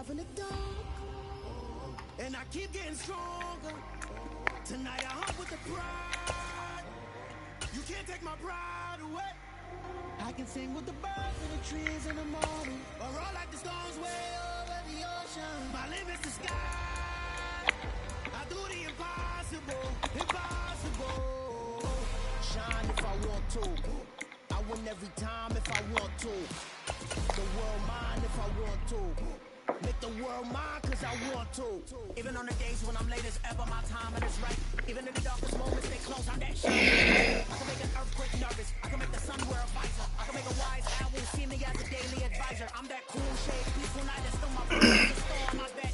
alive in the dark, and I keep getting stronger. Tonight I hunt with the pride. You can't take my pride away. I can sing with the birds and the trees and the morning, or roll like the storms way over the ocean. My limit's the sky. I do the impossible, impossible. Shine if I want to. I win every time if I want to. The world mine if I want to. Make the world mine cause I want to. Even on the days when I'm late as ever, my timing is right. Even in the darkest moments, stay close, I'm that shine. I can make an earthquake nervous. I can make the sun wear a visor. I can make a wise owl see me as a daily advisor. I'm that cool shade, peaceful night that's still my storm, I bet.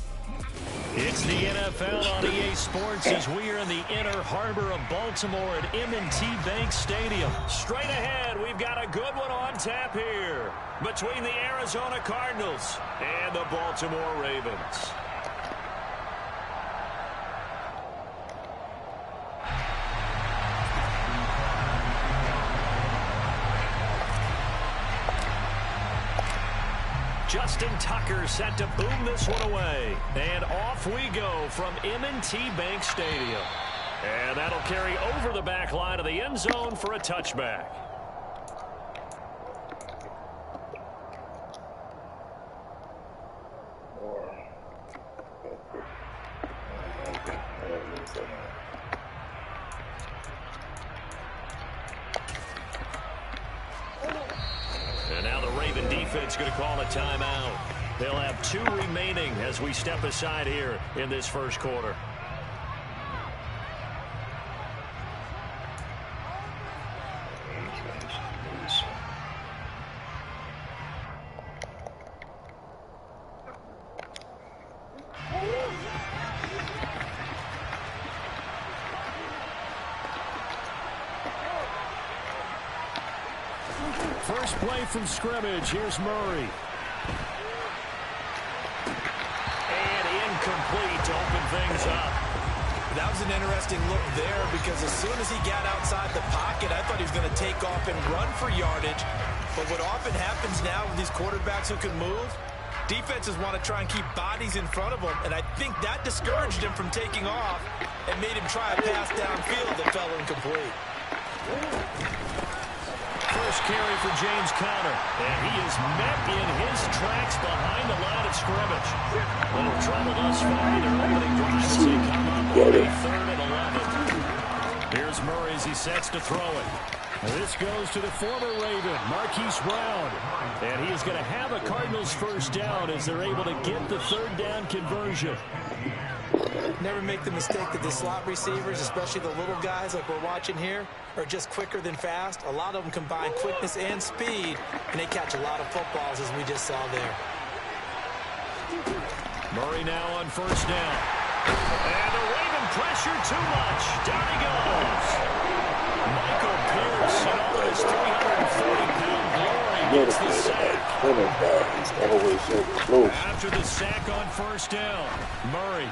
It's the NFL on EA Sports as we are in the inner harbor of Baltimore at M&T Bank Stadium. Straight ahead, we've got a good one on tap here between the Arizona Cardinals and the Baltimore Ravens. Justin Tucker set to boom this one away. And off we go from M&T Bank Stadium. And that'll carry over the back line of the end zone for a touchback. And now the Raven defense going to call a timeout. They'll have 2 remaining as we step aside here in this first quarter. First play from scrimmage. Here's Murray. And incomplete to open things up. That was an interesting look there because as soon as he got outside the pocket, I thought he was going to take off and run for yardage. But what often happens now with these quarterbacks who can move, defenses want to try and keep bodies in front of them, and I think that discouraged him from taking off and made him try a pass downfield that fell incomplete. First carry for James Conner, and he is met in his tracks behind the line of scrimmage. Little trouble thus far in their opening drive as they come up with a 3rd and 11. Here's Murray as he sets to throw it. This goes to the former Raven, Marquise Brown. And he is going to have a Cardinals first down as they're able to get the 3rd down conversion. Never make the mistake that the slot receivers, especially the little guys like we're watching here, are just quicker than fast. A lot of them combine quickness and speed, and they catch a lot of footballs as we just saw there. Murray now on first down. And the Raven pressure too much. Down he goes. Michael Pierce, in all his 340-pound glory, gets the sack. After the sack on first down, Murray.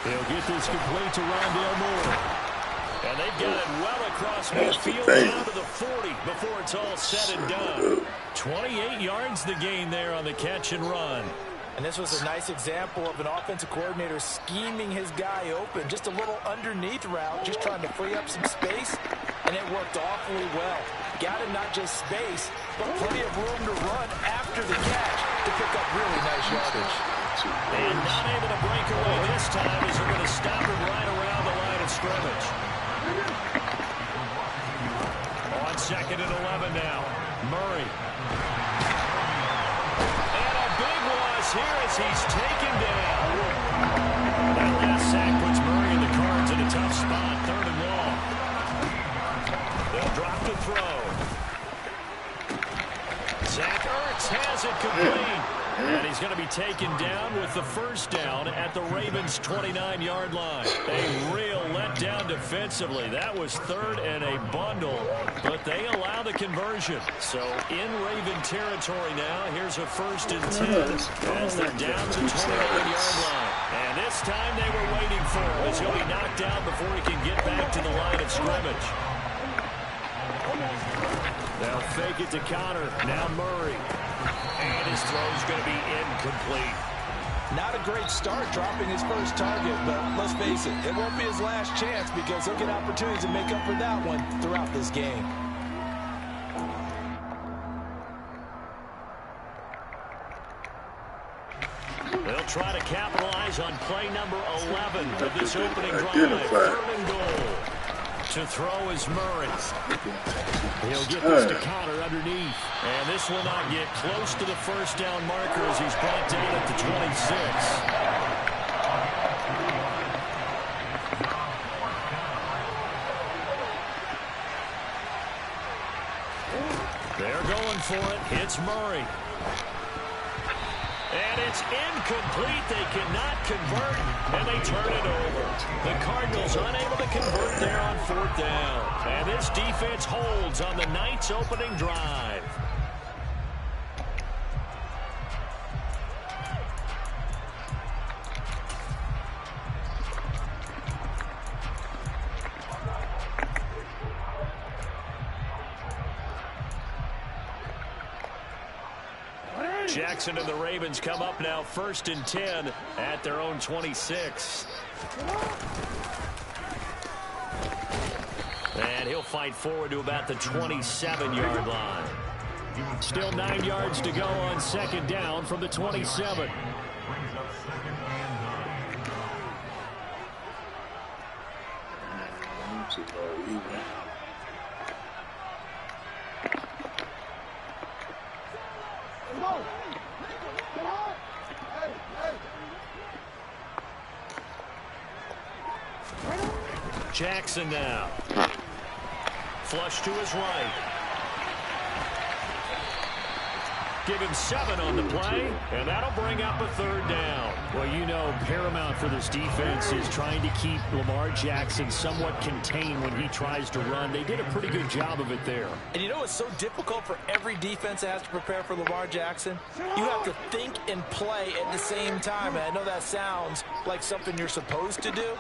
He'll get this complete to Rondale Moore. And they've got it well across midfield down to the 40 before it's all said and done. 28 yards the gain there on the catch and run. And this was a nice example of an offensive coordinator scheming his guy open. Just a little underneath route, just trying to free up some space, and it worked awfully well. Got him not just space, but plenty of room to run after the catch to pick up really nice yardage. And not able to break away this time as they're going to stop him right around the line of scrimmage. On 2nd and 11 now, Murray. And a big loss here as he's taken down. That last sack puts Murray and the Cards in a tough spot, 3rd and long. They'll drop the throw. Zach Ertz has it complete. And he's going to be taken down with the first down at the Ravens' 29-yard line. A real letdown defensively. That was 3rd and a bundle, but they allow the conversion. So in Raven territory now, here's a 1st and 10 as they're down to the 29-yard line. And this time they were waiting for him as he'll be knocked down before he can get back to the line of scrimmage. They'll fake it to Conner. Now Murray. And his throw's going to be incomplete. Not a great start dropping his first target, but let's face it, it won't be his last chance because he'll get opportunities to make up for that one throughout this game. They'll try to capitalize on play number 11 of this opening drive. 3rd and goal. To throw is Murray. He'll get this to Connor underneath. And this will not get close to the first down marker as he's brought down at the 26. They're going for it. It's Murray. And it's incomplete. They cannot convert, and they turn it over. The Cardinals unable to convert there on 4th down. And this defense holds on the Knights' opening drive. Jackson and the Ravens come up now 1st and 10 at their own 26. And he'll fight forward to about the 27-yard line. Still 9 yards to go on 2nd down from the 27. Jackson now. Flush to his right. Give him 7 on the play, and that'll bring up a 3rd down. Well, you know, paramount for this defense is trying to keep Lamar Jackson somewhat contained when he tries to run. They did a pretty good job of it there. And you know it's so difficult for every defense that has to prepare for Lamar Jackson? You have to think and play at the same time. And I know that sounds like something you're supposed to do,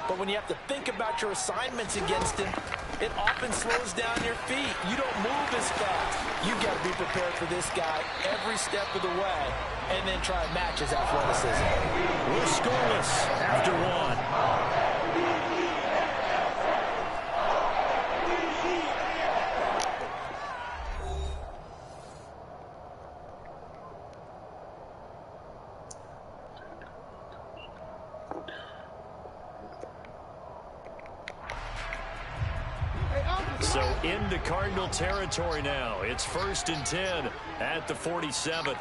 but when you have to think about your assignments against him, it often slows down your feet. You don't move as fast. You've got to be prepared for this guy every step of the way and then try and match his athleticism. We're scoreless after 1. So into Cardinal territory now. It's 1st and 10 at the 47.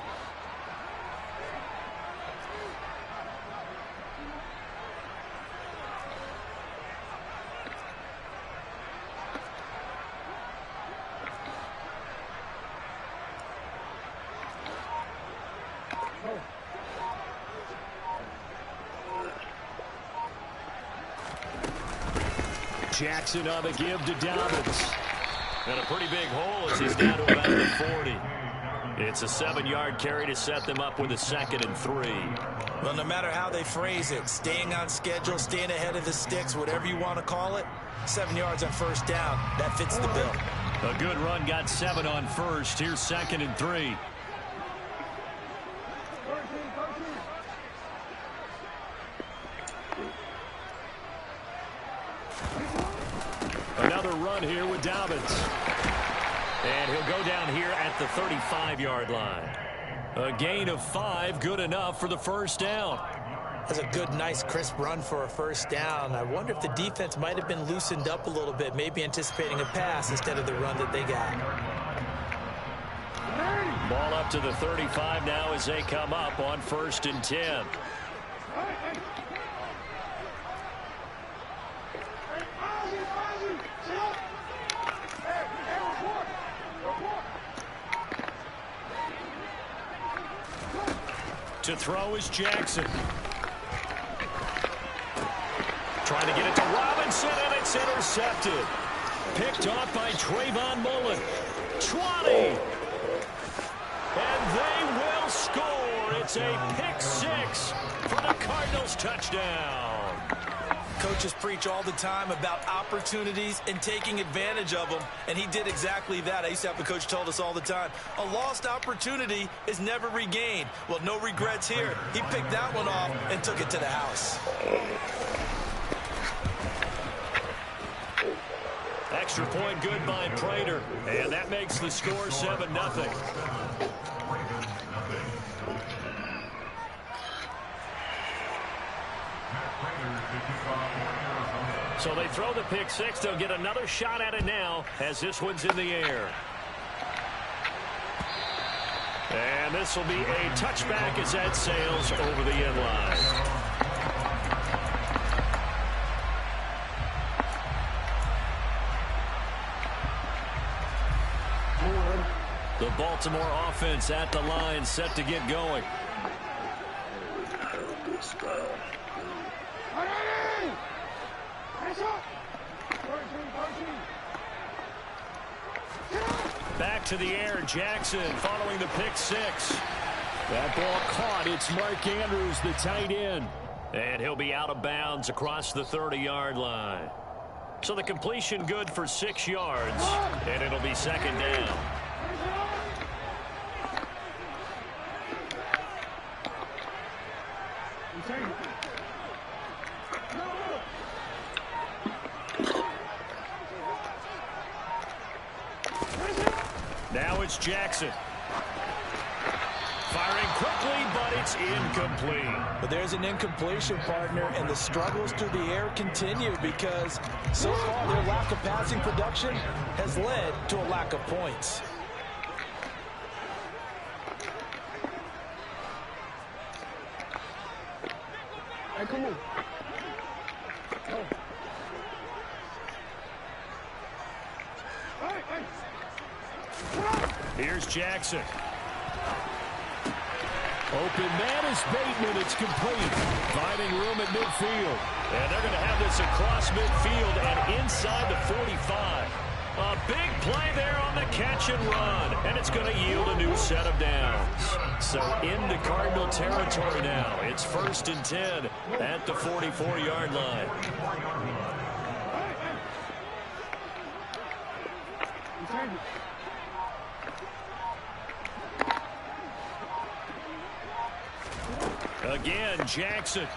Jackson on the give to Dobbins. And a pretty big hole as he's down to about the 40. It's a 7-yard carry to set them up with a 2nd and 3. Well, no matter how they phrase it, staying on schedule, staying ahead of the sticks, whatever you want to call it, 7 yards on 1st down, that fits the bill. A good run got 7 on 1st. Here's 2nd and 3. Another run here with Dobbins. And he'll go down here at the 35-yard line. A gain of 5, good enough for the 1st down. That's a good, nice, crisp run for a 1st down. I wonder if the defense might have been loosened up a little bit, maybe anticipating a pass instead of the run that they got. Ball up to the 35 now as they come up on 1st and 10. To throw is Jackson. Trying to get it to Robinson, and it's intercepted. Picked off by Trayvon Mullen. 20. And they will score. It's a pick 6 for the Cardinals touchdown. coaches preach all the time about opportunities and taking advantage of them, and he did exactly that. I used to have a coach told us all the time, a lost opportunity is never regained. Well, no regrets here. He picked that one off and took it to the house. Extra point good by Prater, and that makes the score 7-0. So they throw the pick six. They'll get another shot at it now as this one's in the air. And this will be a touchback as that sails over the end line. The Baltimore offense at the line, set to get going. Back to the air, Jackson following the pick six. That ball caught. It's Mark Andrews, the tight end. And he'll be out of bounds across the 30-yard line. So the completion good for 6 yards, and it'll be second down. Now it's Jackson. Firing quickly, but it's incomplete. But there's an incompletion, partner, and the struggles through the air continue because so far their lack of passing production has led to a lack of points. Hey, come on. Here's Jackson. Open man is Bateman. It's complete. Finding room at midfield. And they're going to have this across midfield and inside the 45. A big play there on the catch and run. And it's going to yield a new set of downs. So into Cardinal territory now. It's 1st and 10 at the 44-yard line. Again, Jackson.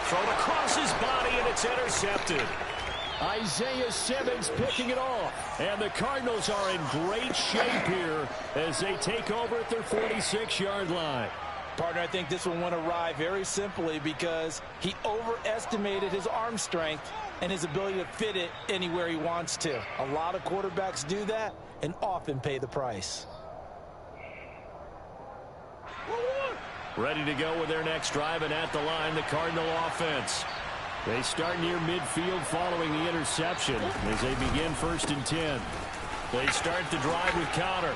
Thrown across his body, and it's intercepted. Isaiah Simmons picking it off. And the Cardinals are in great shape here as they take over at their 46-yard line. Partner, I think this one went awry very simply because he overestimated his arm strength and his ability to fit it anywhere he wants to. A lot of quarterbacks do that and often pay the price. Ready to go with their next drive, and at the line, the Cardinal offense. They start near midfield following the interception as they begin 1st and 10. They start the drive with Connor.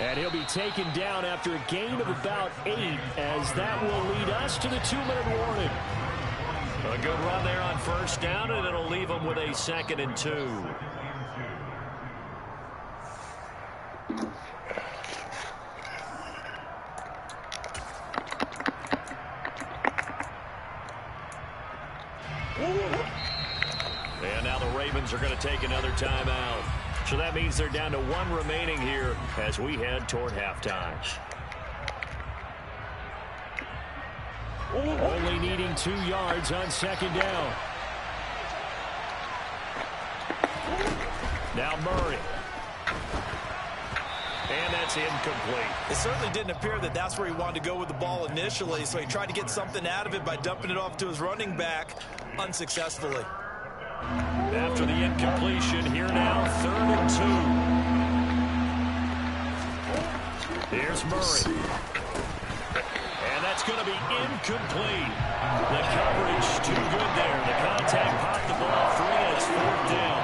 And he'll be taken down after a gain of about 8, as that will lead us to the 2-minute warning. A good run there on 1st down, and it'll leave them with a 2nd and 2. And now the Ravens are going to take another timeout. So that means they're down to 1 remaining here as we head toward halftime. Only needing 2 yards on 2nd down. Now Murray. And that's incomplete. It certainly didn't appear that that's where he wanted to go with the ball initially, so he tried to get something out of it by dumping it off to his running back unsuccessfully. After the incompletion, here now, 3rd and 2. Here's Murray. And that's going to be incomplete. The coverage too good there. The contact popped the ball free, and it's 4th down.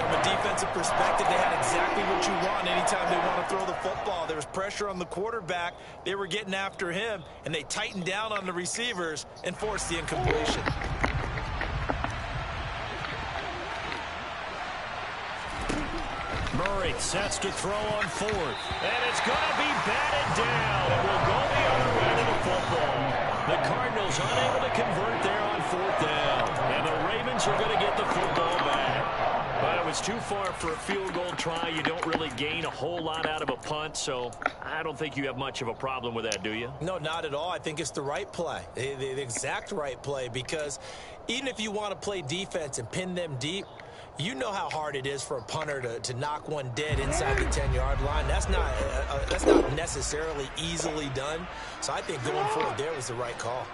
From a defensive perspective, they had exactly what you want anytime they want to throw the football. There was pressure on the quarterback. They were getting after him, and they tightened down on the receivers and forced the incompletion. Murray sets to throw on 4th. And it's going to be batted down. It will go the other way to the football. The Cardinals unable to convert there on 4th down. And the Ravens are going to get the football back. But it was too far for a field goal try. You don't really gain a whole lot out of a punt, so I don't think you have much of a problem with that, do you? No, not at all. I think it's the right play, the exact right play, because even if you want to play defense and pin them deep, you know how hard it is for a punter to knock one dead inside the 10-yard line. That's not necessarily easily done. So I think going forward there was the right call.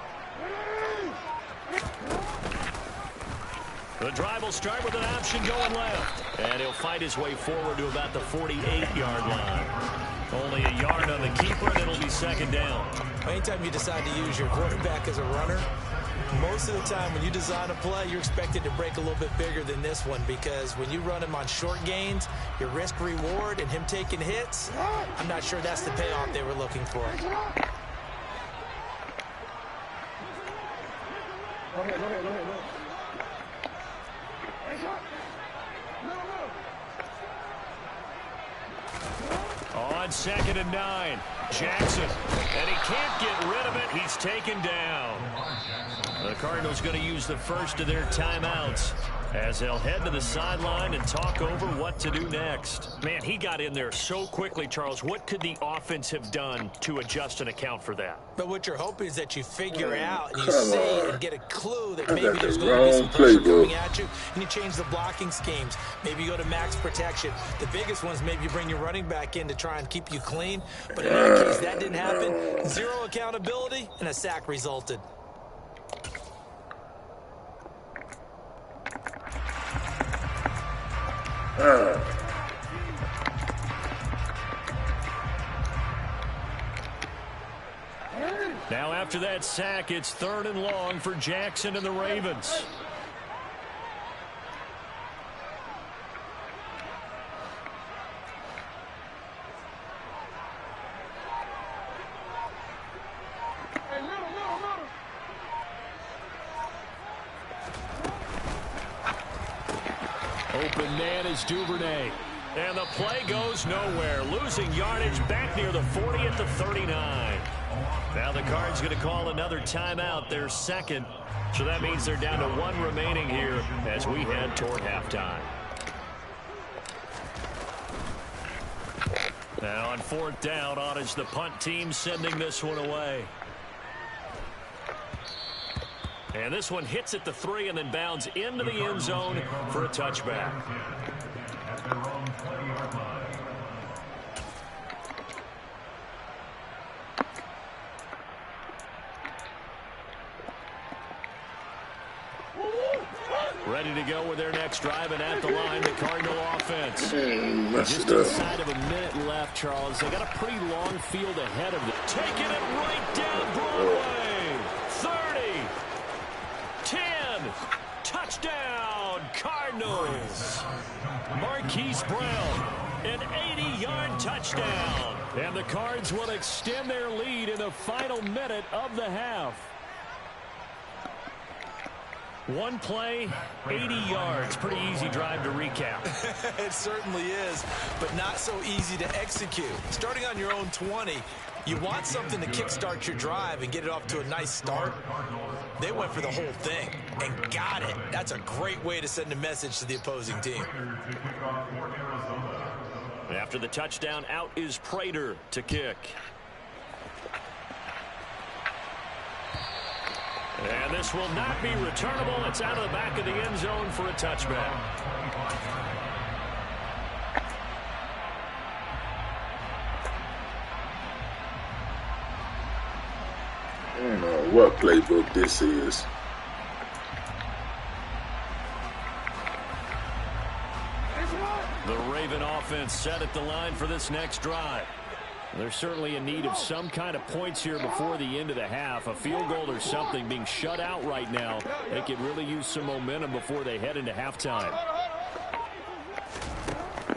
The drive will start with an option going left. And he'll fight his way forward to about the 48-yard line. Only a yard on the keeper, and it'll be 2nd down. Anytime you decide to use your quarterback as a runner, most of the time when you design a play, you're expected to break a little bit bigger than this one, because when you run him on short gains, your risk-reward and him taking hits, I'm not sure that's the payoff they were looking for. Go ahead. On 2nd and 9, Jackson, and he can't get rid of it. He's taken down. The Cardinals going to use the first of their timeouts as they'll head to the sideline and talk over what to do next. Man, he got in there so quickly, Charles. What could the offense have done to adjust and account for that? But what you're hoping is that you figure out and you see and get a clue that maybe there's going to be some pressure coming at you, and you change the blocking schemes. Maybe you go to max protection. The biggest ones, maybe you bring your running back in to try and keep you clean. But in that case, that didn't happen. Zero accountability, and a sack resulted. Now after that sack, it's 3rd and long for Jackson and the Ravens. Open man is Duvernay. And the play goes nowhere. Losing yardage back near the 40 at the 39. Now the Cards going to call another timeout, their 2nd. So that means they're down to 1 remaining here as we head toward halftime. Now on 4th down, on is the punt team sending this one away. And this one hits at the 3 and then bounds into the end zone for a touchback. Ready to go with their next drive, and at the line, the Cardinal offense. Just inside of a minute left, Charles. They got a pretty long field ahead of them. Taking it right down Broadway. 30. 10. Touchdown, Cardinals. Marquise Brown, an 80-yard touchdown. And the Cards will extend their lead in the final minute of the half. One play, 80 yards. Pretty easy drive to recap. It certainly is, but not so easy to execute. Starting on your own 20, you want something to kickstart your drive and get it off to a nice start. They went for the whole thing and got it. That's a great way to send a message to the opposing team. After the touchdown, out is Prater to kick. And this will not be returnable. It's out of the back of the end zone for a touchback. I don't know what playbook this is. The Raven offense set at the line for this next drive. They're certainly in need of some kind of points here before the end of the half. A field goal or something. Being shut out right now, they could really use some momentum before they head into halftime.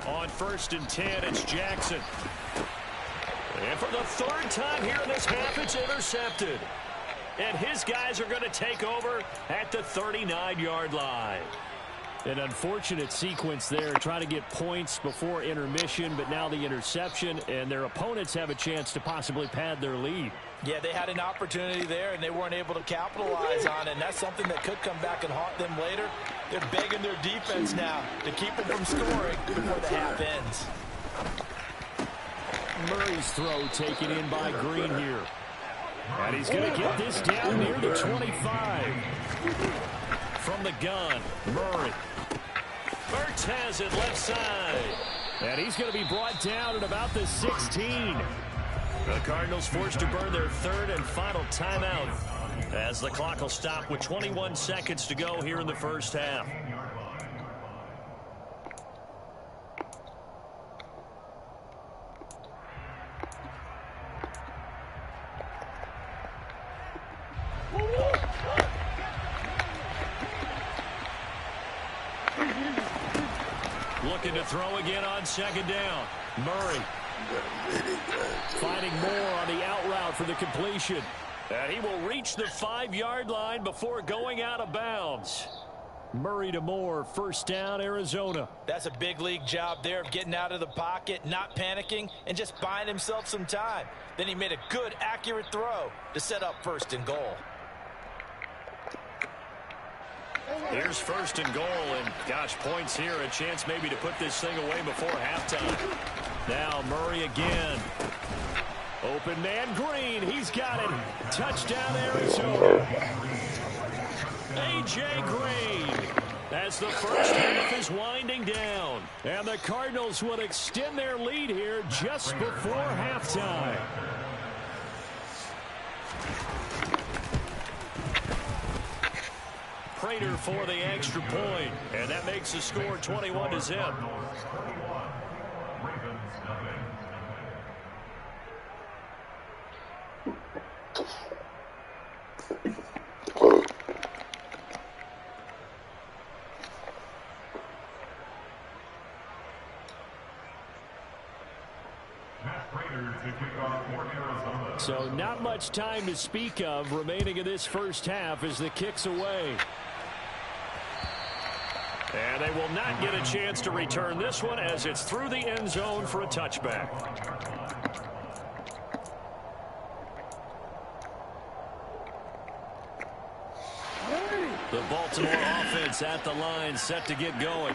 On 1st and 10, it's Jackson. And for the 3rd time here in this half, it's intercepted. And his guys are going to take over at the 39-yard line. An unfortunate sequence there, trying to get points before intermission, but now the interception, and their opponents have a chance to possibly pad their lead. Yeah, they had an opportunity there, and they weren't able to capitalize on it, and that's something that could come back and haunt them later. They're begging their defense now to keep them from scoring before the half ends. Murray's throw taken in by Green here. And he's going to get this down near the 25. From the gun, Murray. Burks has it left side. And he's going to be brought down at about the 16. The Cardinals forced to burn their third and final timeout as the clock will stop with 21 seconds to go here in the first half. Looking to throw again on second down. Murray finding more on the out route for the completion. And he will reach the 5-yard line before going out of bounds. Murray to Moore, first down, Arizona. That's a big league job there of getting out of the pocket, not panicking, and just buying himself some time. Then he made a good, accurate throw to set up first and goal. Here's first and goal, and gosh, points here, a chance maybe to put this thing away before halftime. Now Murray again. Open man Green, he's got it. Touchdown Arizona. A.J. Green as the first half is winding down. And the Cardinals will extend their lead here just before halftime. Prater for the extra point, and that makes the score 21-0. So not much time to speak of remaining in this first half as the kick's away. And they will not get a chance to return this one as it's through the end zone for a touchback. The Baltimore offense at the line, set to get going.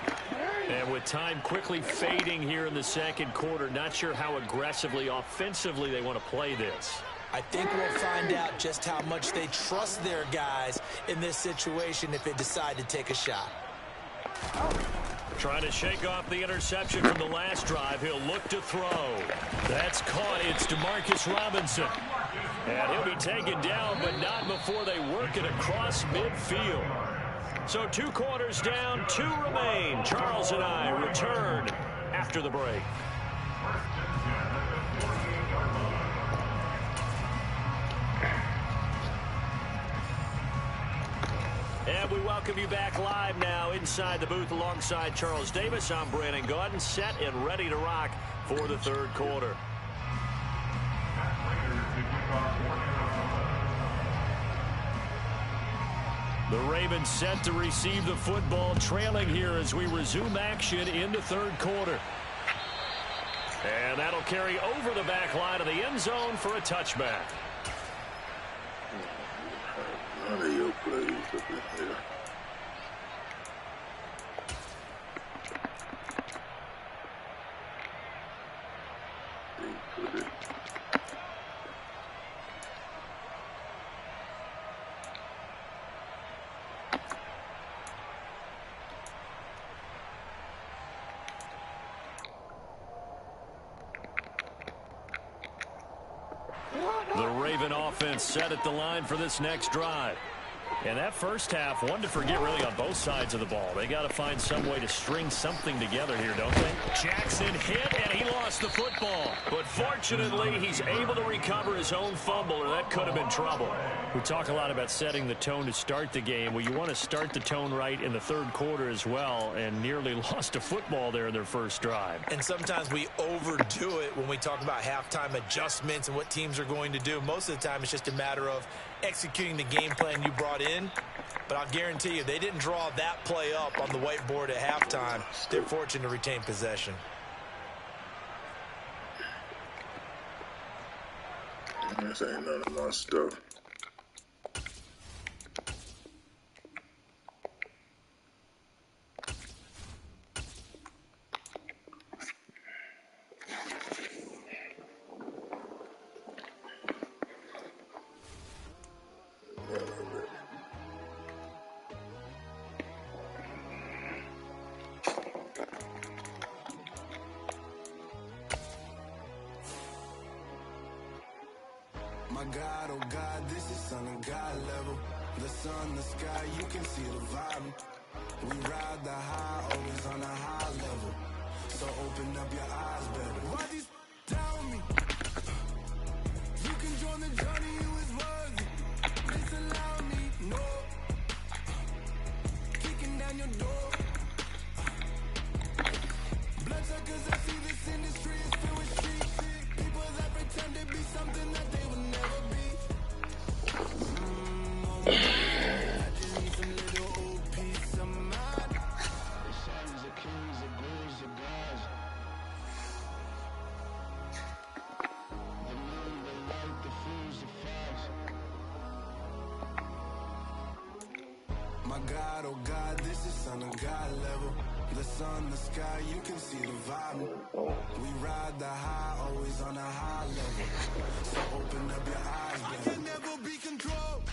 And with time quickly fading here in the second quarter, not sure how aggressively, offensively they want to play this. I think we'll find out just how much they trust their guys in this situation if they decide to take a shot. Trying to shake off the interception from the last drive. He'll look to throw. That's caught. It's DeMarcus Robinson. And he'll be taken down, but not before they work it across midfield. So 2 quarters down, 2 remain. Charles and I return after the break. And we welcome you back live now inside the booth alongside Charles Davis. I'm Brandon Gaudin, set and ready to rock for the third quarter. The Ravens set to receive the football, trailing here as we resume action in the third quarter. And that'll carry over the back line of the end zone for a touchback. None of your plays up in here. Put it. The Raven offense set at the line for this next drive. And that first half, one to forget really on both sides of the ball. They got to find some way to string something together here, don't they? Jackson hit, and he lost the football. football. But fortunately, he's able to recover his own fumble, or that could have been trouble. We talk a lot about setting the tone to start the game. Well, you want to start the tone right in the third quarter as well, and nearly lost a football there in their first drive. And sometimes we overdo it when we talk about halftime adjustments and what teams are going to do. Most of the time, it's just a matter of executing the game plan you brought in. But I'll guarantee you, they didn't draw that play up on the whiteboard at halftime. They're fortunate to retain possession. This ain't none of my stuff. My God, oh God, this is Son of God level. The sun, the sky, you can see the vibe. We ride the high, always on a high level. So open up your eyes better. Why these tell me? You can join the journey, you is worthy. Disallow me, no. Kicking down your door. Bloodsuckers, I see this industry is filled with street shit. People that pretend to be something that they would never be. I just need some little old peace of mind. The sons of kings, the boys of gods. The men, the light, the fools, the facts. My God, oh God, this is Son of God level. The sun, the sky, you can see the vibe. We ride the high, always on a high level. So open up your eyes, baby. I can never be controlled.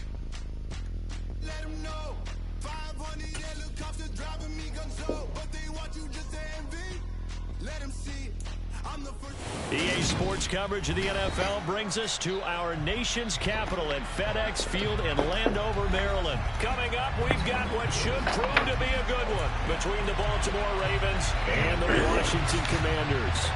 Let them know. 500 helicopters driving me guns low. But they want you just to envy. Let them see it. I'm the first. EA Sports coverage of the NFL brings us to our nation's capital at FedEx Field in Landover, Maryland. Coming up, we've got what should prove to be a good one between the Baltimore Ravens and the Washington Commanders.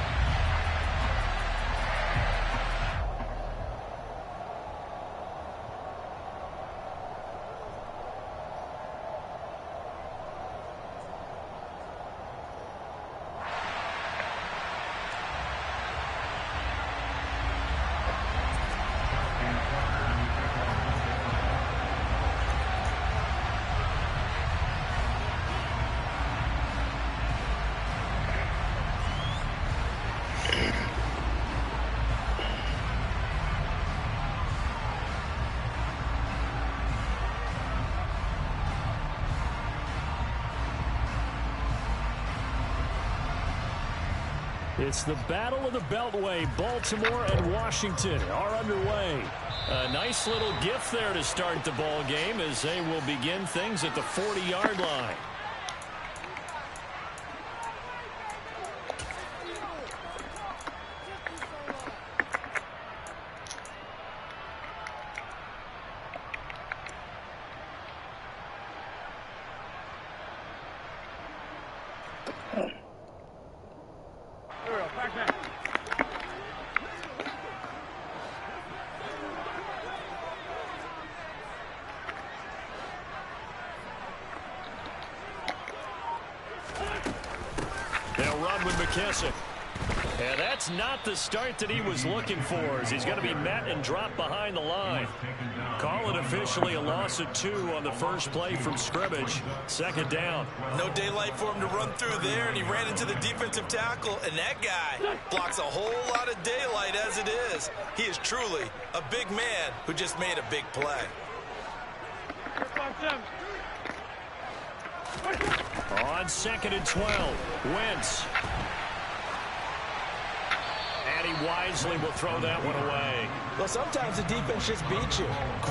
It's the Battle of the Beltway. Baltimore and Washington are underway. A nice little gift there to start the ball game as they will begin things at the 40-yard line. And that's not the start that he was looking for, as he's going to be met and dropped behind the line. Call it officially a loss of 2 on the first play from scrimmage. Second down. No daylight for him to run through there, and he ran into the defensive tackle, and that guy blocks a whole lot of daylight as it is. He is truly a big man who just made a big play. On 2nd and 12, Wentz. And he wisely will throw that one away. Well, sometimes the defense just beats you.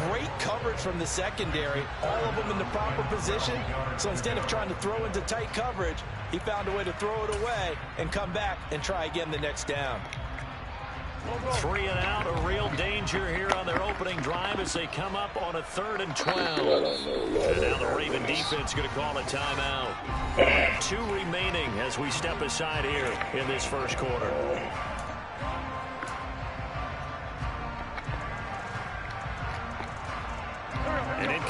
Great coverage from the secondary, all of them in the proper position. So instead of trying to throw into tight coverage, he found a way to throw it away and come back and try again the next down. 3 and out, a real danger here on their opening drive as they come up on a 3rd and 12. And now the Raven defense going to call a timeout. They'll have 2 remaining as we step aside here in this first quarter.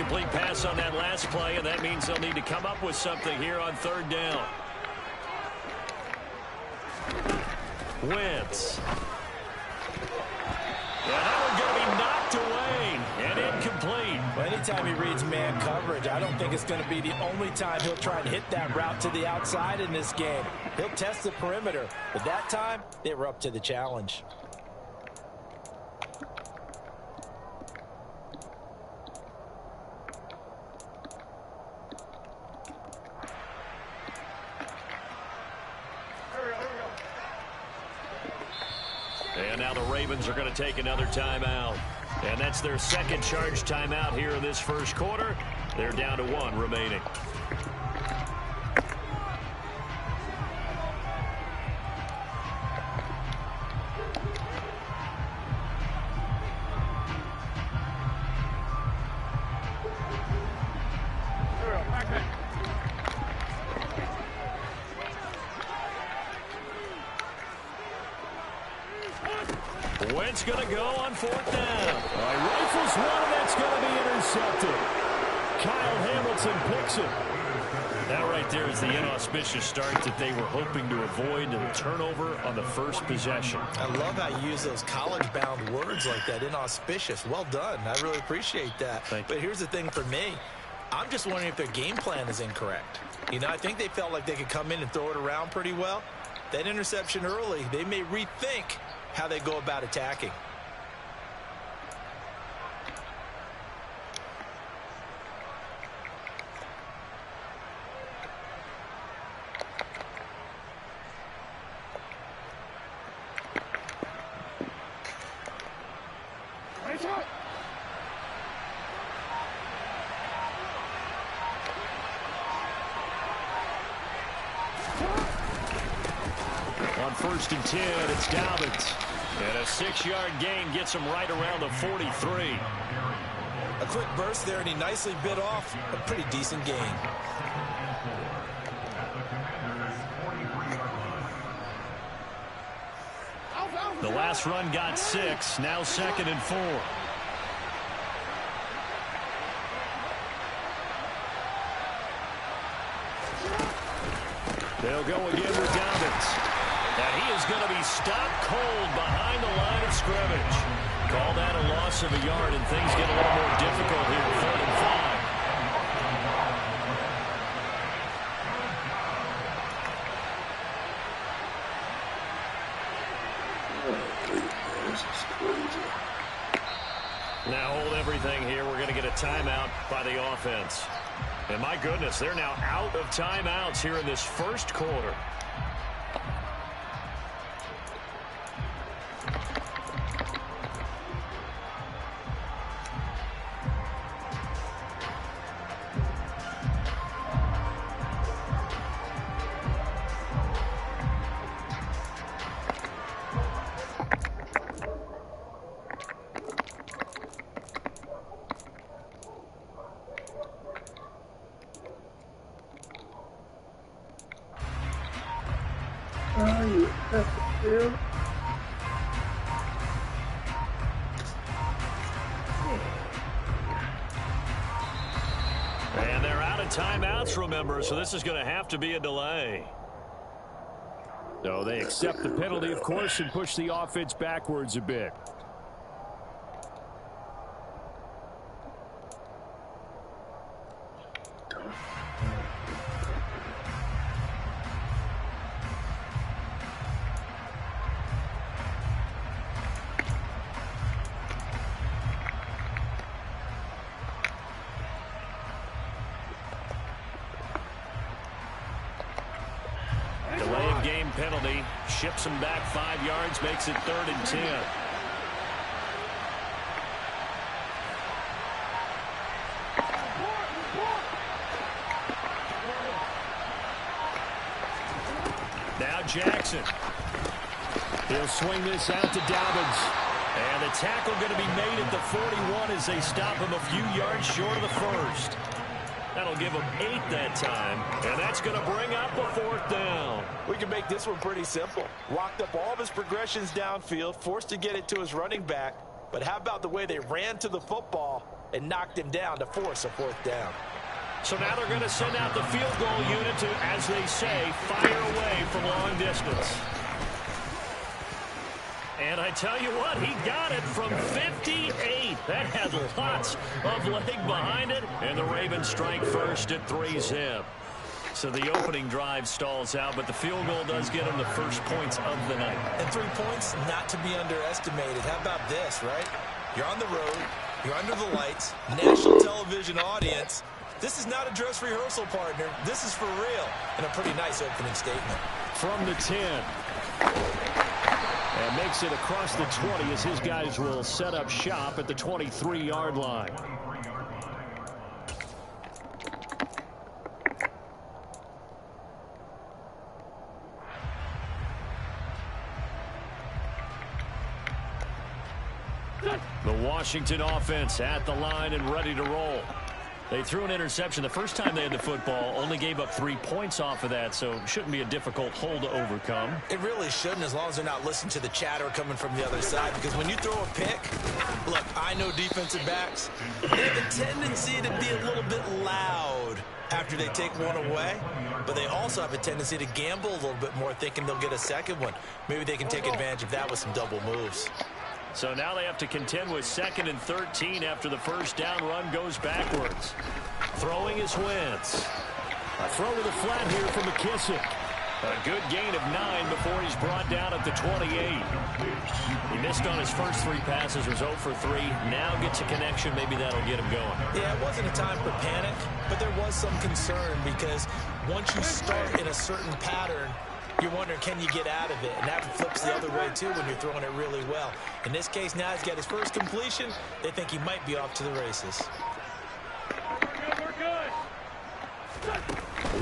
Incomplete pass on that last play, and that means they'll need to come up with something here on third down. Wentz. Yeah, that one's going to be knocked away and incomplete. Well, anytime he reads man coverage, I don't think it's going to be the only time he'll try and hit that route to the outside in this game. He'll test the perimeter, but that time they were up to the challenge. And now the Ravens are going to take another timeout. And that's their second charge timeout here in this first quarter. They're down to 1 remaining. Wentz going to go on 4th down. Rifles one, and that's going to be intercepted. Kyle Hamilton picks it. That right there is the inauspicious start that they were hoping to avoid, and a turnover on the first possession. I love how you use those college-bound words like that, inauspicious. Well done. I really appreciate that. But here's the thing for me. I'm just wondering if their game plan is incorrect. You know, I think they felt like they could come in and throw it around pretty well. That interception early, they may rethink how they go about attacking. On 1st and 10, it's Dobbins. And a 6-yard gain gets him right around the 43. A quick burst there, and he nicely bit off a pretty decent gain. The last run got 6, now 2nd and 4. They'll go again with Dobbins. And he is going to be stopped cold behind the line of scrimmage. Call that a loss of a yard, and things get a little more difficult here. 3rd and 5. This is crazy. Now hold everything here. We're going to get a timeout by the offense. And my goodness, they're now out of timeouts here in this first quarter. And they're out of timeouts, remember, so this is going to have to be a delay. So they accept the penalty, of course, and push the offense backwards a bit. Delay of game penalty, ships him back 5 yards, makes it 3rd and 10. Now Jackson. He'll swing this out to Dobbins. And the tackle going to be made at the 41 as they stop him a few yards short of the first. That'll give him 8 that time, and that's going to bring up a 4th down. We can make this one pretty simple. Locked up all of his progressions downfield, forced to get it to his running back. But how about the way they ran to the football and knocked him down to force a 4th down. So now they're going to send out the field goal unit to, as they say, fire away from long distance. And I tell you what, he got it from 58. That had lots of leg behind it. And the Ravens strike first at 3-zip. So the opening drive stalls out, but the field goal does get them the first points of the night. And 3 points, not to be underestimated. How about this, right? You're on the road. You're under the lights. National television audience. This is not a dress rehearsal, partner. This is for real. And a pretty nice opening statement. From the 10. And makes it across the 20 as his guys will set up shop at the 23-yard line. The Washington offense at the line and ready to roll. They threw an interception the first time they had the football, only gave up 3 points off of that, so it shouldn't be a difficult hole to overcome. It really shouldn't, as long as they're not listening to the chatter coming from the other side, because when you throw a pick, look, I know defensive backs, they have a tendency to be a little bit loud after they take one away, but they also have a tendency to gamble a little bit more, thinking they'll get a second one. Maybe they can take advantage of that with some double moves. So now they have to contend with 2nd and 13 after the first down run goes backwards. Throwing is Wentz. A throw to the flat here from McKissick. A good gain of 9 before he's brought down at the 28. He missed on his first 3 passes, was 0 for 3. Now gets a connection. Maybe that'll get him going. Yeah, it wasn't a time for panic, but there was some concern because once you start in a certain pattern, you're wondering, can you get out of it? And that flips the other way, too, when you're throwing it really well. In this case, now he's got his first completion. They think he might be off to the races.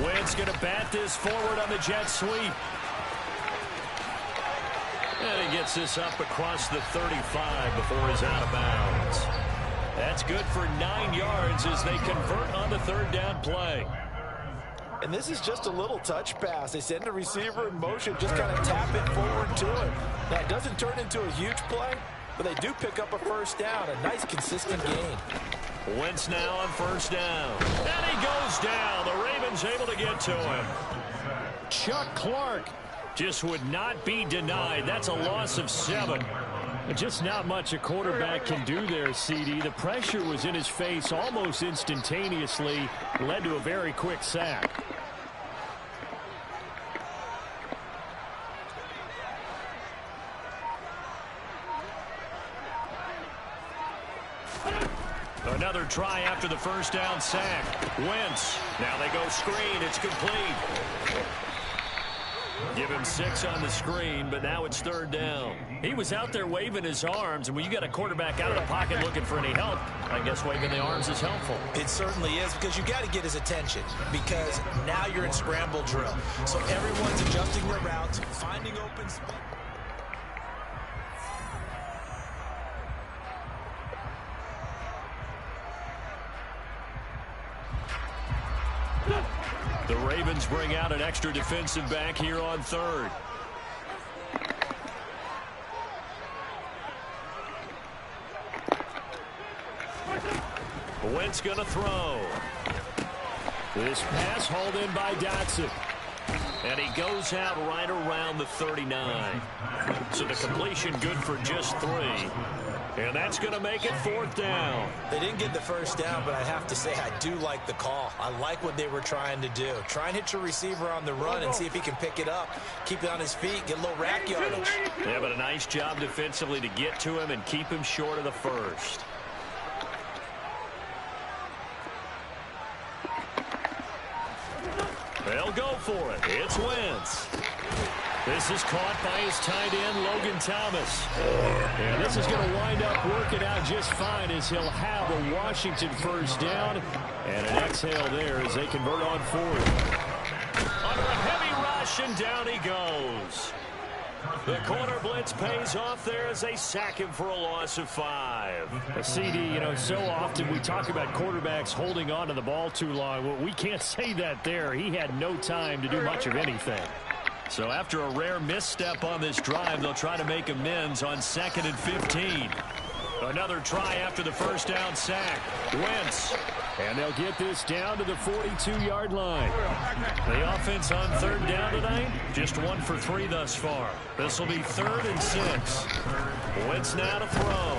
Wentz going to bat this forward on the jet sweep. And he gets this up across the 35 before he's out of bounds. That's good for 9 yards as they convert on the 3rd down play. And this is just a little touch pass. They send the receiver in motion, just kind of tap it forward to him. Now, it doesn't turn into a huge play, but they do pick up a first down. A nice, consistent gain. Wentz now on first down. And he goes down. The Ravens able to get to him. Chuck Clark just would not be denied. That's a loss of 7. Just not much a quarterback can do there, CD. The pressure was in his face almost instantaneously. Led to a very quick sack. Another try after the first down sack. Wentz. Now they go screen. It's complete. Give him 6 on the screen, but now it's 3rd down. He was out there waving his arms, and when you got a quarterback out of the pocket looking for any help, I guess waving the arms is helpful. It certainly is, because you got to get his attention, because now you're in scramble drill. So everyone's adjusting their routes, finding open space. The Ravens bring out an extra defensive back here on 3rd. Wentz going to throw. This pass hauled in by Dotson. And he goes out right around the 39. So the completion good for just 3. And that's going to make it 4th down. They didn't get the first down, but I have to say I do like the call. I like what they were trying to do. Try and hit your receiver on the run and see if he can pick it up. Keep it on his feet, get a little rack yardage. Yeah, but a nice job defensively to get to him and keep him short of the first. They'll go for it. It's Wentz. This is caught by his tight end, Logan Thomas. And this is going to wind up working out just fine as he'll have a Washington first down. And an exhale there as they convert on 4th. Under a heavy rush, and down he goes. The corner blitz pays off there as they sack him for a loss of 5. CD, you know, so often we talk about quarterbacks holding on to the ball too long. Well, we can't say that there. He had no time to do much of anything. So after a rare misstep on this drive, they'll try to make amends on 2nd and 15. Another try after the first down sack. Wentz. And they'll get this down to the 42-yard line. The offense on third down tonight, just 1 for 3 thus far. This will be 3rd and 6. Wentz now to throw.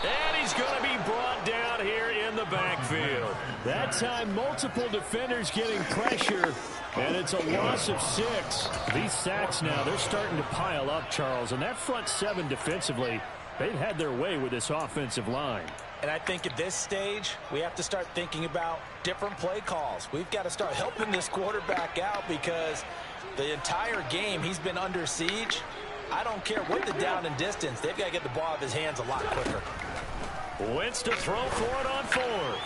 And he's going to be brought down here in the backfield. That time, multiple defenders getting pressure, and it's a loss of 6. These sacks now, they're starting to pile up, Charles. And that front 7 defensively, they've had their way with this offensive line. And I think at this stage, we have to start thinking about different play calls. We've got to start helping this quarterback out because the entire game he's been under siege. I don't care what the down and distance. They've got to get the ball out of his hands a lot quicker. Wentz to throw for it on 4th.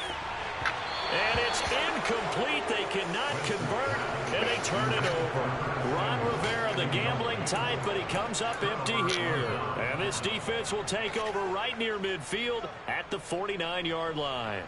And it's incomplete. They cannot convert, and they turn it over. Ron Rivera, the gambling type, but he comes up empty here. And this defense will take over right near midfield at the 49-yard line.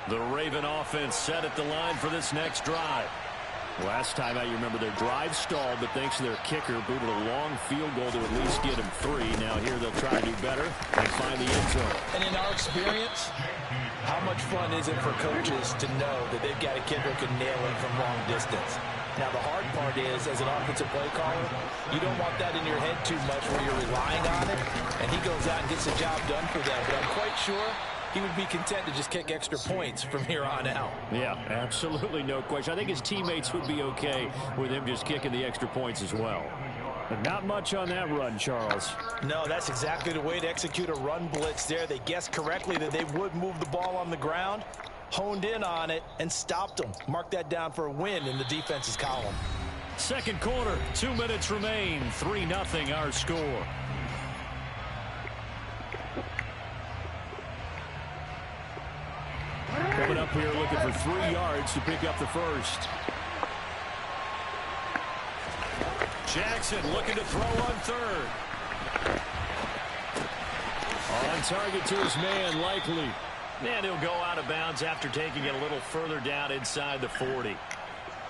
The Raven offense set at the line for this next drive. Last time out, you remember their drive stalled, but thanks to their kicker, booted a long field goal to at least get them 3. Now here they'll try to do better and find the end zone. And in our experience, how much fun is it for coaches to know that they've got a kid who can nail it from long distance? Now, the hard part is, as an offensive play caller, you don't want that in your head too much where you're relying on it, and he goes out and gets the job done for them. But I'm quite sure he would be content to just kick extra points from here on out. Yeah, absolutely no question. I think his teammates would be okay with him just kicking the extra points as well. But not much on that run, Charles. No, that's exactly the way to execute a run blitz there. They guessed correctly that they would move the ball on the ground, honed in on it, and stopped them. Mark that down for a win in the defense's column. Second quarter, 2 minutes remain. 3-0 our score. Coming up here looking for 3 yards to pick up the first. Jackson looking to throw on 3rd. On target to his man, Likely. And he'll go out of bounds after taking it a little further down inside the 40.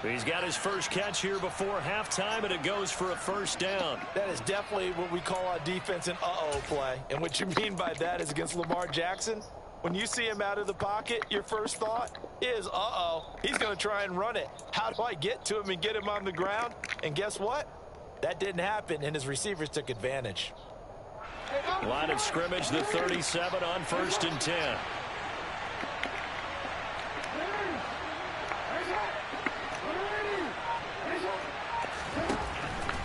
He's got his first catch here before halftime, and it goes for a first down. That is definitely what we call our defense an uh-oh play. And what you mean by that is against Lamar Jackson, when you see him out of the pocket, your first thought is, uh-oh, he's going to try and run it. How do I get to him and get him on the ground? And guess what? That didn't happen, and his receivers took advantage. Line of scrimmage, the 37 on 1st and 10.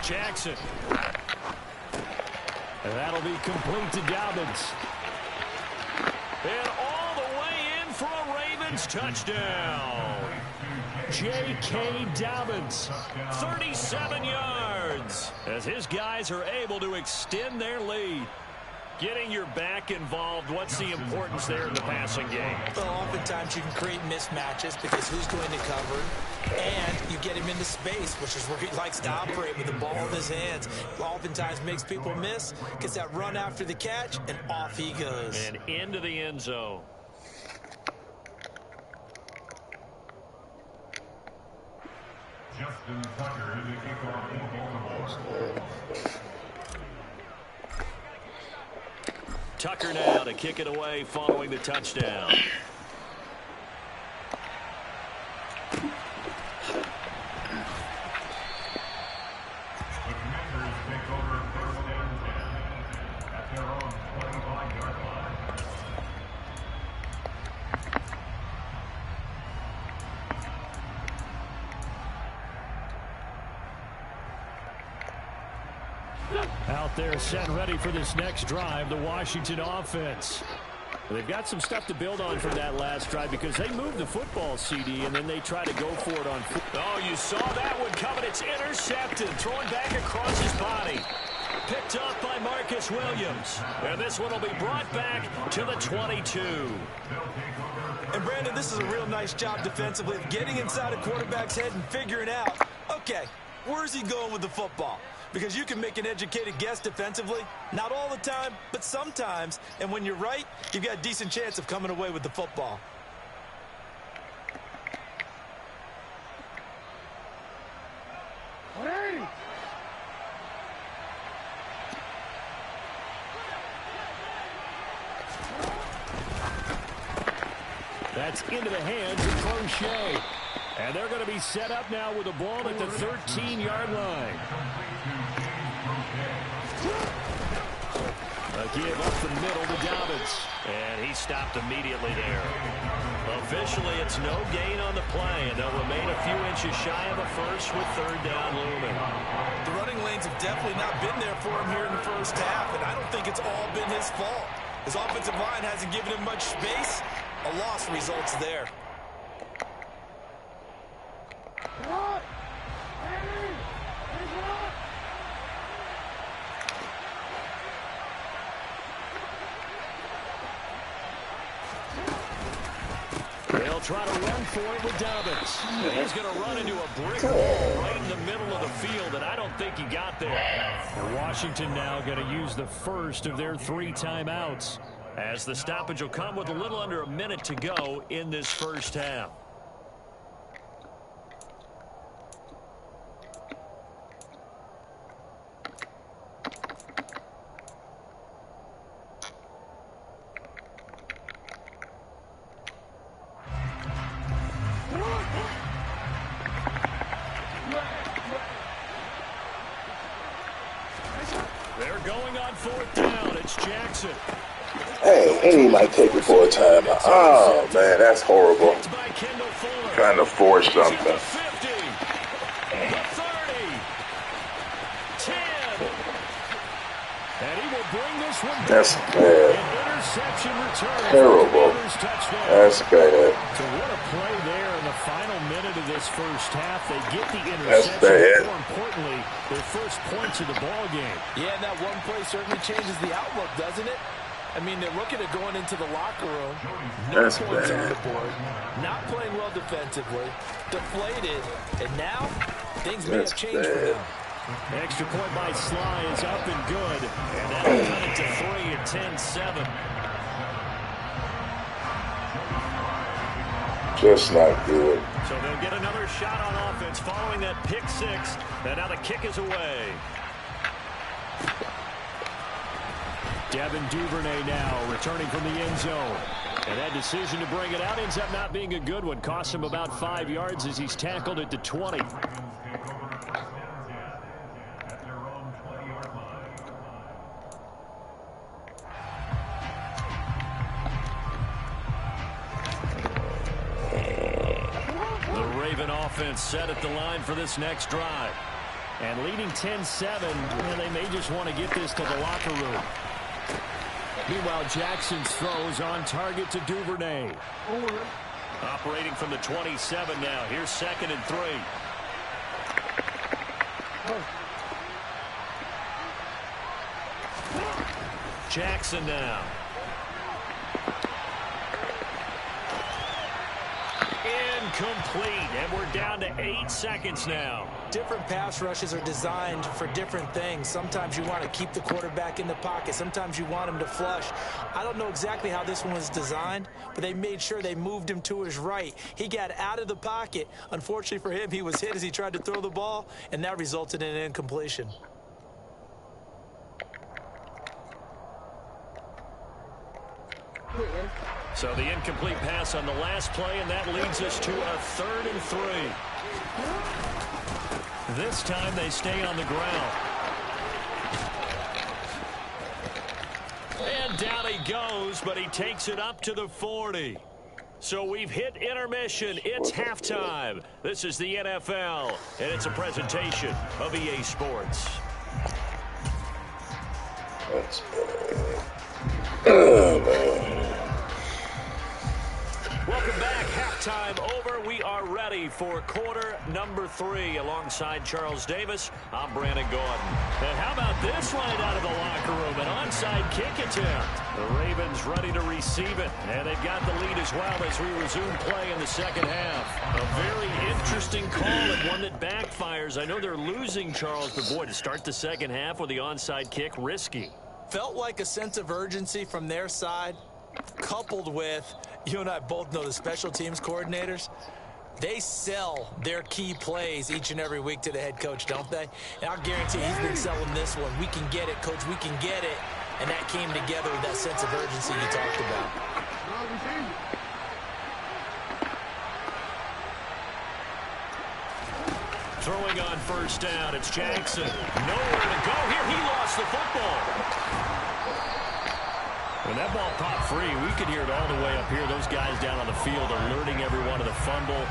Jackson. And that'll be complete to Dobbins. And all the way in for a Ravens touchdown. J.K. Dobbins, 37 yards, as his guys are able to extend their lead. Getting your back involved, what's the importance there in the passing game? Well, oftentimes you can create mismatches because who's going to cover, and you get him into space, which is where he likes to operate with the ball in his hands. Oftentimes makes people miss, gets that run after the catch, and off he goes. And into the end zone. Justin Tucker is a kickoff in Baltimore. Tucker now to kick it away following the touchdown. The Commanders take over 1st and 10 at their own 25-yard line. Out there set ready for this next drive, the Washington offense. They've got some stuff to build on from that last drive because they moved the football, CD, and then they try to go for it on foot. Oh, you saw that one coming. It's intercepted, throwing back across his body. Picked up by Marcus Williams. And this one will be brought back to the 22. And, Brandon, this is a real nice job defensively of getting inside a quarterback's head and figuring out, okay, where's he going with the football? Because you can make an educated guess defensively. Not all the time, but sometimes. And when you're right, you've got a decent chance of coming away with the football. That's into the hands of Crochet. And they're going to be set up now with the ball at the 13-yard line. A give up the middle to Dobbins. And he stopped immediately there. Officially, it's no gain on the play, and they'll remain a few inches shy of a first with third down looming. The running lanes have definitely not been there for him here in the first half, and I don't think it's all been his fault. His offensive line hasn't given him much space. A loss results there. They'll try to run for it with Dobbins. He's going to run into a brick wall right in the middle of the field, and I don't think he got there. And Washington now going to use the first of their 3 timeouts, as the stoppage will come with a little under a minute to go in this first half. They're going on 4th down. It's Jackson. Hey, and he might take it for a time. Oh, man, that's horrible. Trying to force something. The 50, the 30, 10. And he will bring this one back. That's bad. An interception return. Terrible. That's bad. So what a play there in the final minute of this first half. They get the That's interception. bad. More importantly, their first points of the ball game. Yeah, and that one play certainly changes the outlook, doesn't it? I mean, they're looking at going into the locker room. No That's points bad. on the board. Not playing well defensively. Deflated. And now, things may have changed for them. Extra point by Sly is up and good. And that'll cut it to 3 at 10-7. Just not good. So they'll get another shot on offense following that pick 6. And now the kick is away. Devin Duvernay now returning from the end zone. And that decision to bring it out ends up not being a good one. Cost him about 5 yards as he's tackled at the 20. The Raven offense set at the line for this next drive. And leading 10-7, and they may just want to get this to the locker room. Meanwhile, Jackson's throw is on target to Duvernay. Operating from the 27 now. Here's 2nd and 3. Jackson now. Incomplete, and we're down to 8 seconds now. Different pass rushes are designed for different things. Sometimes you want to keep the quarterback in the pocket. Sometimes you want him to flush. I don't know exactly how this one was designed, but they made sure they moved him to his right. He got out of the pocket. Unfortunately for him, he was hit as he tried to throw the ball, and that resulted in an incompletion. So the incomplete pass on the last play, and that leads us to a 3rd and 3. This time they stay on the ground. And down he goes, but he takes it up to the 40. So we've hit intermission. It's halftime. This is the NFL, and it's a presentation of EA Sports. That's bad. Oh, man. Welcome back. Halftime. halftime over. We are ready for quarter number 3. Alongside Charles Davis, I'm Brandon Gordon. And how about this right out of the locker room? An onside kick attempt. The Ravens ready to receive it. And they've got the lead as well as we resume play in the second half. A very interesting call and one that backfires. I know they're losing, Charles, but boy, to start the second half with the onside kick, risky. Felt like a sense of urgency from their side, coupled with, you and I both know the special teams coordinators, they sell their key plays each and every week to the head coach, don't they? And I'll guarantee he's been selling this one. We can get it, coach, we can get it. And that came together with that sense of urgency you talked about. Throwing on first down, it's Jackson. Nowhere to go here. He lost the football. When that ball popped free, we could hear it all the way up here. Those guys down on the field alerting everyone of the fumble.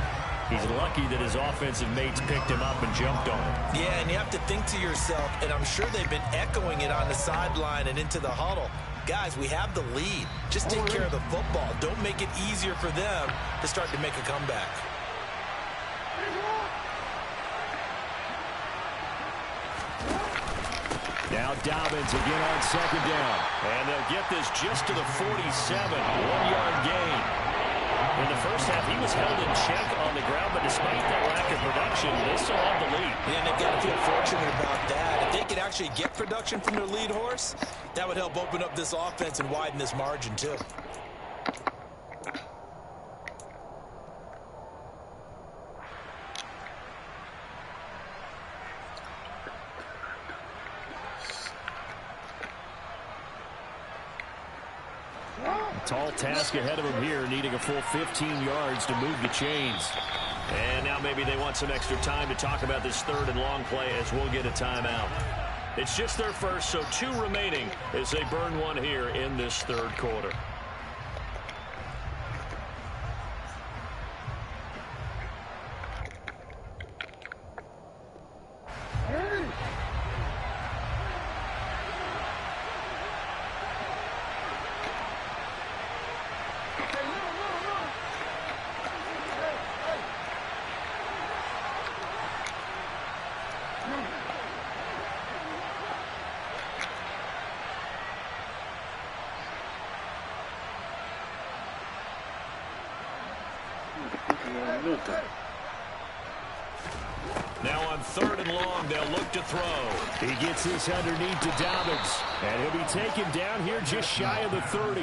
He's lucky that his offensive mates picked him up and jumped on him. Yeah, and you have to think to yourself, and I'm sure they've been echoing it on the sideline and into the huddle. Guys, we have the lead. Just take care of the football. Don't make it easier for them to start to make a comeback. Now Dobbins again on second down. And they'll get this just to the 47. 1-yard gain. In the first half, he was held in check on the ground, but despite that lack of production, they still have the lead. Yeah, and they've got to feel fortunate about that. If they could actually get production from their lead horse, that would help open up this offense and widen this margin, too. Tall task ahead of him here, needing a full 15 yards to move the chains. And now maybe they want some extra time to talk about this third and long play as we'll get a timeout. It's just their first, so 2 remaining as they burn one here in this third quarter. Now on third and long, they'll look to throw. He gets this underneath to Dobbins, and he'll be taken down here just shy of the 30.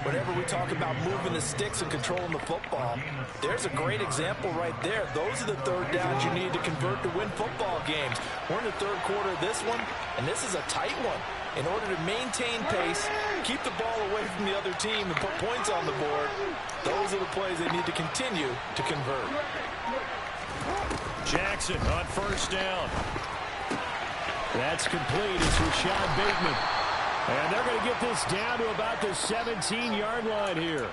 Whenever we talk about moving the sticks and controlling the football, there's a great example right there. Those are the third downs you need to convert to win football games. We're in the third quarter of this one, and this is a tight one. In order to maintain pace, keep the ball away from the other team, and put points on the board, those are the plays they need to continue to convert. Jackson on first down. That's complete. It's Rashad Bateman. And they're going to get this down to about the 17-yard line here.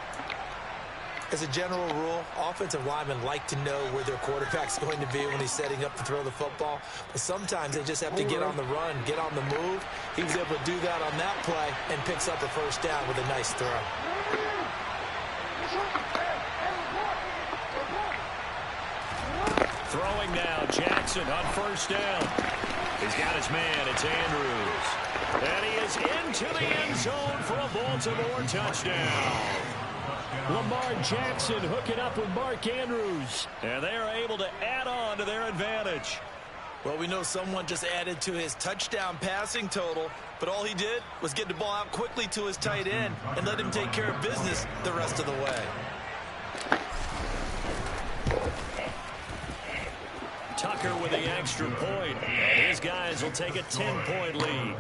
As a general rule, offensive linemen like to know where their quarterback's going to be when he's setting up to throw the football. But sometimes they just have to get on the run, get on the move. He was able to do that on that play and picks up a first down with a nice throw. Throwing now, Jackson on first down. He's got his man, it's Andrews. And he is into the end zone for a Baltimore touchdown. Lamar Jackson hooking up with Mark Andrews. And they are able to add on to their advantage. Well, we know someone just added to his touchdown passing total, but all he did was get the ball out quickly to his tight end and let him take care of business the rest of the way. Tucker with the extra point, and his guys will take a 10-point lead.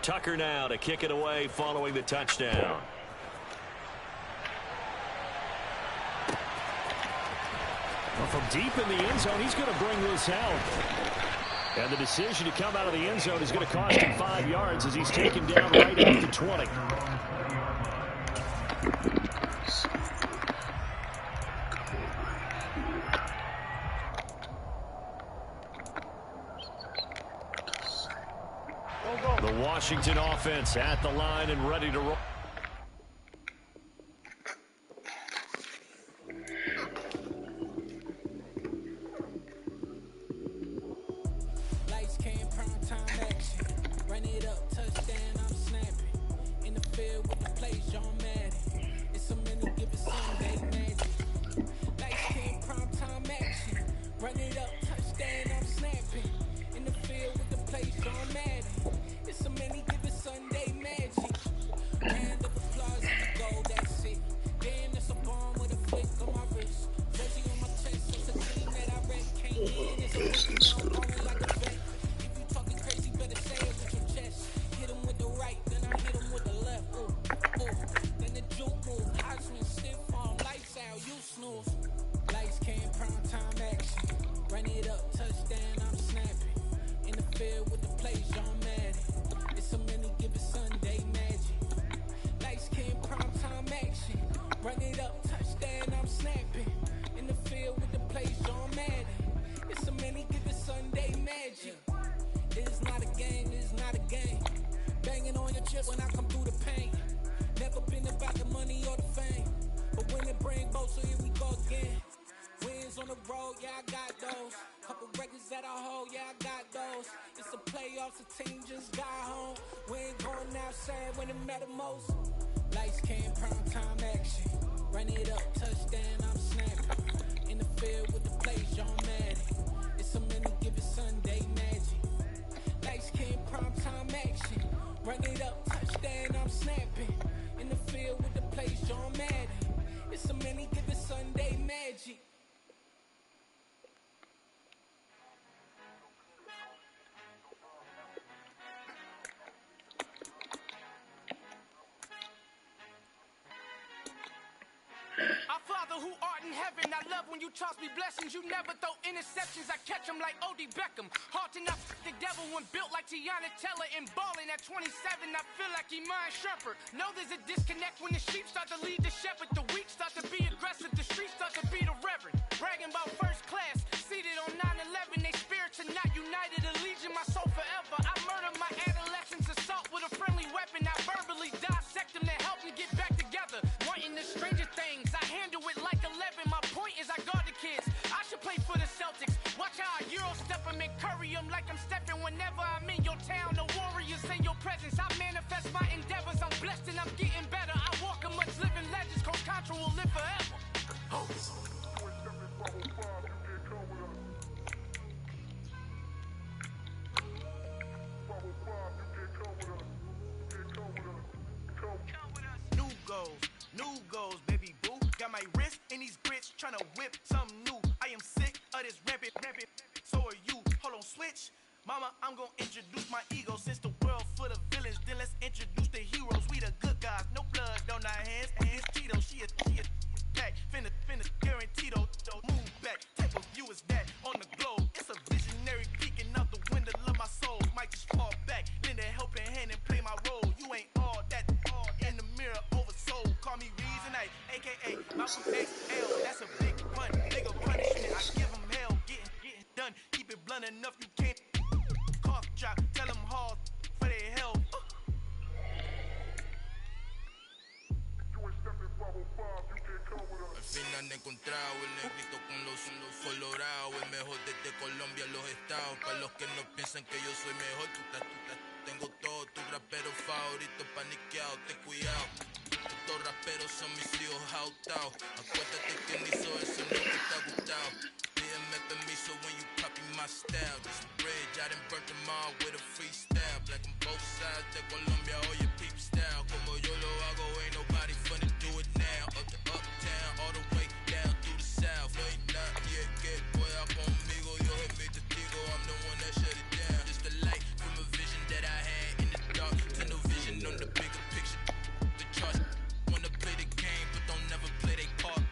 Tucker now to kick it away following the touchdown. Well, from deep in the end zone, he's going to bring this out. And the decision to come out of the end zone is going to cost him 5 yards as he's taken down right at the 20. The Washington offense at the line and ready to roll. Lights came, prime time action. Run it up, touchdown, I'm snapping. In the field with the play, John Madden. It's a minute, give it Sunday magic. Lights came, prime time action. Run it up, touchdown, I'm snapping. In the field with the play, John Madden. It's a minute, give it Sunday magic. Round of applause and the goal, that's it. Damn, that's a bomb with a flick on my wrist. Jersey on my chest, that's a team that I read. Came in, it's a rookie, now I'm balling like a vet. If you talking crazy, better say it with your chest. Hit him with the right, then I hit him with the left. Ooh, ooh. Then the juke move, Heisman, stiff arm, lights out, you snooze. Lights came, prime time action. Run it up, touchdown, I'm snapping. In the field with the play, John Madden. It's a minute, give it Sunday magic. Lights came, prime time action. Run it up, touchdown, I'm snapping. In the field with the play, John Madden. It's a minute, give it Sunday magic. It's not a game, it's not a game. Banging on your chip when I come through the paint. Never been about the money or the fame. But when it bring both, so here we go again. Wins on the road, yeah, I got those. Couple records that I hold, yeah, I got those. It's the playoffs, the team just got home. We ain't going outside when it matter most. Lights came, prime time action. Run it up, touchdown, I'm snapping. In the field with the play, John Madden. It's a minute, give it Sunday magic. Lights came, prime time action. Run it up, touchdown, I'm snapping. In the field with the play, John Madden. It's a minute, give it Sunday magic. Our Father who art in heaven, I love when you toss me blessings. You never throw interceptions, I catch them like O.D. Beckham. Hard enough, the devil when built like Tiana Teller and balling at 27, I feel like Iman Shumpert. Know there's a disconnect when the sheep start to lead the shepherd. The weak start to be aggressive, the streets start to be the reverend. Bragging about first class, seated on 9/11. They spirits are not united, allegiance my soul forever. I murder my adolescence, assault with a friendly weapon. I verbally dissect them to help me get back together. Wanting the stranger things, I handle it like 11. My point is I guard the kids. I should play for the Celtics. Watch how I Euro step them and curry them like I'm stepping whenever I'm in your town. The warriors in your presence. I manifest my endeavors. I'm blessed and I'm getting better. I walk amongst living legends. Coach Contra will live forever. New goals, baby boo. Got my wrist in these grits, tryna whip something new. I am sick of this rampant. So are you. Hold on, switch. Mama, I'm gonna introduce my ego. Since the world full of villains, then let's introduce the heroes. We the good guys, no blood on our hands. Hands Cheeto, she a pack. Finna, guaranteed. Move back. Type of view is that on the globe? It's a visionary peeking out the window of my soul. Might just fall back, lend a helping hand and play my role. You ain't all that. In the mirror, oversold. Call me Reason A, aka Malcolm XL. That's a big pun, bigger punishment. I give him hell, getting done. Keep it blunt enough, you can't. Cough drop, tell them hard for their hell. Al fin han encontrado el negrito con los colorados. El mejor desde Colombia, los estados. Para los que no piensan que yo soy mejor, tengo todos tus raperos favoritos paniqueados. Ten cuidado, estos raperos son mis hijos jautados. Acuérdate que ni hizo eso, no te está gustado. Pídeme permiso when you copy my style. This bridge, I done burnt them all with a freestyle. Black on both sides de Colombia, oye peep style. Como yo lo hago, ain't nobody funny do it now. Up to uptown, all the way down through the south. No hay nadie que pueda conmigo. Yo soy mi testigo, I'm the one that shut it down. Just the light from a vision that I had in the dark. Tunnel vision on the bigger picture. The charts wanna play the game, but don't never play their part.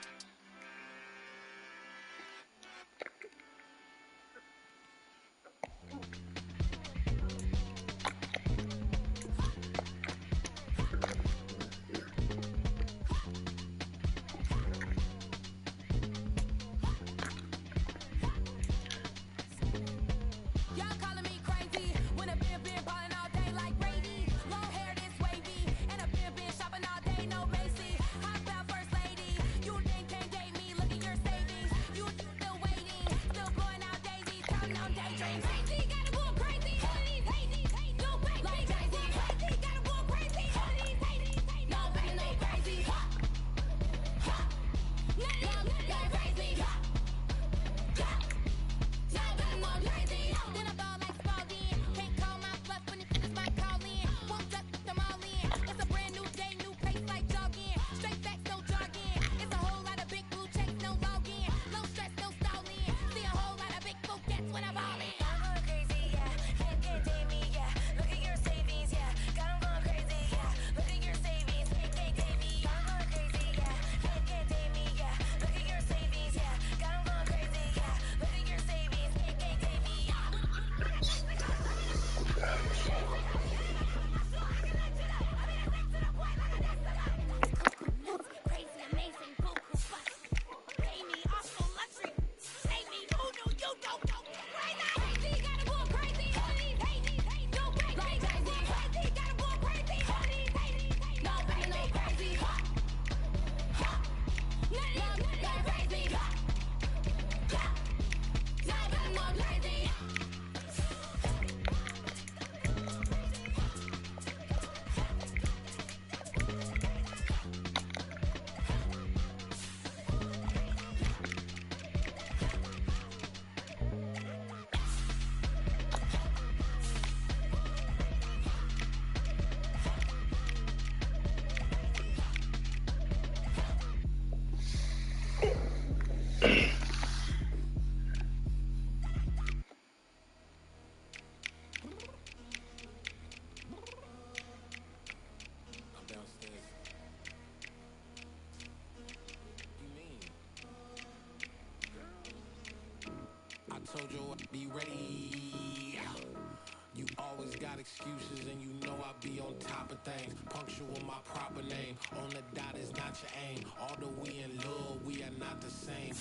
name. Punctual my proper name. On the dot is not your aim. Although we in love, we are not the same.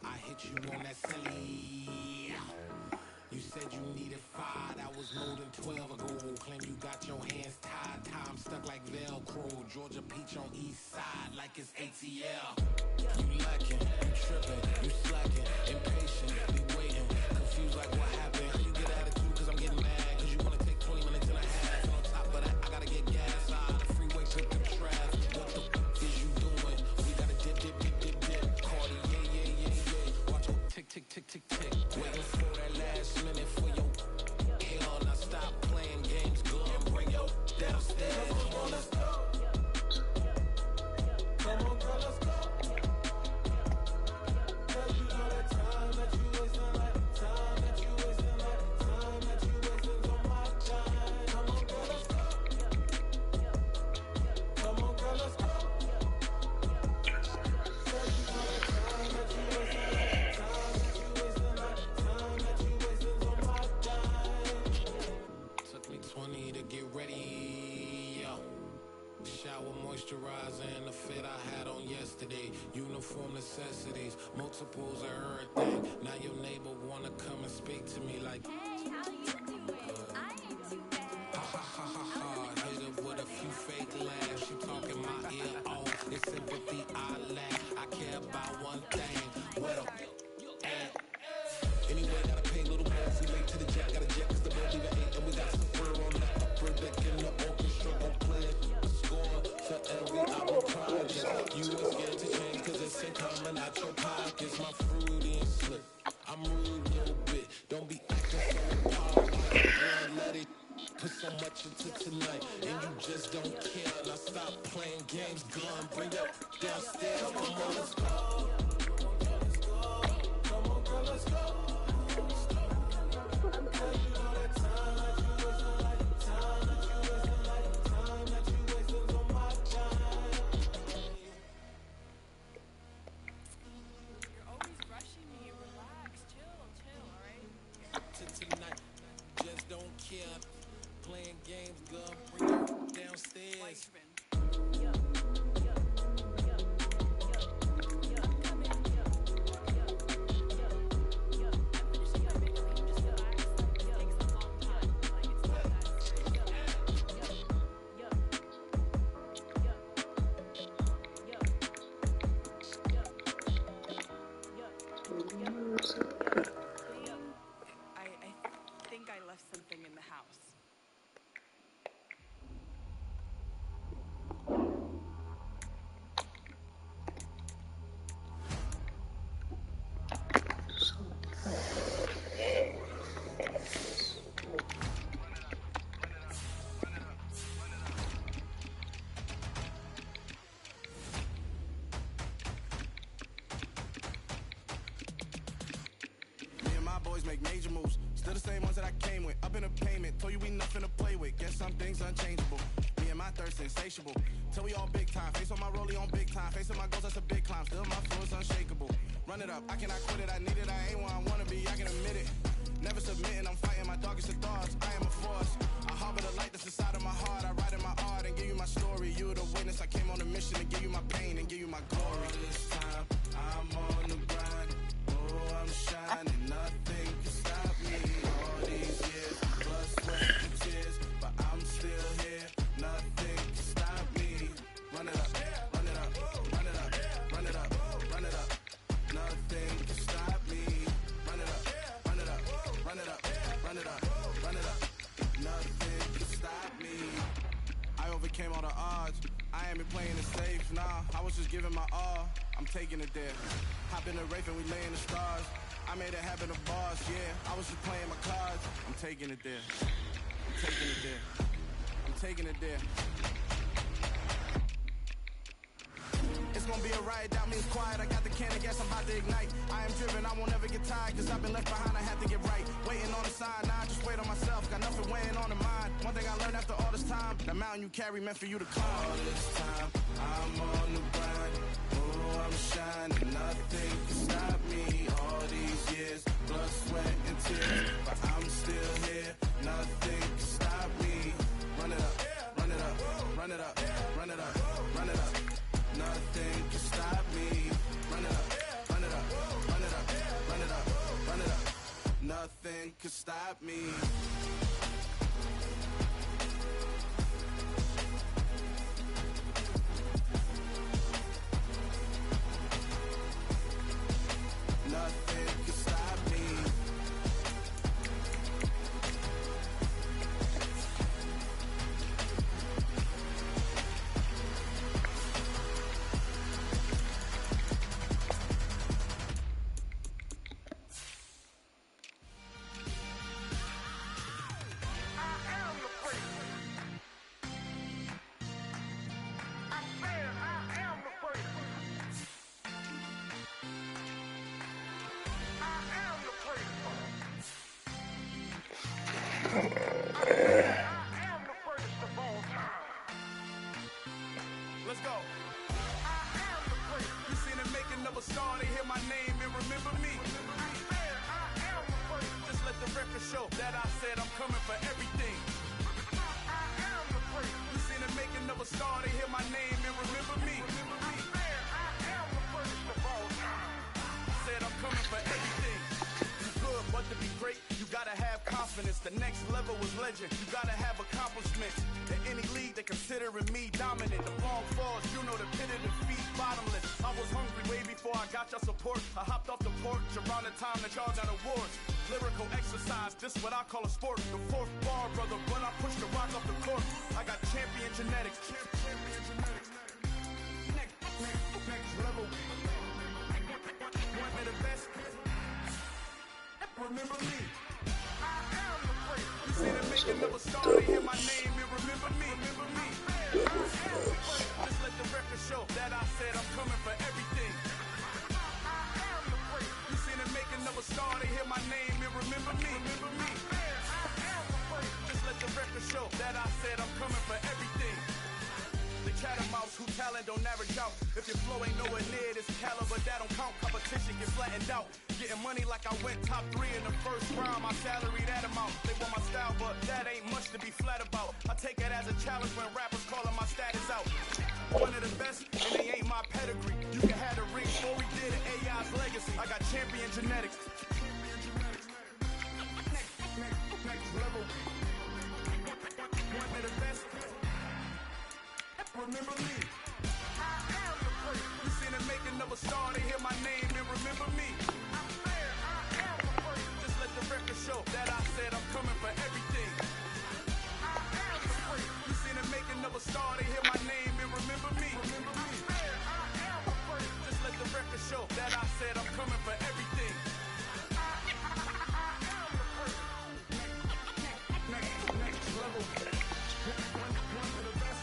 I hit you on that silly. You said you needed 5, that was more than 12 ago. Claim you got your hands tied, time stuck like Velcro. Georgia Peach on east side like it's ATL. You lacking, you tripping, you slacking, impatient, be waiting, confused like what happened. You get attitude cause I'm getting mad, cause you wanna take 20 minutes and a half. And on top of that, I gotta get gas out of the freeway, pick the traffic. What the is you doing? We gotta dip, dip, dip, dip, dip. Cardi, yeah. Watch your tick, tick, tick, tick, tick. Waiting for that last minute for your hell. Now stop playing games, go and bring your downstairs. Come on, let's go. Come on, girl, let's go. Cause you know that time that you wasting, like time that you wasting, like time that you wasting on my time. Come on, girl, let's go. Come on, girl, let's go. Cause you know that time that you wasting, like time that you wasting, like time that you wasting on my time. Took me 20 to get ready, yo. Shower, moisturizer, and the fit I had on yesterday. Uniform necessities, multiples of everything. Now your neighbor wanna come and speak to me like, Hey, how you doing? I ain't too bad. ha ha ha ha ha. Hit her with a few fake laughs. She talking my ear off. It's sympathy I lack. I care about one thing. Well, anyway, gotta pay a little more if we late to the jet. Got a jet cause the boat leaving 8 and we got some fur on the upper deck in the orchestra. Gon' play a score for every album project. You ain't scared to change cause it's ain't coming out your pockets. My fruity and slip. I'm rude a little bit. Don't be acting so impolite. Girl, let it put so much into tonight and you just don't care. Now stop playing games, gun, bring up downstairs. Come on, let's go. Come on, girl, let's go. Tonight, just don't care. Playing games, girl, bring it downstairs. I think I left something in the house. Me and my boys make major moves. Still the same ones that I came with. Up in a payment. Told you we nothing to play with. Guess some things unchangeable. Me and my thirst insatiable. Till we all big time. Face on my rollie on big time. Facing my goals, that's a big climb. Still my flow is unshakable. Run it up. I cannot quit it. I need it. I ain't where I wanna be. I can admit it. Never submitting. I'm fighting my darkest of thoughts. I am a force. I harbor the light that's inside of my heart. I write in my art and give you my story. You the witness. I came on a mission to give you my pain and give you my glory. All this time, I'm on the grind. Oh, I'm shining. Nothing can stop me. All these years, blood, sweat, and tears. But I'm still here. Nothing can stop me. Run it up, run it up, run it up, run it up, run it up. Nothing can stop me. Run it up, run it up, run it up, run it up, run it up. Nothing can stop me. I overcame all the odds. I ain't been playing it safe, nah. I was just giving my all. I'm taking it there. Hop in the Wraith and we lay in the stars. I made it happen to boss, yeah. I was just playing my cards. I'm taking it there. I'm taking it there. I'm taking it there. It's gonna be a riot, doubt me it's quiet. I got the can of gas, I'm about to ignite. I am driven, I won't ever get tired. Cause I've been left behind, I had to get right. Waiting on the sign, now I just wait on myself. Got nothing weighing on the mind. One thing I learned after all this time, the mountain you carry meant for you to climb. All this time, I'm on the grind. Oh, I'm shining, nothing can stop me. All these years, blood, sweat, and tears. But I'm still here, nothing can stop me. Run it up, run it up, run run it up, run it up, run it up. Nothing can stop me. Run it up, run it up, run it up, run it up, run it up. Nothing can stop me. Nothing can stop me. Let's go. You seen the making of a star, they hear my name and remember me. Just let the record show that I said I'm coming for everything. You seen the making of a star, they hear my name and remember me. Said I'm coming for everything. You good, but to be great, you gotta have confidence. The next level was legend. You gotta have accomplishments. In any league, they considering me dominant. The long falls, you know the pit of defeat, bottomless. I was hungry way before I got your support. I hopped off the porch around the time that y'all got awards. Lyrical exercise, this what I call a sport. The fourth bar, brother, when I push the rock off the court. I got champion genetics. Champion genetics. Next level. One of the best. Remember me. You see the making of a star, they hear my name and remember me. Just let the record show that I said I'm coming for everything. You see the making of a star, they hear my name and remember me. Just let the record show that I said I'm coming for everything. The catamounts who talent don't average out. If your flow ain't nowhere near this caliber, that don't count. Competition get flattened out. Getting money like I went top 3 in the first round. My salary that amount. They want my style, but that ain't much to be flat about. I take it as a challenge when rappers calling my status out. One of the best, and they ain't my pedigree. You can have the ring before we did it. AI's legacy. I got champion genetics. Next level. One of the best. Remember me. You seen the making of a star, they hear my name and remember me. Just let the record show that I said I'm coming for everything. You seen the making of a star, they hear my name and remember me. Just let the record show that I said I'm coming for everything. Next level. One of the best.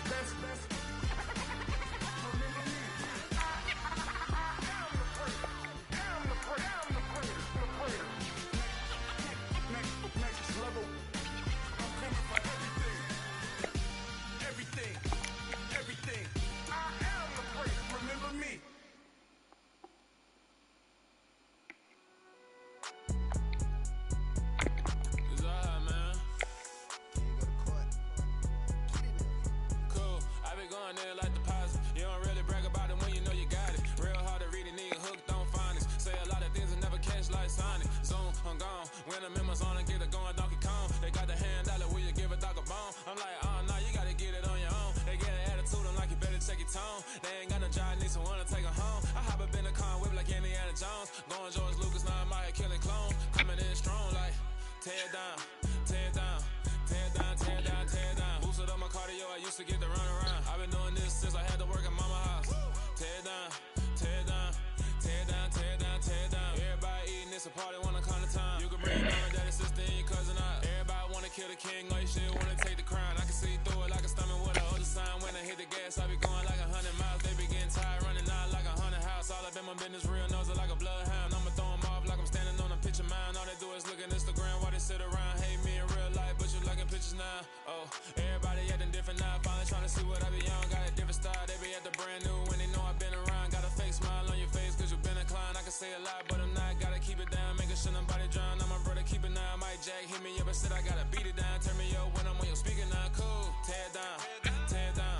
Next level. I'm coming for everything. Everything. I am the great. Remember me. It's alright, man. Cool. I be going there like deposit. You don't really brag about it when you know you got it. Real hard to read a nigga hooked on finance. Say a lot of things and never catch like Sonic. Zoom, I'm gone. When the members on and get it going Donkey Kong. They got the hand dollar, will you give a dog a bone? I'm like, oh no, you gotta get it on your own. They get an attitude, I'm like, you better check your tone. They ain't got no job, need someone to take her home. I hop up in the car and whip like Indiana Jones. Going George Lucas, now I'm out here killing clones. Coming in strong like, tear down, tear down. Tear down, tear down, tear down. Boosted up my cardio, I used to get to run around. I've been doing this since I had to work at mama house. Tear down, tear down, tear down, tear down, tear down. Everybody eating this a party, wanna come to time. You can bring your mama, daddy, sister, and your cousin out. Everybody wanna kill the king, or you shit wanna take the crown. I can see through it like a stomach with a other sign. When I hit the gas, I be going like 100 miles. They be getting tired, running out like 100 house. All up in my business, real nose like a bloodhound. I'ma throw them off like I'm standing on a picture mound. All they do is look at Instagram while they sit around. Hate me in real life, but you liking pictures now. Oh, everybody acting different now. Finally trying to see what I be on. Got a different style, they be at the brand new when they know I've been around. Got a fake smile on your face cause you been inclined. I can say a lot, but I'm not. Gotta keep it down, making sure nobody drown. I'm my brother, keep it now. Mike Jack hit me up and said I gotta beat it down. Turn me up when I'm on your speaker now. Cool, tear down, tear down.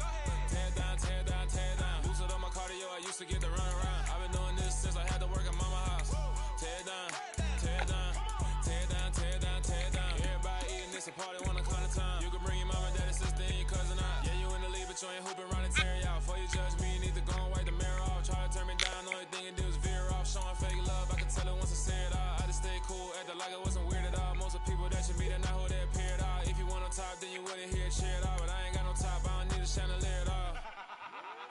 like it wasn't weird at all. Most of the people that you meet are not who they appear at all. If you want on top, then you wouldn't hear a cheer at all. But I ain't got no top, I don't need a chandelier at all.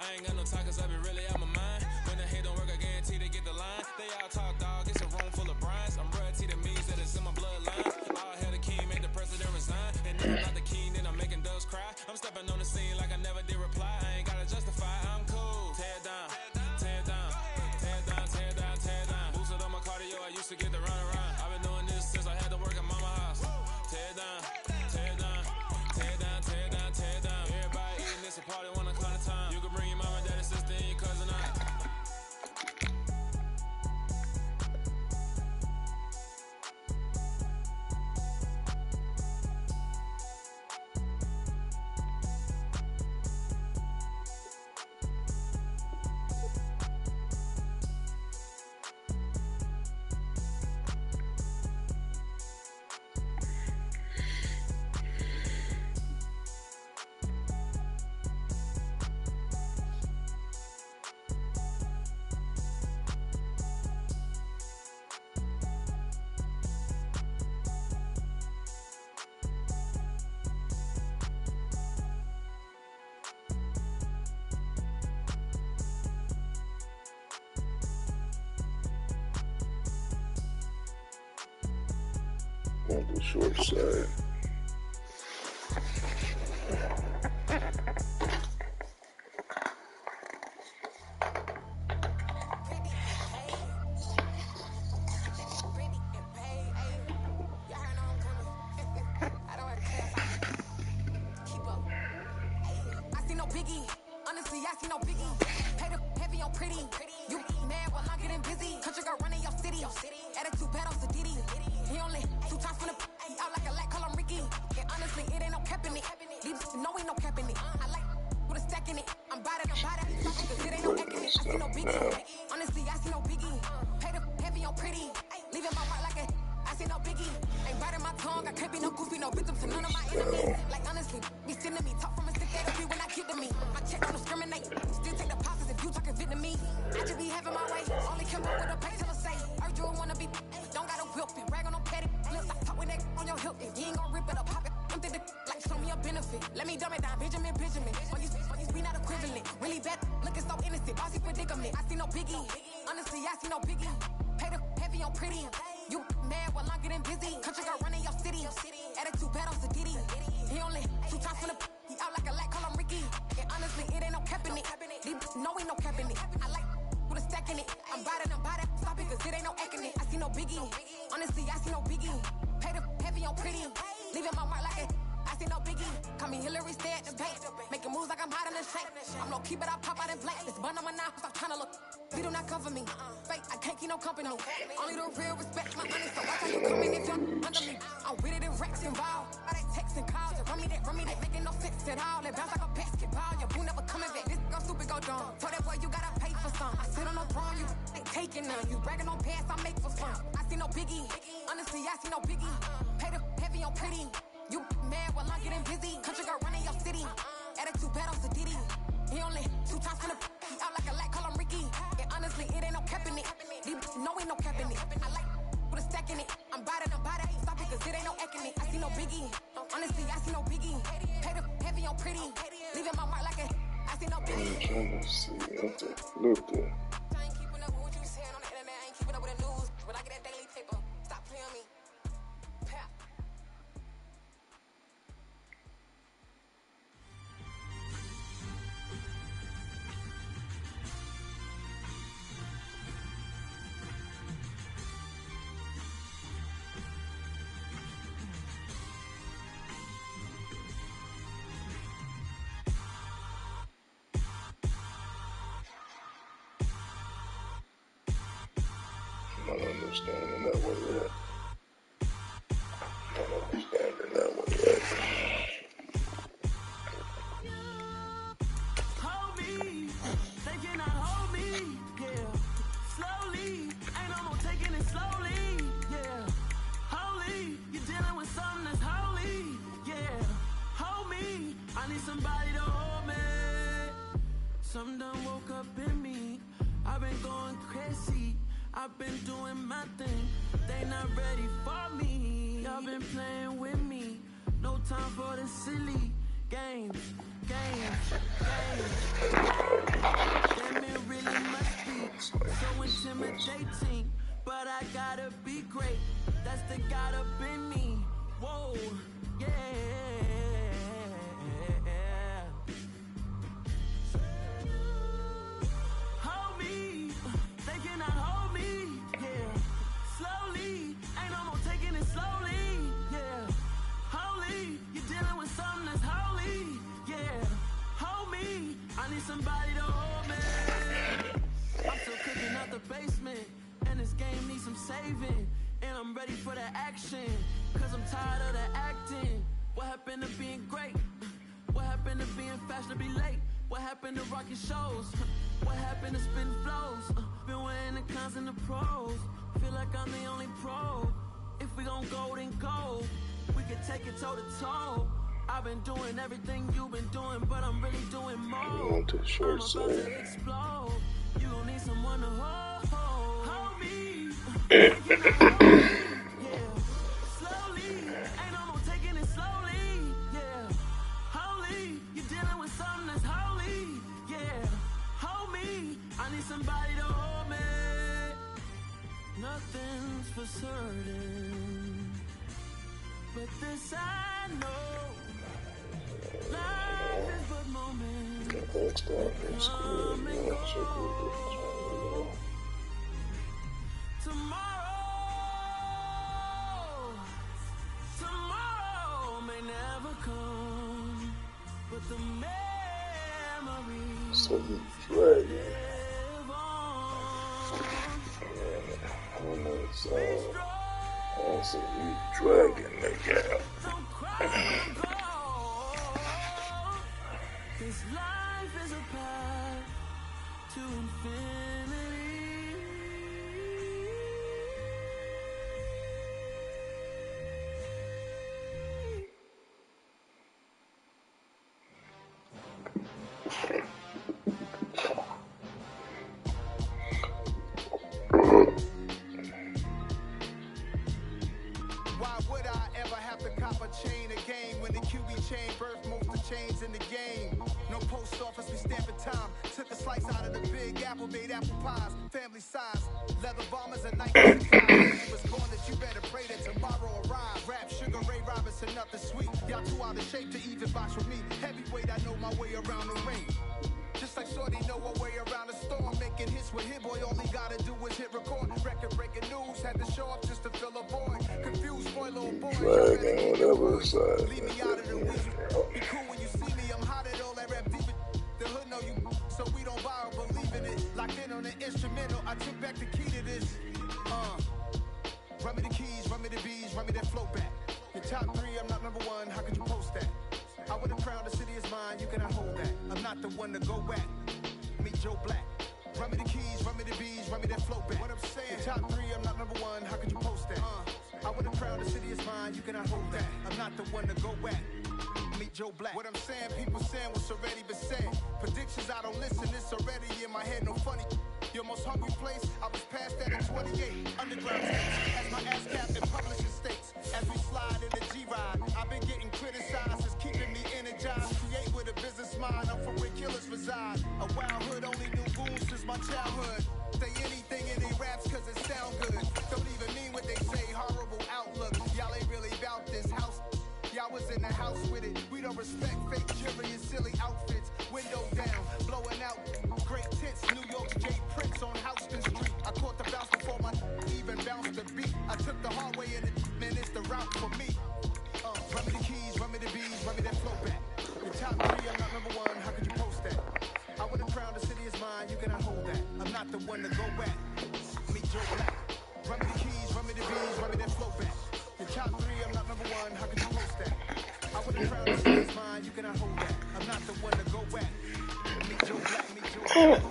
I ain't got no talk, cause I be really out my mind. When the hate don't work, I guarantee they get the line. They all talk, dog, it's a room full of brines. I'm royalty, that means that it's in my bloodline. All hell the king, made the president resign. And if I'm not the king, then I'm making doves cry. I'm stepping on the scene like I never did reply. I ain't gotta justify, I'm cool. Tear down, tear down, tear down, tear down, tear down. Boosted on my cardio, I used to get the run around. I've been doing this since I had to work at mama house. Tear down, tear down, tear down, tear down, tear down. Everybody eating this a party one o'clock time. You can bring your mama, daddy, sister, and your cousin out. On the short side. I see no biggie. Honestly, I see no biggie. Pay the heavy on pretty. You mad while I'm getting busy. Country girl running your city. Attitude bad on Sadidi. He only 2 times from the he out like a light, call him Ricky. And honestly, it ain't no cap in it. These no ain't no cap in it. I like with a stack in it. I'm bad at cause it ain't no act in it. I see no biggie. Honestly, I see no biggie. Pay the heavy on pretty. Leaving my heart like a I see no biggie. Ain't biting my tongue. I can't be no goofy, no victim to none of my enemies. Like honestly, be sending me talk from a stick that'll be when I get to me. My check don't discriminate. Still take the pauses if you talking Vietnamese. I just be having my way. Only come up with a pay till I say. Urge you wanna be. Don't got no whip and rag on no petty. Flip like talk with that on your hip. If you ain't gon' rip it up, pop it. Empty the like show me a benefit. Let me dumb it down, Benjamin. We not equivalent. Really bad, looking so innocent. Bossy predicament. I see no biggie. Honestly, I see no biggie. Pay the heavy on pretty. You mad while I'm getting busy. Country girl running your city. Attitude bad on Sadidi. He only 2 times from the he out like a light, call him Ricky. And honestly, it ain't no cap in it. These no ain't no cap in it. I like with a stack in it. I'm bad at stop it, cause it ain't no acting it. I see no biggie. Honestly, I see no biggie. Pay the heavy on pretty. Leaving my mark like a I see no biggie. Call me Hillary, stay at the bank. Making moves like I'm hot in the shank. I'm no keep it, I pop out in blank. This bun on my knife, stop trying to look. They do not cover me. Fake, I can't keep no company. Only the real respect my money. So watch how you come in if you're under me. I'm with it in Rex involved. I they text and calls. You run me that, making no sense at all. They bounce like a basketball. Your boo never coming back. This go stupid, go dumb. Told that boy you gotta pay for some. I sit on no throne, you ain't taking none. You bragging on past, I make for fun. I see no biggie. Honestly, I see no biggie. Pay the heavy on pretty. You mad while I'm getting busy. Country girl running your city. Attitude bad on Sadidi. He only 2 times from the he out like a light, call him Ricky. And honestly, it ain't no cap in it. These no ain't no cap in it. I like with a stack in it. I'm bad at stop it, cause it ain't no acting it. I see no biggie. Honestly, I see no biggie. Pay the heavy on pretty. Leaving my mark like a I see no biggie. I'm trying to see. That's a look there. I ain't keeping up with what you saying on the internet. I ain't keeping up with the news. When I get that daily paper, stop playing me. Pap. I'm not understanding that one yet. Not understanding that one yet. Hold me, they cannot hold me, yeah. Slowly, ain't no more taking it slowly, yeah. Holy, you're dealing with something that's holy, yeah. Hold me, I need somebody to hold me. Something done woke up in me, I've been going crazy. I've been doing my thing. They not ready for me. Y'all been playing with me. No time for the silly games. Damn, it really must be so intimidating. But I gotta be great. That's the God up in me. Whoa, yeah. Hold me, they cannot hold me, yeah. Slowly, ain't no more taking it slowly, yeah. Holy, you're dealing with something that's holy, yeah. Hold me, I need somebody to hold me. I'm still cooking out the basement, and this game needs some saving. And I'm ready for the action, cause I'm tired of the acting. What happened to being great? What happened to being fashionably late? What happened to rocking shows? What happened to spitting flows? Been weighing the cons and the pros. Feel like I'm the only pro. If we gon' go, then go. We can take it toe to toe. I've been doing everything you've been doing, but I'm really doing more. I'm about to explode. You gon' need someone to hold me. Yeah. Slowly, ain't no more taking it slowly. Yeah. Holy, you're dealing with something that's holy. Yeah. Hold me, I need somebody to hold me. Nothing's for certain, but this I know. Life is but moments. Come and go. Tomorrow may never come, but the memories live on. That's a dragon, nigga. Don't cry, don't go. 'Cause life is a path to infinity. Why would I ever have to cop a chain again when the QB chain birthed most of chains in the game? No post office, we stamping time. Took a slice out of the big apple, made apple pies, family size. Leather bombers and Nike supplies. It was born that you better pray that tomorrow arrives. Rap, Sugar Ray Robinson, nothing sweet. Y'all too out of shape to even box with me. Heavyweight, I know my way around the ring. Just like Shorty know her way around the storm. Making hits with Hit Boy, all he gotta do is hit record. Record breaking news, had to show up just to fill a void. Confused, spoil little boy. Dragon, whatever side. Leave me out of the week. Be cool when you see me, I'm hot at all that rap deep. The hood know you, so we don't borrow, believe in it. Locked in on the instrumental, I took back the key to this. Run me the keys, run me the bees, run me that flow back. Your top three, I'm not number one, how could you post that? I would've crowned the city is mine, you cannot hold that. I'm not the one to go back. Meet Joe Black. Run me the keys, run me the bees, run me that flow back. What I'm saying, your top three, I'm not number one, how could you post that? I would've crowned the city is mine, you cannot hold that. I'm not the one to go back. Meet Joe Black. What I'm saying, people saying what's already been said. Predictions, I don't listen, it's already in my head, no funny. Your most hungry place, I was past that at 28. Underground states, as my ass cap in publishing states. As we slide in the G-Ride, I've been getting criticized, it's keeping me energized. Create with a business mind, I'm from where killers reside. A wild hood, only knew goons since my childhood. Say anything in they raps cause it sound good. Don't even mean what they say, horrible outlook. Y'all ain't really about this house. Y'all was in the house with it. We don't respect fake jewelry and silly outfits. Window down, blowing out. Great tits, New York's Jay Prince on Houston Street. I caught the bounce before my even bounced the beat. I took the hard way in it, man, it's the route for me. Run me the keys, run me the bees, run me that flow back. Your top three, I'm not number one, how could you post that? I would've crowned the city is mine, you cannot hold that. I'm not the one to go back. Meet Joe Black. Run me the keys, run me the bees, run me that flow back. Your top three, I'm not number one, how could you post that? I would've crowned the city is mine, you cannot hold that. I'm not the one to go back. Meet Joe Black, meet Joe Black.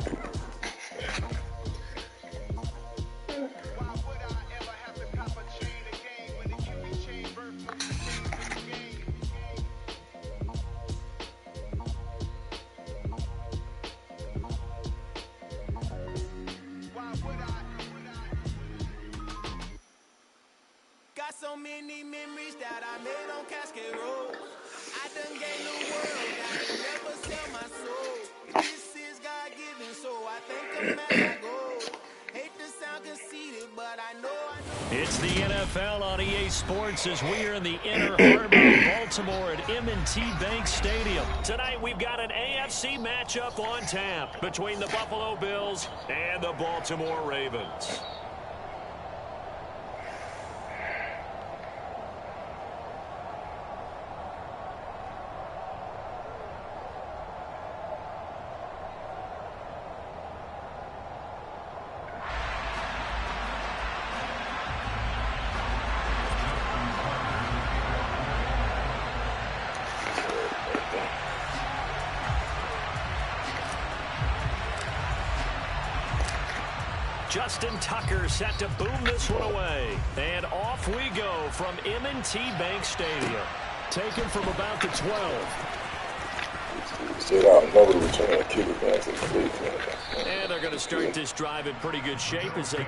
Why would I ever have to cop a chain again when the QB chain birthed most of the chains in the game? Why would I? It's the NFL on EA Sports as we are in the Inner Harbor of Baltimore at M&T Bank Stadium. Tonight we've got an AFC matchup on tap between the Buffalo Bills and the Baltimore Ravens. Justin Tucker set to boom this one away. And off we go from M&T Bank Stadium. Taken from about the 12. Sit out, nobody return a kick advance at the And they're going to start this drive in pretty good shape as they...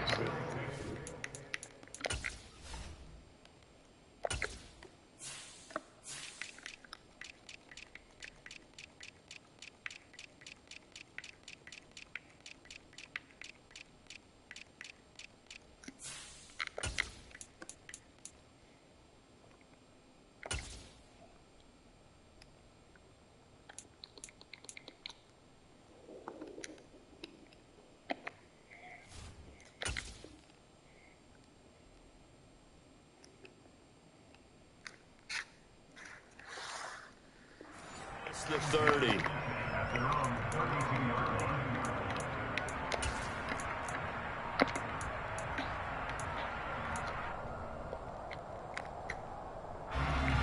the 30.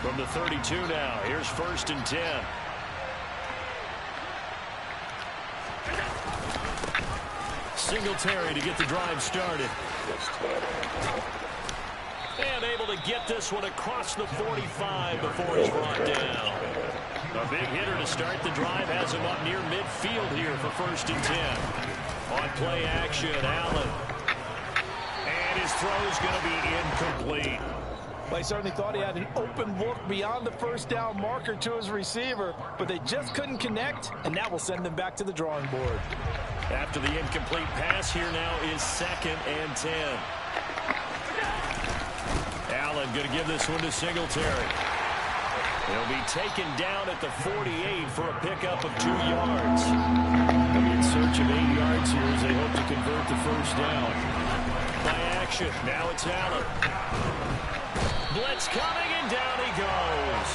From the 32 now, here's 1st and 10. Singletary to get the drive started. And able to get this one across the 45 before he's brought down. A big hitter to start the drive has him up near midfield here for 1st and 10. On play action, Allen. And his throw's going to be incomplete. Well, he certainly thought he had an open look beyond the 1st down marker to his receiver, but they just couldn't connect, and that will send them back to the drawing board. After the incomplete pass, here now is 2nd and 10. Allen going to give this one to Singletary. He'll be taken down at the 48 for a pickup of 2 yards. They'll be in search of 8 yards here as they hope to convert the 1st down. By action, now it's Allen. Blitz coming, and down he goes.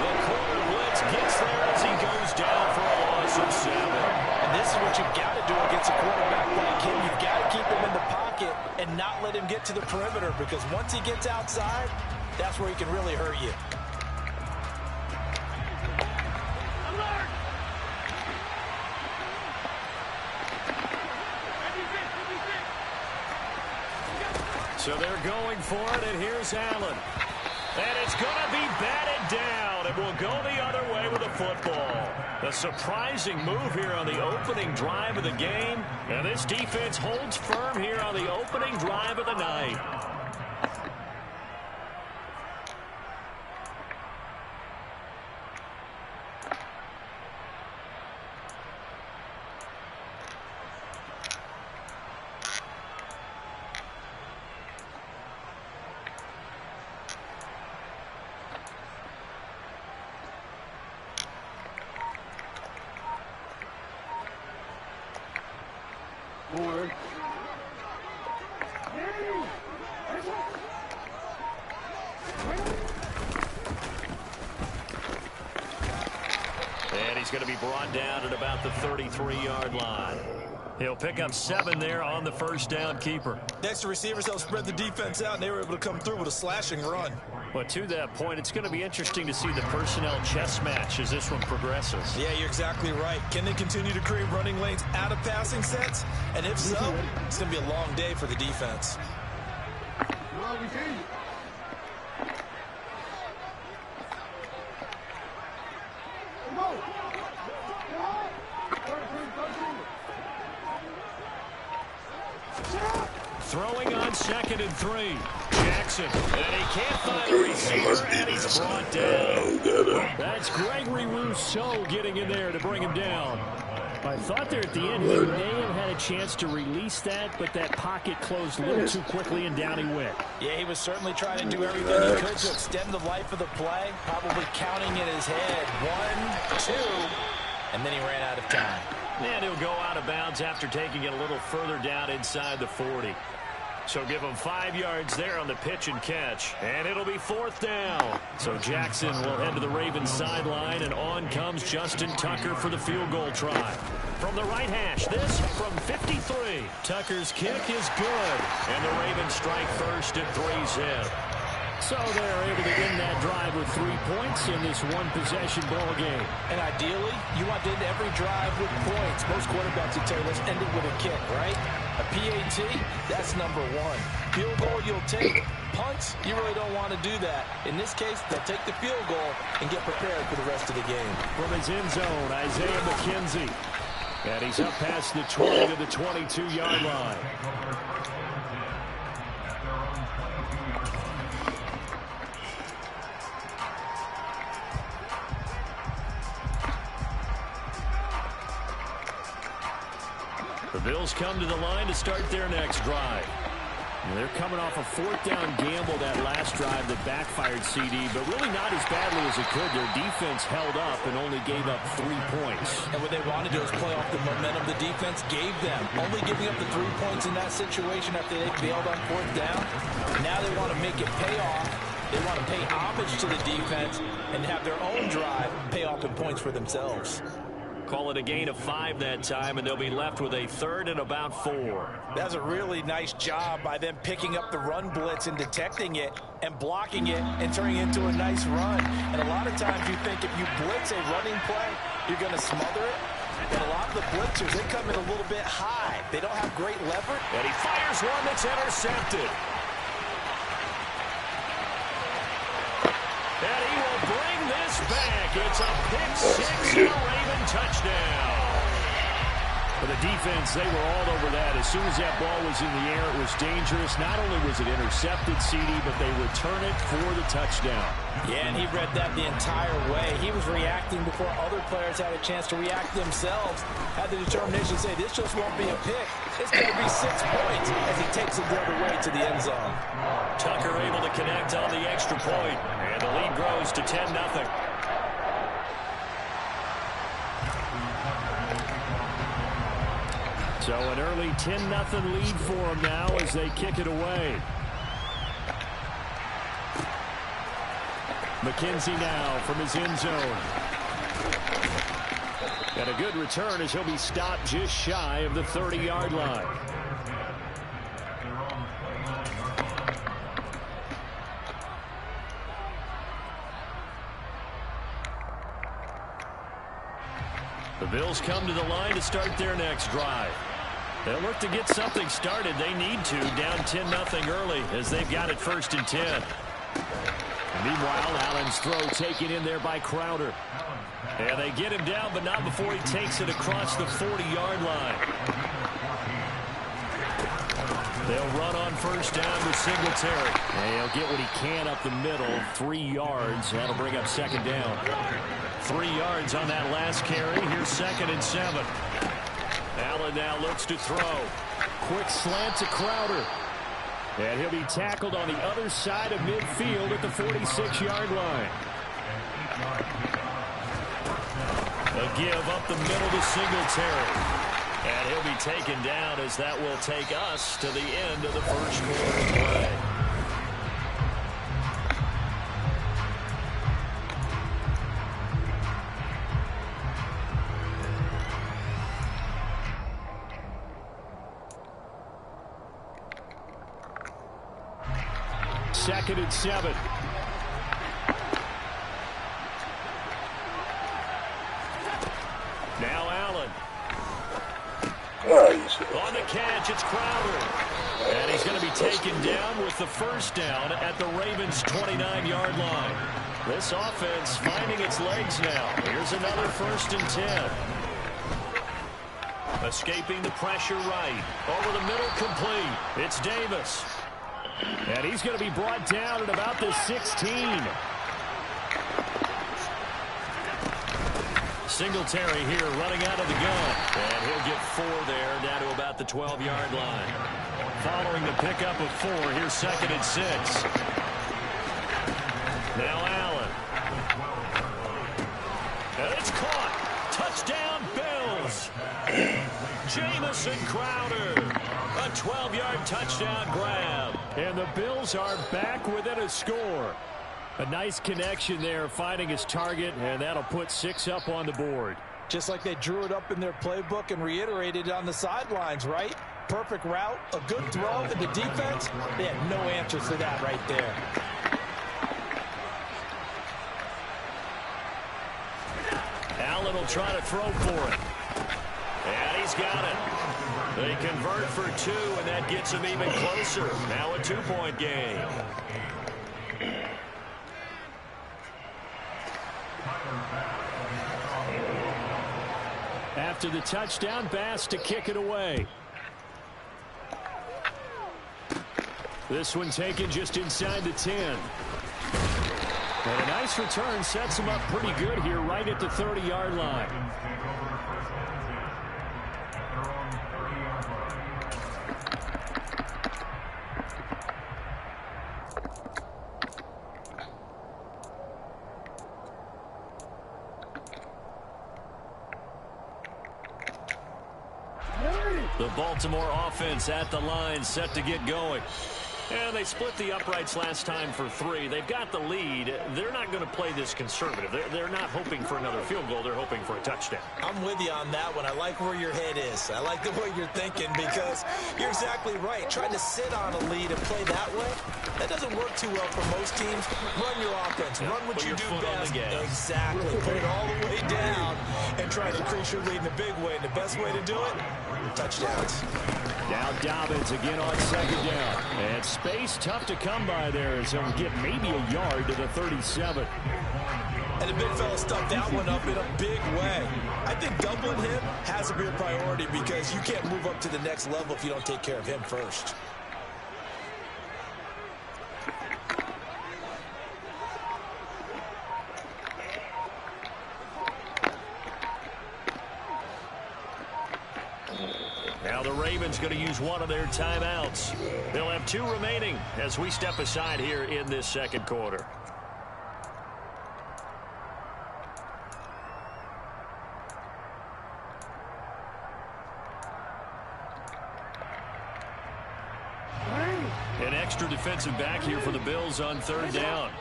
The corner blitz gets there as he goes down for a loss of 7. And this is what you've got to do against a quarterback like him. You've got to keep him in the pocket and not let him get to the perimeter, because once he gets outside, that's where he can really hurt you. So they're going for it, and here's Allen. And it's going to be batted down, and will go the other way with the football. A surprising move here on the opening drive of the game. And this defense holds firm here on the opening drive of the night. And he's going to be brought down at about the 33-yard line. He'll pick up 7 there on the 1st down keeper. Next to receivers, they'll spread the defense out, and they were able to come through with a slashing run. But to that point, it's going to be interesting to see the personnel chess match as this one progresses. Yeah, you're exactly right. Can they continue to create running lanes out of passing sets? And if so, it's going to be a long day for the defense. Throwing on 2nd and 3. Jackson. And he can't find a receiver, and he's brought down. That's Gregory Rousseau getting in there to bring him down. By thought there at the end he may have had a chance to release that, but that pocket closed a little too quickly, and down he went. Yeah, he was certainly trying to do everything he could to extend the life of the play, probably counting in his head 1, 2, and then he ran out of time. And he'll go out of bounds after taking it a little further down inside the 40. So give him 5 yards there on the pitch and catch. And it'll be 4th down. So Jackson will head to the Ravens sideline, and on comes Justin Tucker for the field goal try. From the right hash, this from 53. Tucker's kick is good. And the Ravens strike first at 3's hit. So they're able to end that drive with 3 points in this one-possession ball game. And ideally, you want to end every drive with points. Most quarterbacks would tell you, let's end it with a kick, right? A PAT, that's number 1. Field goal you'll take. Punts, you really don't want to do that. In this case, they'll take the field goal and get prepared for the rest of the game. From his end zone, Isaiah McKenzie. And he's up past the 20 to the 22-yard line. The Bills come to the line to start their next drive. And they're coming off a 4th down gamble that last drive that backfired CD, but really not as badly as it could. Their defense held up and only gave up 3 points. And what they wanted to do is play off the momentum the defense gave them. Only giving up the 3 points in that situation after they failed on 4th down. Now they want to make it pay off. They want to pay homage to the defense and have their own drive pay off in points for themselves. Call it a gain of 5 that time, and they'll be left with a 3rd and about 4. That's a really nice job by them picking up the run blitz and detecting it and blocking it and turning it into a nice run. And a lot of times you think if you blitz a running play, you're going to smother it. But a lot of the blitzers, they come in a little bit high. They don't have great leverage. And he fires one that's intercepted. And he will bring this back. It's a pick 6 and a Raven touchdown. For the defense, they were all over that. As soon as that ball was in the air, it was dangerous. Not only was it intercepted, CD, but they return it for the touchdown. Yeah, and he read that the entire way. He was reacting before other players had a chance to react themselves. Had the determination to say, this just won't be a pick. It's going to be 6 points as he takes it the other way to the end zone. Tucker able to connect on the extra point. And the lead grows to 10-0. So an early 10-0 lead for them now as they kick it away. McKenzie now from his end zone. And a good return as he'll be stopped just shy of the 30-yard line. The Bills come to the line to start their next drive. They'll look to get something started. They need to, down 10-0 early as they've got it 1st and 10. And meanwhile, Allen's throw taken in there by Crowder. And they get him down, but not before he takes it across the 40-yard line. They'll run on 1st down with Singletary. And he'll get what he can up the middle, 3 yards. That'll bring up 2nd down. 3 yards on that last carry. Here's 2nd and 7. Allen now looks to throw. Quick slant to Crowder. And he'll be tackled on the other side of midfield at the 46-yard line. A give up the middle to Singletary. And he'll be taken down as that will take us to the end of the 1st quarter play. Second and 7. Now Allen. On the catch, it's Crowder. And he's going to be taken down with the 1st down at the Ravens' 29-yard line. This offense finding its legs now. Here's another 1st and 10. Escaping the pressure right. Over the middle, complete. It's Davis. And he's going to be brought down at about the 16. Singletary here running out of the gun. And 12-yard line. Following the pickup of 4, here's 2nd and 6. Now Allen. And it's caught. Touchdown, Bills. Jamison Crowder. A 12-yard touchdown grab. And the Bills are back within a score. A nice connection there, finding his target, and that'll put 6 up on the board. Just like they drew it up in their playbook and reiterated it on the sidelines, right? Perfect route, a good throw, and the defense, they had no answer for that right there. Allen will try to throw for it. And he's got it. They convert for 2, and that gets him even closer. Now a 2-point game. After the touchdown, Bass to kick it away. This one taken just inside the 10. And a nice return sets him up pretty good here right at the 30-yard line. The Baltimore offense at the line, set to get going. And they split the uprights last time for 3. They've got the lead. They're not going to play this conservative. They're not hoping for another field goal. They're hoping for a touchdown. I'm with you on that one. I like where your head is. I like the way you're thinking because you're exactly right. Trying to sit on a lead and play that way, that doesn't work too well for most teams. Run your offense. Run what you do best. Exactly. Put it all the way down and try to increase your lead in a big way. And the best way to do it, touchdowns. Now Dobbins again on 2nd down. And space tough to come by there as he'll get maybe a yard to the 37. And the big fella stuffed that one up in a big way. I think doubling him has to be a priority because you can't move up to the next level if you don't take care of him first. Now the Ravens going to use one of their timeouts. They'll have 2 remaining as we step aside here in this 2nd quarter. An extra defensive back here for the Bills on 3rd down.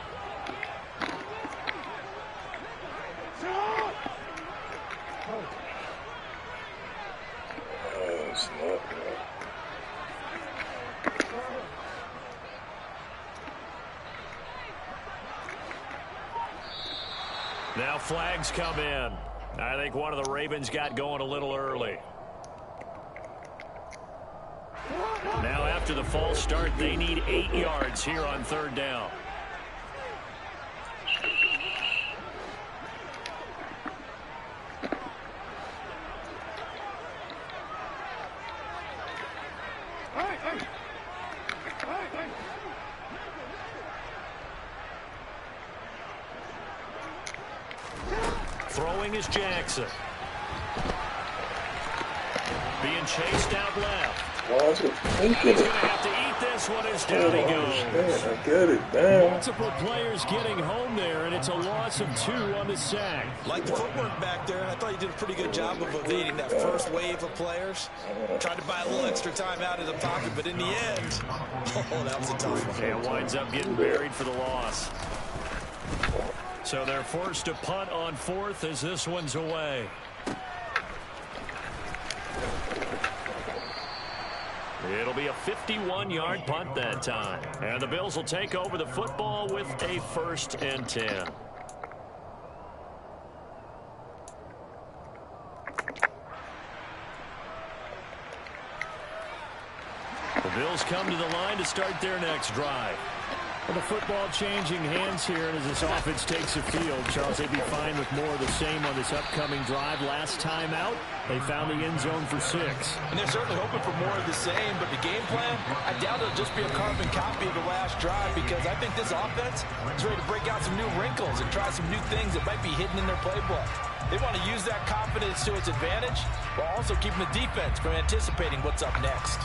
Now flags come in. I think one of the Ravens got going a little early. Now after the false start, they need 8 yards here on 3rd down. Throwing is Jackson. Being chased out left. He's going to have to eat this one as down he goes. I get it, damn. Multiple players getting home there, and it's a loss of 2 on the sack. Like the footwork back there, I thought you did a pretty good job of evading that first wave of players. Tried to buy a little extra time out of the pocket, but in the end, oh, that was a tough one. And winds up getting buried for the loss. So they're forced to punt on 4th as this one's away. It'll be a 51-yard punt that time. And the Bills will take over the football with a 1st and 10. The Bills come to the line to start their next drive. Well, the football changing hands here, and as this offense takes the field, Charles, they'd be fine with more of the same on this upcoming drive. Last time out, they found the end zone for 6. And they're certainly hoping for more of the same, but the game plan, I doubt it'll just be a carbon copy of the last drive because I think this offense is ready to break out some new wrinkles and try some new things that might be hidden in their playbook. They want to use that confidence to its advantage while also keeping the defense from anticipating what's up next.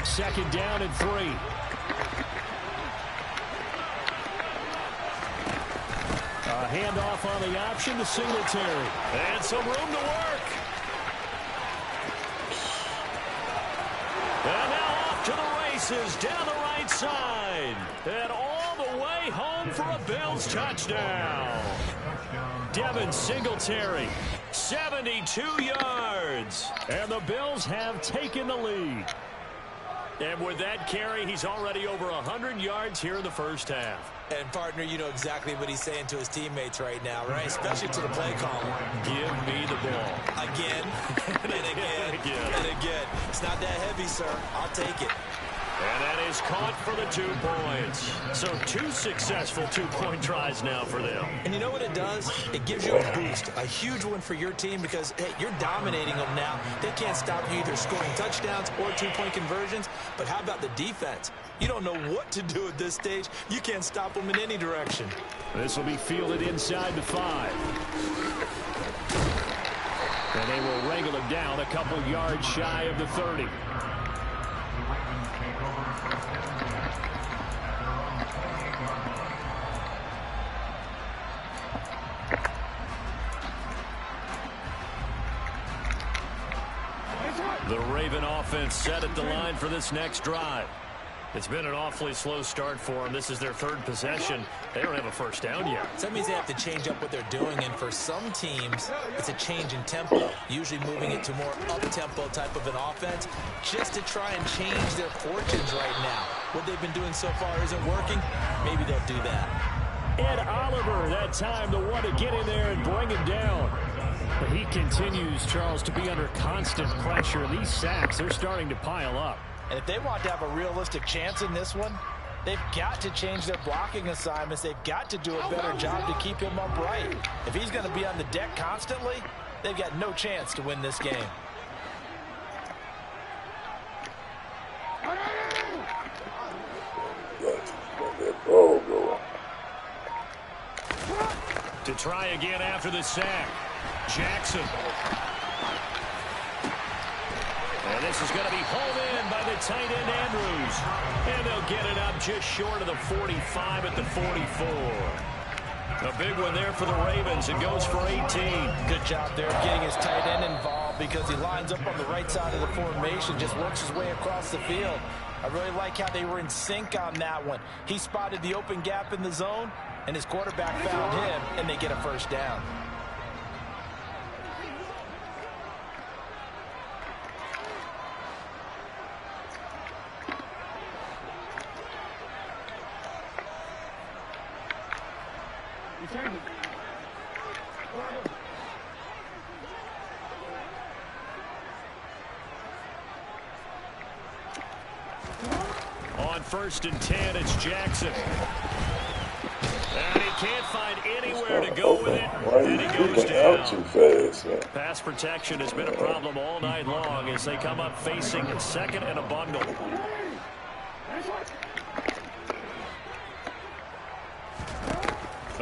Second down and 3. A handoff on the option to Singletary. And some room to work. And now off to the races down the right side. And all the way home for a Bills touchdown. Devin Singletary, 72 yards. And the Bills have taken the lead. And with that carry, he's already over 100 yards here in the first half. And, partner, you know exactly what he's saying to his teammates right now, right? Especially to the play caller. Give me the ball. Again, and again, and again. It's not that heavy, sir. I'll take it. And that is caught for the 2 points. So 2 successful 2-point tries now for them. And you know what it does? It gives you a boost, a huge one for your team because, hey, you're dominating them now. They can't stop you either scoring touchdowns or 2-point conversions. But how about the defense? You don't know what to do at this stage. You can't stop them in any direction. This will be fielded inside the 5. And they will wrangle him down a couple yards shy of the 30. The Raven offense set at the line for this next drive. It's been an awfully slow start for them. This is their 3rd possession. They don't have a first down yet. So that means they have to change up what they're doing, and for some teams, it's a change in tempo, usually moving it to more up-tempo type of an offense, just to try and change their fortunes right now. What they've been doing so far isn't working. Maybe they'll do that. Ed Oliver, that time, the one to get in there and bring him down. But he continues, Charles, to be under constant pressure. These sacks, they're starting to pile up. And if they want to have a realistic chance in this one, they've got to change their blocking assignments. They've got to do a better job to keep him upright. If he's going to be on the deck constantly, they've got no chance to win this game. To try again after the sack. Jackson. And this is going to be hauled in by the tight end Andrews. And they'll get it up just short of the 45 at the 44. A big one there for the Ravens. It goes for 18. Good job there getting his tight end involved because he lines up on the right side of the formation, just works his way across the field. I really like how they were in sync on that one. He spotted the open gap in the zone, and his quarterback found him, and they get a first down. On 1st and 10, it's Jackson. And he can't find anywhere to go with it. And he goes down. Too fast, man. Pass protection has been a problem all night long as they come up facing 2nd and a bundle.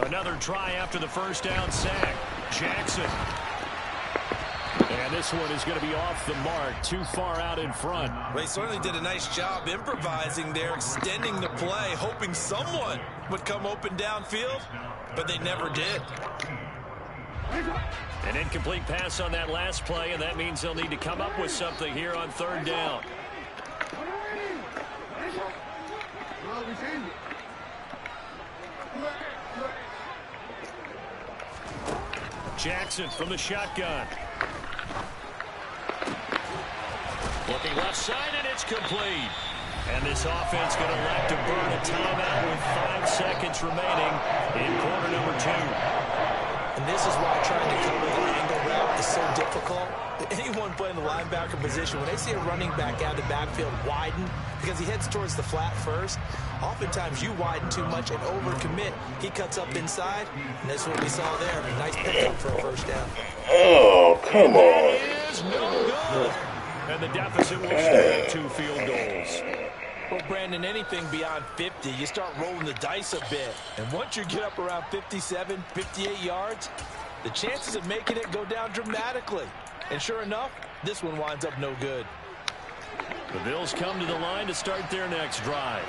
Another try after the first down sack. Jackson. And this one is going to be off the mark, too far out in front. Well, he certainly did a nice job improvising there, extending the play, hoping someone would come open downfield, but they never did. An incomplete pass on that last play, and that means they'll need to come up with something here on 3rd down. Jackson from the shotgun. Looking left side, and it's complete. And this offense going to elect to burn a timeout with 5 seconds remaining in quarter number 2. And this is why trying to cover the angle route is so difficult. Anyone playing the linebacker position, when they see a running back out of the backfield widen, because he heads towards the flat first, oftentimes you widen too much and overcommit. He cuts up inside, and that's what we saw there. Nice pickup for a first down. Oh, come on. That is no good. And the deficit will stay at 2 field goals. Well, Brandon, anything beyond 50, you start rolling the dice a bit. And once you get up around 57, 58 yards, the chances of making it go down dramatically. And sure enough, this one winds up no good. The Bills come to the line to start their next drive.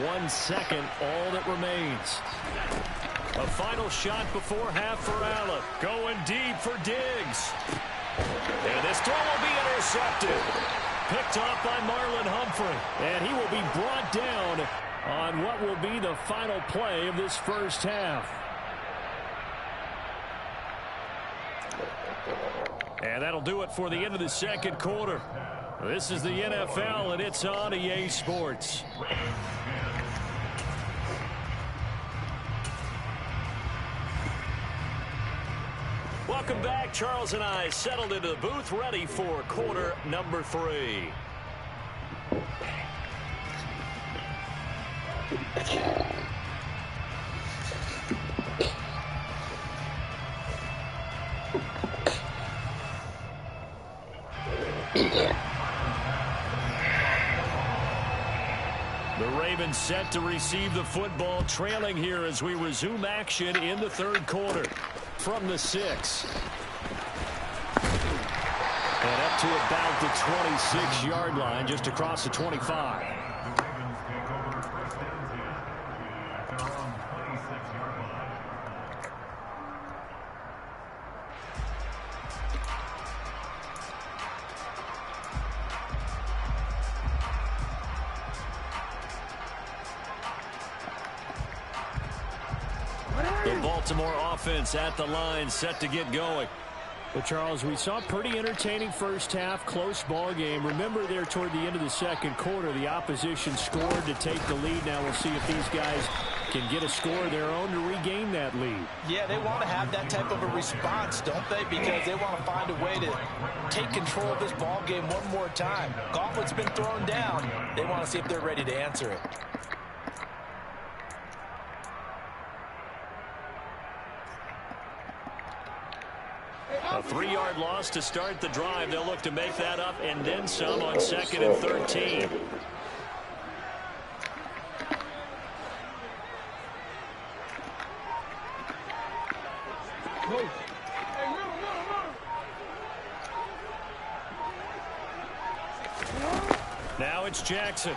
1 second, all that remains. A final shot before half for Allen. Going deep for Diggs. And this throw will be intercepted. Picked off by Marlon Humphrey. And he will be brought down on what will be the final play of this first half. And that'll do it for the end of the second quarter. This is the NFL, and it's on EA Sports. Welcome back. Charles and I settled into the booth, ready for quarter number 3. The Ravens set to receive the football, trailing here as we resume action in the third quarter. From the 6. And up to about the 26-yard line, just across the 25. The Baltimore offense at the line, set to get going. But, Charles, we saw a pretty entertaining first half, close ball game. Remember there toward the end of the second quarter, the opposition scored to take the lead. Now we'll see if these guys can get a score of their own to regain that lead. Yeah, they want to have that type of a response, don't they? Because they want to find a way to take control of this ball game one more time. Gauntlet's been thrown down. They want to see if they're ready to answer it. A 3-yard loss to start the drive. They'll look to make that up and then some on 2nd and 13. Now it's Jackson.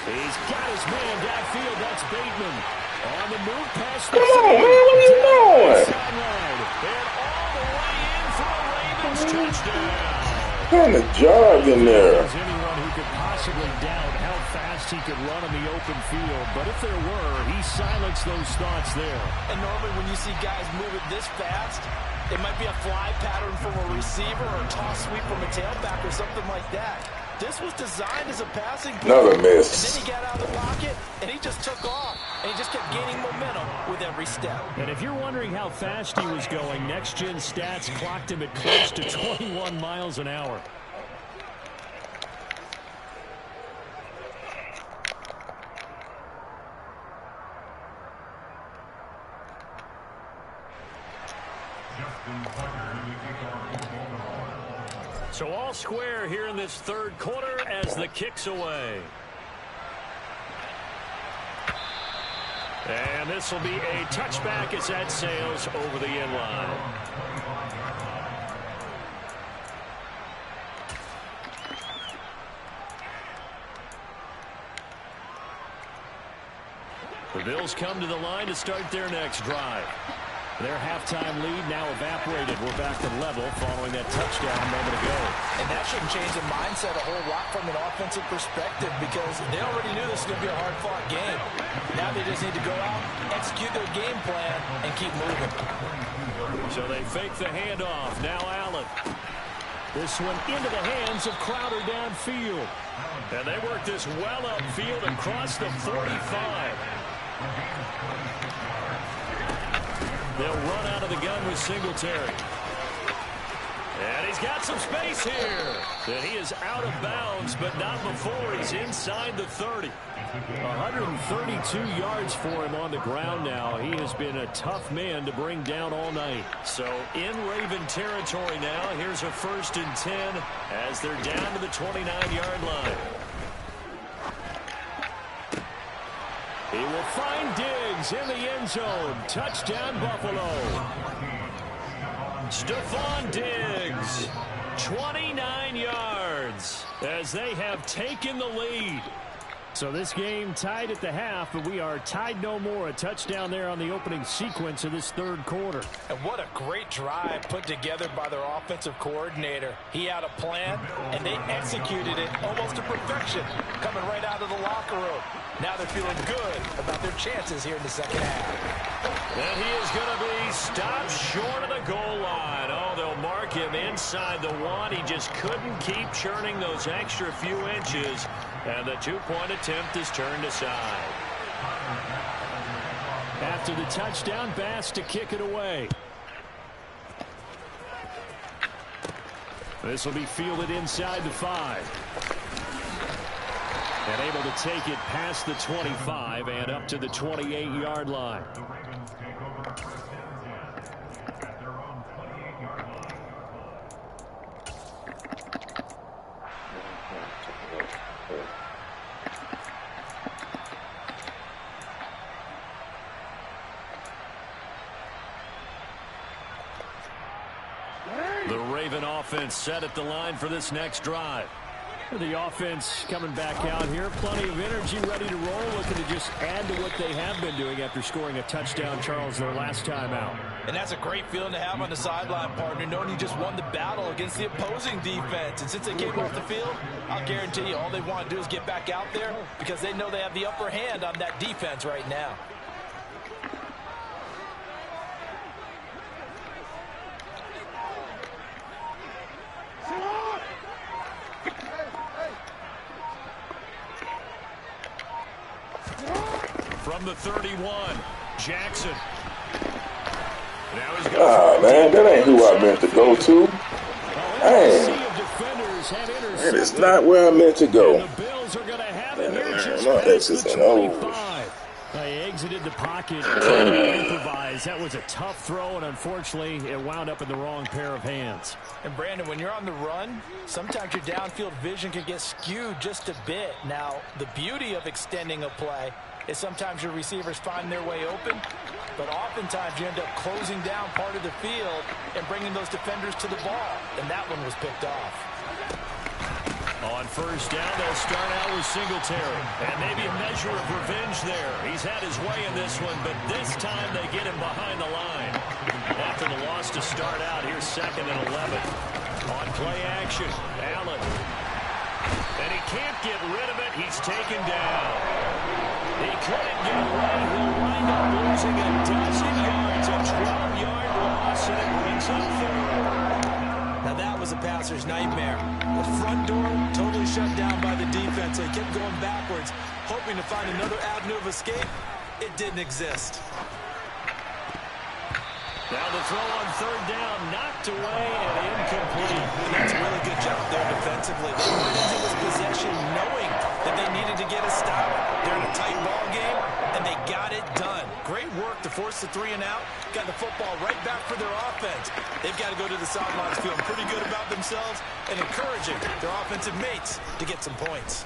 He's got his man downfield. That's Bateman. On the move past the Come on, man. What are you doing? And all the way in for a Ravens touchdown. Kind of jogged in there. There's anyone who could possibly doubt how fast he could run on the open field. But if there were, he silenced those thoughts there. And normally when you see guys move it this fast, it might be a fly pattern from a receiver or a toss sweep from a tailback or something like that. This was designed as a passing play. Another miss. And then he got out of the pocket, and he just took off. And he just kept gaining momentum with every step. And if you're wondering how fast he was going, Next Gen Stats clocked him at close to 21 miles an hour. So all square here in this third quarter as the kick's away. And this will be a touchback as that sails over the end line. The Bills come to the line to start their next drive. Their halftime lead now evaporated. We're back to level following that touchdown a moment ago. And that shouldn't change the mindset a whole lot from an offensive perspective because they already knew this was going to be a hard-fought game. Now they just need to go out, execute their game plan, and keep moving. So they fake the handoff. Now Allen. This one into the hands of Crowder downfield. And they work this well upfield across the 45. They'll run out of the gun with Singletary. And he's got some space here. And he is out of bounds, but not before he's inside the 30. 132 yards for him on the ground now. He has been a tough man to bring down all night. So in Raven territory now, here's a 1st and 10 as they're down to the 29-yard line. He will find Diggs in the end zone. Touchdown, Buffalo. Stephon Diggs, 29 yards as they have taken the lead. So this game tied at the half, but we are tied no more. A touchdown there on the opening sequence of this 3rd quarter. And what a great drive put together by their offensive coordinator. He had a plan, and they executed it almost to perfection, coming right out of the locker room. Now they're feeling good about their chances here in the 2nd half. And he is going to be stopped short of the goal line. Oh, they'll mark him inside the 1. He just couldn't keep churning those extra few inches. And the 2-point attempt is turned aside. After the touchdown, Bass to kick it away. This will be fielded inside the 5. And able to take it past the 25 and up to the 28-yard line. The Raven offense set at the line for this next drive. The offense coming back out here. Plenty of energy, ready to roll. Looking to just add to what they have been doing after scoring a touchdown, Charles, their last time out. And that's a great feeling to have on the sideline, partner, knowing you just won the battle against the opposing defense. And since they came off the field, I'll guarantee you all they want to do is get back out there because they know they have the upper hand on that defense right now. From the 31, Jackson. Man, that ain't who I meant to go to. Dang. That is not where I meant to go. The Bills are going to have it here just My past X's the and 25. They exited the pocket to improvise. That was a tough throw, and unfortunately, it wound up in the wrong pair of hands. And Brandon, when you're on the run, sometimes your downfield vision can get skewed just a bit. Now, the beauty of extending a play is sometimes your receivers find their way open, but oftentimes you end up closing down part of the field and bringing those defenders to the ball, and that one was picked off. On 1st down, they'll start out with Singletary, and maybe a measure of revenge there. He's had his way in this one, but this time they get him behind the line. After the loss to start out, here's 2nd and 11. On play action, Allen. And he can't get rid of it. He's taken down. He couldn't get away. He'll wind up losing a dozen yards, a 12-yard loss, and it brings up 3rd. Now that was a passer's nightmare. The front door totally shut down by the defense. They kept going backwards, hoping to find another avenue of escape. It didn't exist. Now the throw on 3rd down, knocked away and incomplete. That's a really good job there defensively. They went into this possession knowing that they needed to get a stop. They're in a tight ball game, and they got it done. Great work to force the 3 and out. Got the football right back for their offense. They've got to go to the sidelines feeling pretty good about themselves and encouraging their offensive mates to get some points.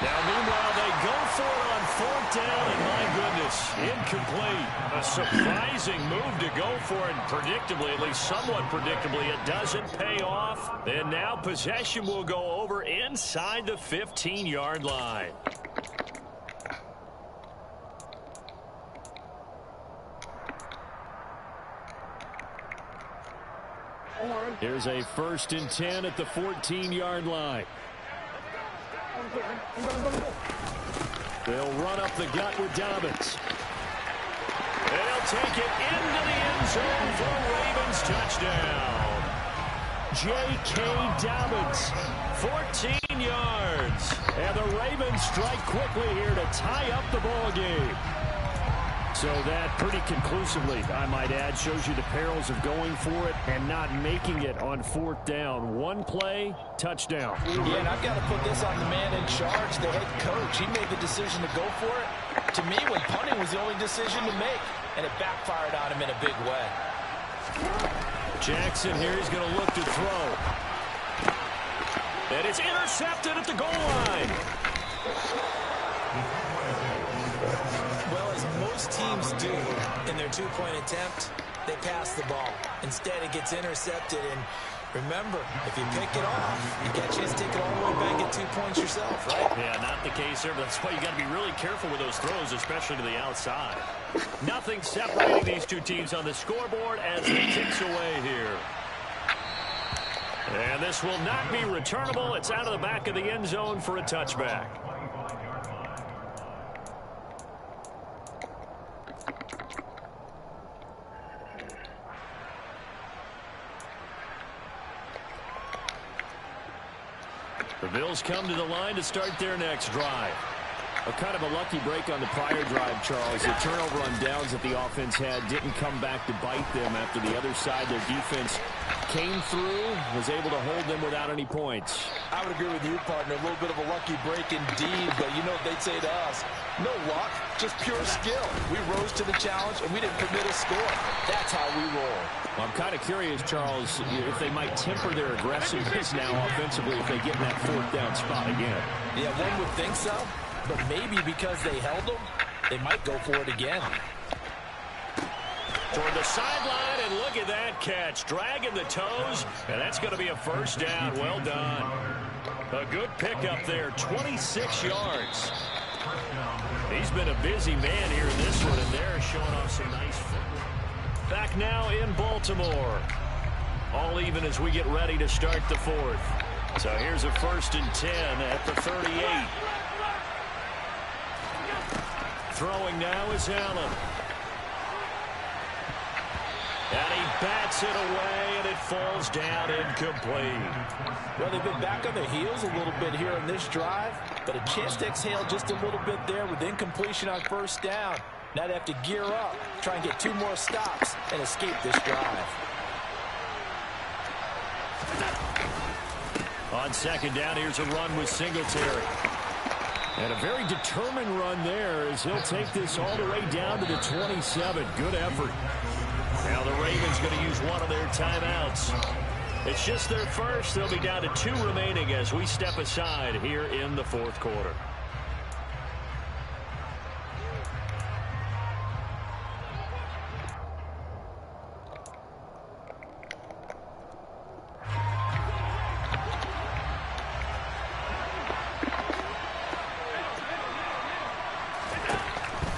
Now, meanwhile, they go for it on 4th down, and my goodness, incomplete. A surprising move to go for it, predictably, at least somewhat predictably, it doesn't pay off. And now possession will go over inside the 15-yard line. Here's a 1st and 10 at the 14-yard line. They'll run up the gut with Dobbins. They'll take it into the end zone for a Ravens touchdown. J.K. Dobbins, 14 yards. And the Ravens strike quickly here to tie up the ball game. So that pretty conclusively, I might add, shows you the perils of going for it and not making it on fourth down. One play, touchdown. Yeah, and I've got to put this on the man in charge, the head coach. He made the decision to go for it. To me, when punting was the only decision to make, and it backfired on him in a big way. Jackson here, he's going to look to throw. And it's intercepted at the goal line. Well, as most teams do in their two-point attempt, they pass the ball. Instead, it gets intercepted. And remember, if you pick it off, you get a chance to take it all the way back and get 2 points yourself, right? Yeah, not the case there, but that's why you got to be really careful with those throws, especially to the outside. Nothing separating these two teams on the scoreboard as he kicks away here. And this will not be returnable. It's out of the back of the end zone for a touchback. The Bills come to the line to start their next drive. Kind of a lucky break on the prior drive, Charles. The turnover on downs that the offense had didn't come back to bite them after the other side. Their defense came through, was able to hold them without any points. I would agree with you, partner. A little bit of a lucky break indeed, but you know what they'd say to us. No luck, just pure skill. We rose to the challenge, and we didn't permit a score. That's how we roll. Well, I'm kind of curious, Charles, if they might temper their aggressiveness now offensively if they get in that fourth down spot again. Yeah, one would think so. But maybe because they held them, they might go for it again. Toward the sideline, and look at that catch. Dragging the toes, and that's going to be a first down. Well done. A good pickup there, 26 yards. He's been a busy man here in this one, and they're showing off some nice footwork. Back now in Baltimore. All even as we get ready to start the fourth. So here's a 1st and 10 at the 38. Throwing now is Allen. And he bats it away, and it falls down incomplete. Well, they've been back on their heels a little bit here in this drive, but a chance to exhale just a little bit there with incompletion on first down. Now they have to gear up, try and get 2 more stops, and escape this drive. On second down, here's a run with Singletary. And a very determined run there as he'll take this all the way down to the 27. Good effort. Now the Ravens going to use one of their timeouts. It's just their first. They'll be down to 2 remaining as we step aside here in the fourth quarter.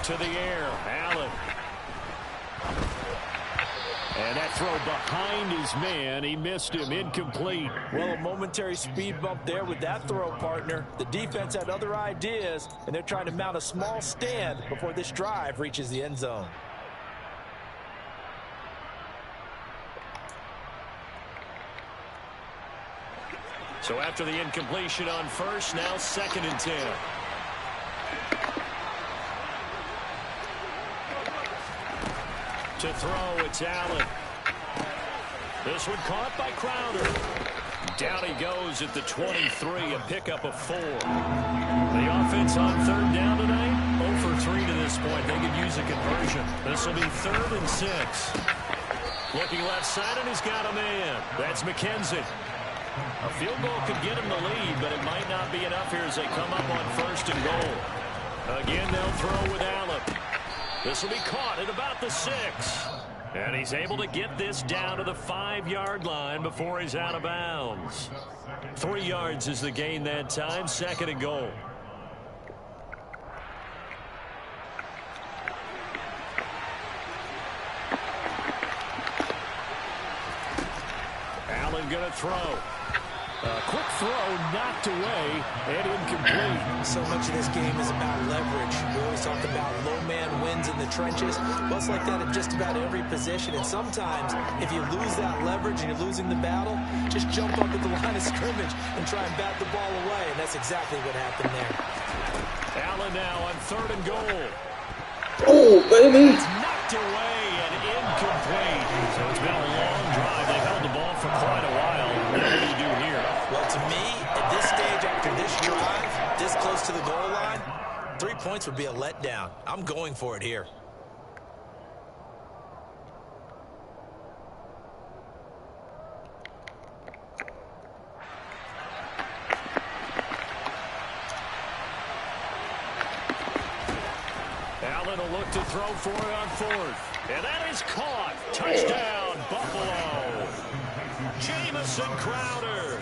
To the air, Allen. And that throw behind his man. He missed him, incomplete. Well, a momentary speed bump there with that throw, partner. The defense had other ideas, and they're trying to mount a small stand before this drive reaches the end zone. So after the incompletion on first, now 2nd and 10. To throw, it's Allen. This one caught by Crowder. Down he goes at the 23, a pickup of 4. The offense on 3rd down tonight, 0 for 3 to this point. They could use a conversion. This will be 3rd and 6. Looking left side, and he's got a man. That's McKenzie. A field goal could get him the lead, but it might not be enough here as they come up on 1st and goal. Again, they'll throw with Allen. This will be caught at about the 6. And he's able to get this down to the 5-yard line before he's out of bounds. 3 yards is the gain that time, 2nd and goal. Allen going to throw. Quick throw, knocked away, and incomplete. So much of this game is about leverage. We always talk about low man wins in the trenches. Well, it's like that at just about every position. And sometimes, if you lose that leverage and you're losing the battle, just jump up at the line of scrimmage and try and bat the ball away. And that's exactly what happened there. Allen now on 3rd and goal. Oh, baby. It's knocked away and incomplete. So it's been a long drive. They've held the ball for quite a while. What do you do here? Well, to me, at this stage after this drive, this close to the goal line, 3 points would be a letdown. I'm going for it here. Allen will look to throw for it on fourth. And that is caught. Touchdown, Buffalo. Jamison Crowder,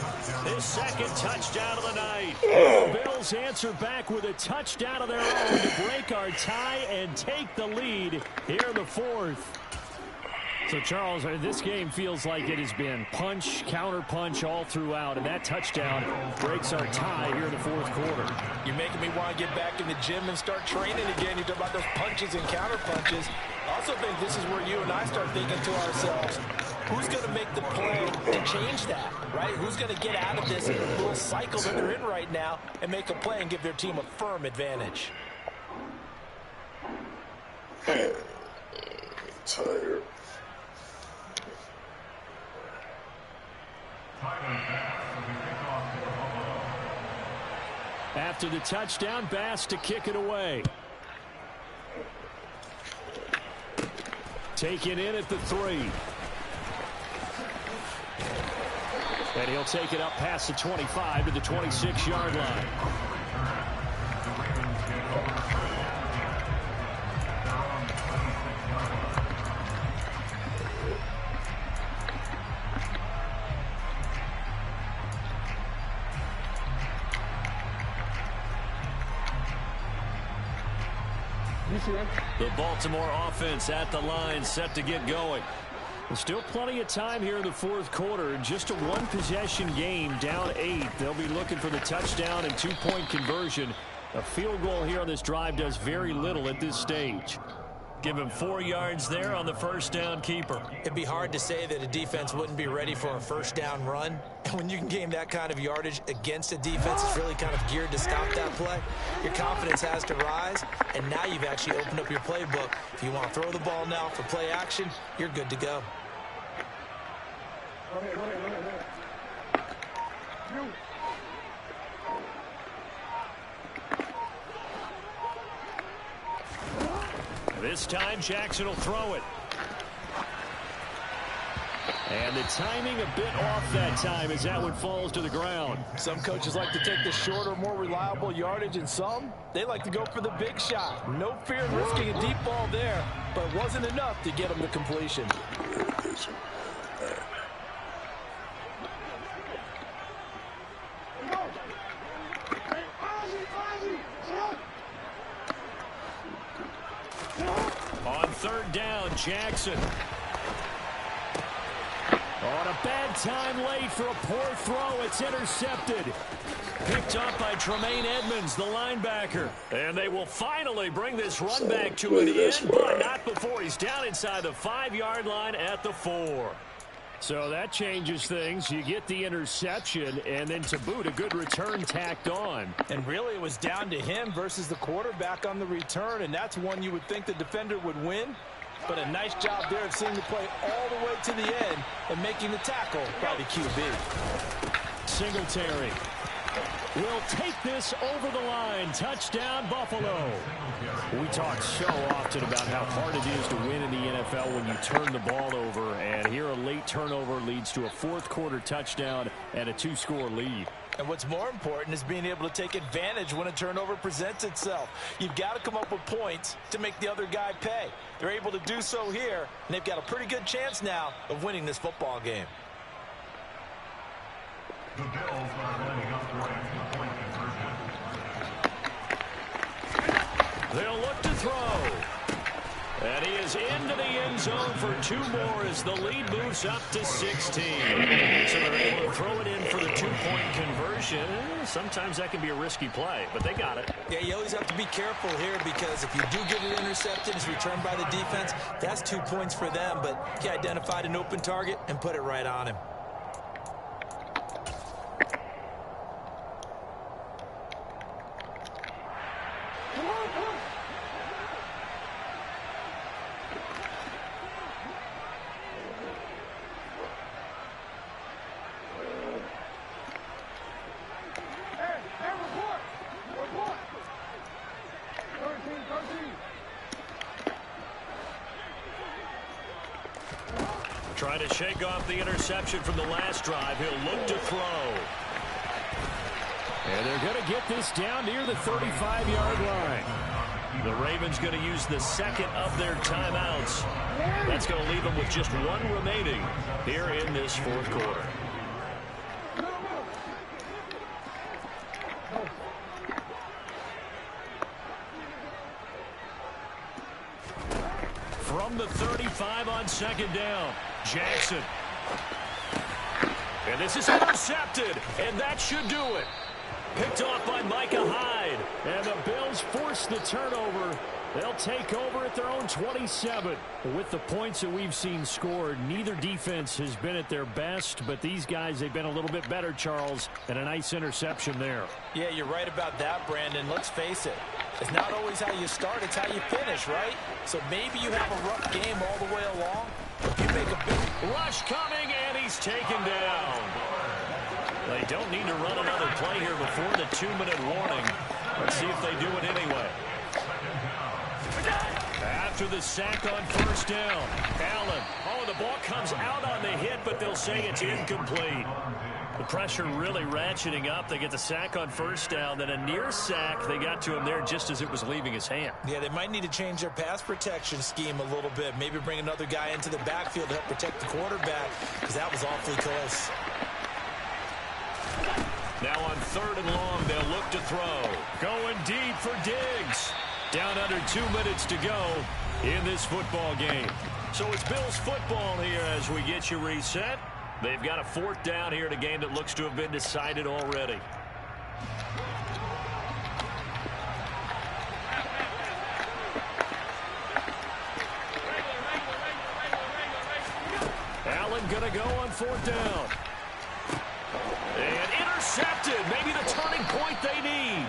his second touchdown of the night. The Bills answer back with a touchdown of their own to break our tie and take the lead here in the fourth. So, Charles, this game feels like it has been punch, counter-punch all throughout, and that touchdown breaks our tie here in the fourth quarter. You're making me want to get back in the gym and start training again. You talk about those punches and counter-punches. I also think this is where you and I start thinking to ourselves, who's going to make the play to change that, right? Who's going to get out of this little cycle that they're in right now and make a play and give their team a firm advantage? Tired. After the touchdown, Bass to kick it away. Taken in at the 3. And he'll take it up past the 25 to the 26-yard line. The Baltimore offense at the line, set to get going. There's still plenty of time here in the fourth quarter. Just a one-possession game, down 8. They'll be looking for the touchdown and two-point conversion. A field goal here on this drive does very little at this stage. Give him 4 yards there on the first down keeper. It'd be hard to say that a defense wouldn't be ready for a first down run. And when you can gain that kind of yardage against a defense that's really kind of geared to stop that play, your confidence has to rise. And now you've actually opened up your playbook. If you want to throw the ball now for play action, you're good to go. This time, Jackson will throw it. And the timing a bit off that time as that one falls to the ground. Some coaches like to take the shorter, more reliable yardage, and some, they like to go for the big shot. No fear in risking a deep ball there, but it wasn't enough to get them to completion. On third down, Jackson. On a bad time late for a poor throw. It's intercepted. Picked up by Tremaine Edmonds, the linebacker. And they will finally bring this run back to an end, but not before he's down inside the 5-yard line at the 4. So that changes things. You get the interception, and then to boot, a good return tacked on. And really, it was down to him versus the quarterback on the return, and that's one you would think the defender would win. But a nice job there of seeing the play all the way to the end and making the tackle by the QB. Singletary will take this over the line. Touchdown, Buffalo. We talk so often about how hard it is to win in the NFL when you turn the ball over, and here a late turnover leads to a fourth-quarter touchdown and a 2-score lead. And what's more important is being able to take advantage when a turnover presents itself. You've got to come up with points to make the other guy pay. They're able to do so here, and they've got a pretty good chance now of winning this football game. The Bills are lining up for a two-point conversion. They'll look to throw. And he is into the end zone for 2 more as the lead moves up to 16. So they're able to throw it in for the 2-point conversion. Sometimes that can be a risky play, but they got it. Yeah, you always have to be careful here because if you do get it intercepted, it's returned by the defense, that's 2 points for them. But he identified an open target and put it right on him. Trying to shake off the interception from the last drive. He'll look to throw. And they're going to get this down near the 35-yard line. The Ravens going to use the second of their timeouts. That's going to leave them with just one remaining here in this fourth quarter. From the 35 on second down, Jackson. And this is intercepted, and that should do it. Picked off by Micah Hyde. And the Bills force the turnover. They'll take over at their own 27. With the points that we've seen scored, neither defense has been at their best, but these guys, they've been a little bit better, Charles, and a nice interception there. Yeah, you're right about that, Brandon. Let's face it. It's not always how you start, it's how you finish, right? So maybe you have a rough game all the way along. You make a big rush coming, and he's taken down. They don't need to run another play here before the 2-minute warning. Let's see if they do it anyway. After the sack on first down, Allen. Oh, the ball comes out on the hit, but they'll say it's incomplete. The pressure really ratcheting up. They get the sack on first down, then a near sack. They got to him there just as it was leaving his hand. Yeah, they might need to change their pass protection scheme a little bit. Maybe bring another guy into the backfield to help protect the quarterback, because that was awfully close. Now on third and long, they'll look to throw. Going deep for Diggs. Down under 2 minutes to go in this football game. So it's Bills football here as we get you reset. They've got a fourth down here in a game that looks to have been decided already. Allen going to go on fourth down. And intercepted. Maybe the turning point they need.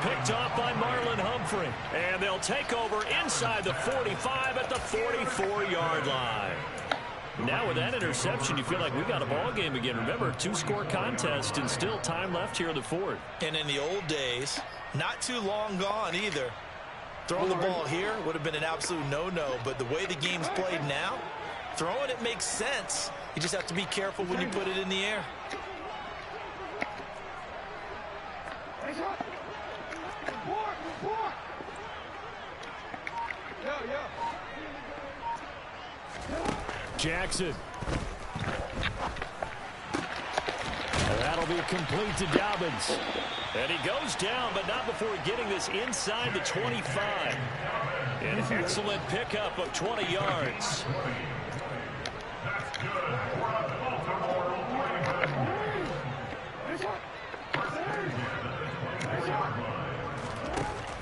Picked off by Marlon Humphrey. And they'll take over inside the 45 at the 44-yard line. Now with that interception, you feel like we got a ball game again. Remember, 2-score contest and still time left here in the fourth. And in the old days, not too long gone either. Throwing the ball here would have been an absolute no-no. But the way the game's played now, throwing it makes sense. You just have to be careful when you put it in the air. Jackson. And that'll be complete to Dobbins. And he goes down, but not before getting this inside the 25. An excellent pickup of 20 yards.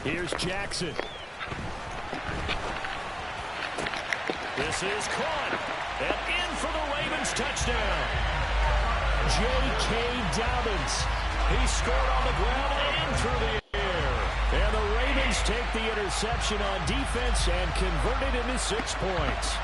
Here's Jackson. This is caught. And in for the Ravens touchdown. J.K. Dobbins. He scored on the ground and through the air. And the Ravens take the interception on defense and convert it into 6 points.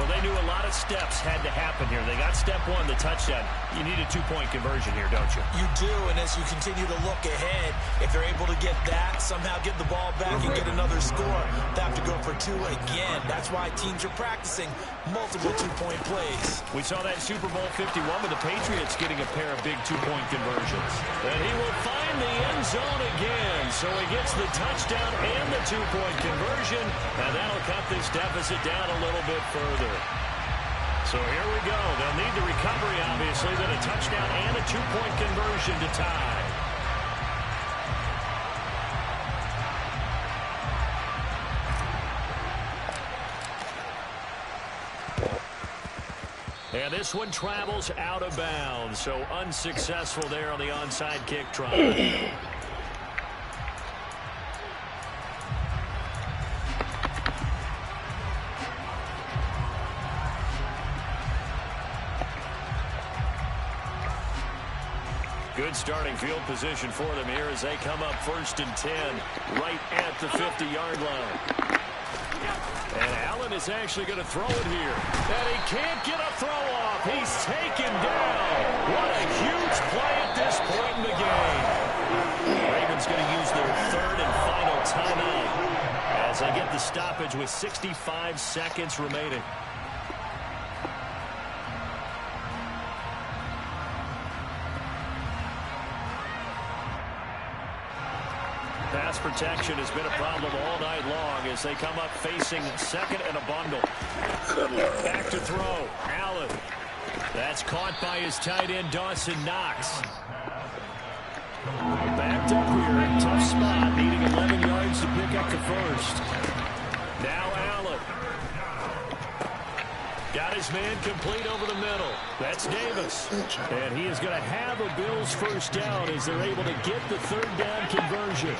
Well, they knew a lot of steps had to happen here. They got step one, the touchdown. You need a 2-point conversion here, don't you? You do, and as you continue to look ahead, if they're able to get that, somehow get the ball back and get another score, they have to go for 2 again. That's why teams are practicing multiple 2-point plays. We saw that Super Bowl 51 with the Patriots getting a pair of big 2-point conversions. And he will find the end zone again, so he gets the touchdown and the 2-point conversion, and that'll cut this deficit down a little bit further. So here we go. They'll need the recovery, obviously, then a touchdown and a 2-point conversion to tie. And this one travels out of bounds, so unsuccessful there on the onside kick try. Good starting field position for them here as they come up 1st and 10 right at the 50-yard line. And Allen is actually going to throw it here. And he can't get a throw off. He's taken down. What a huge play at this point in the game. Ravens going to use their 3rd and final timeout as they get the stoppage with 65 seconds remaining. protection has been a problem all night long as they come up facing second and a bundle. Back to throw. Allen. That's caught by his tight end, Dawson Knox. Backed up here. Tough spot. Needing 11 yards to pick up the first. Now Allen. Got his man complete over the middle. That's Davis. And he is going to have a Bills first down as they're able to get the third down conversion.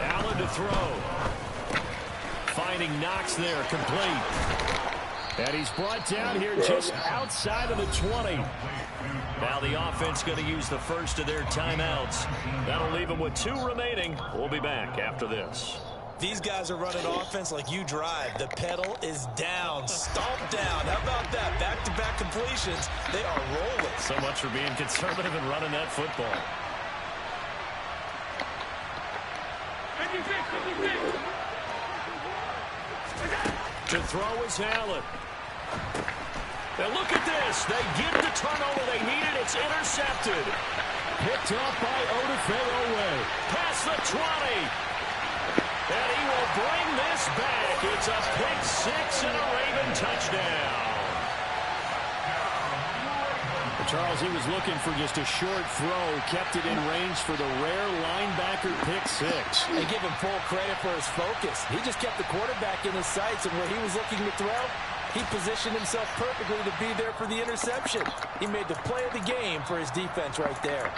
Allen to throw. Finding Knox there, complete. And he's brought down here just outside of the 20. Now the offense going to use the first of their timeouts. That'll leave them with 2 remaining. We'll be back after this. These guys are running offense like you drive. The pedal is down, stomped down. How about that? Back-to-back completions. They are rolling. So much for being conservative and running that football. To throw is Allen. Now look at this. They get the turnover they needed. It's intercepted. Picked up by Odafe-Oweh. Past the 20. And he will bring this back. It's a pick 6 and a Raven touchdown. Charles, he was looking for just a short throw. Kept it in range for the rare linebacker pick 6. They give him full credit for his focus. He just kept the quarterback in his sights, and where he was looking to throw, he positioned himself perfectly to be there for the interception. He made the play of the game for his defense right there.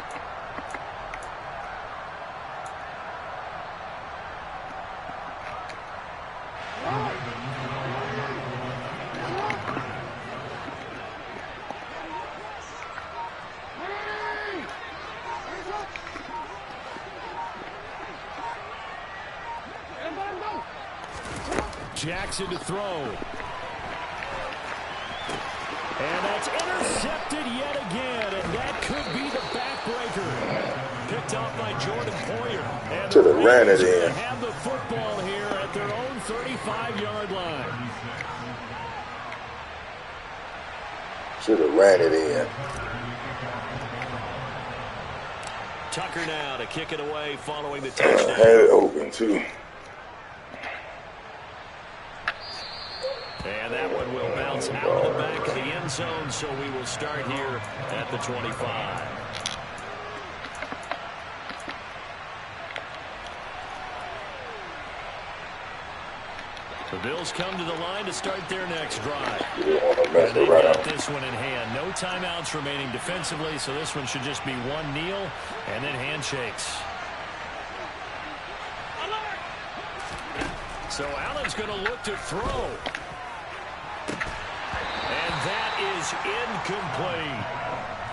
Jackson to throw. And that's intercepted yet again, and that could be the backbreaker. Picked off by Jordan Poyer. And should have ran it in. Have the football here at their own 35-yard line. Should have ran it in. Tucker now to kick it away following the touchdown. Had it open too. And that one will bounce out of the back of the end zone, so we will start here at the 25. The Bills come to the line to start their next drive. And they've got this one in hand. No timeouts remaining defensively, so this one should just be one kneel and then handshakes. So Allen's going to look to throw. And that is incomplete.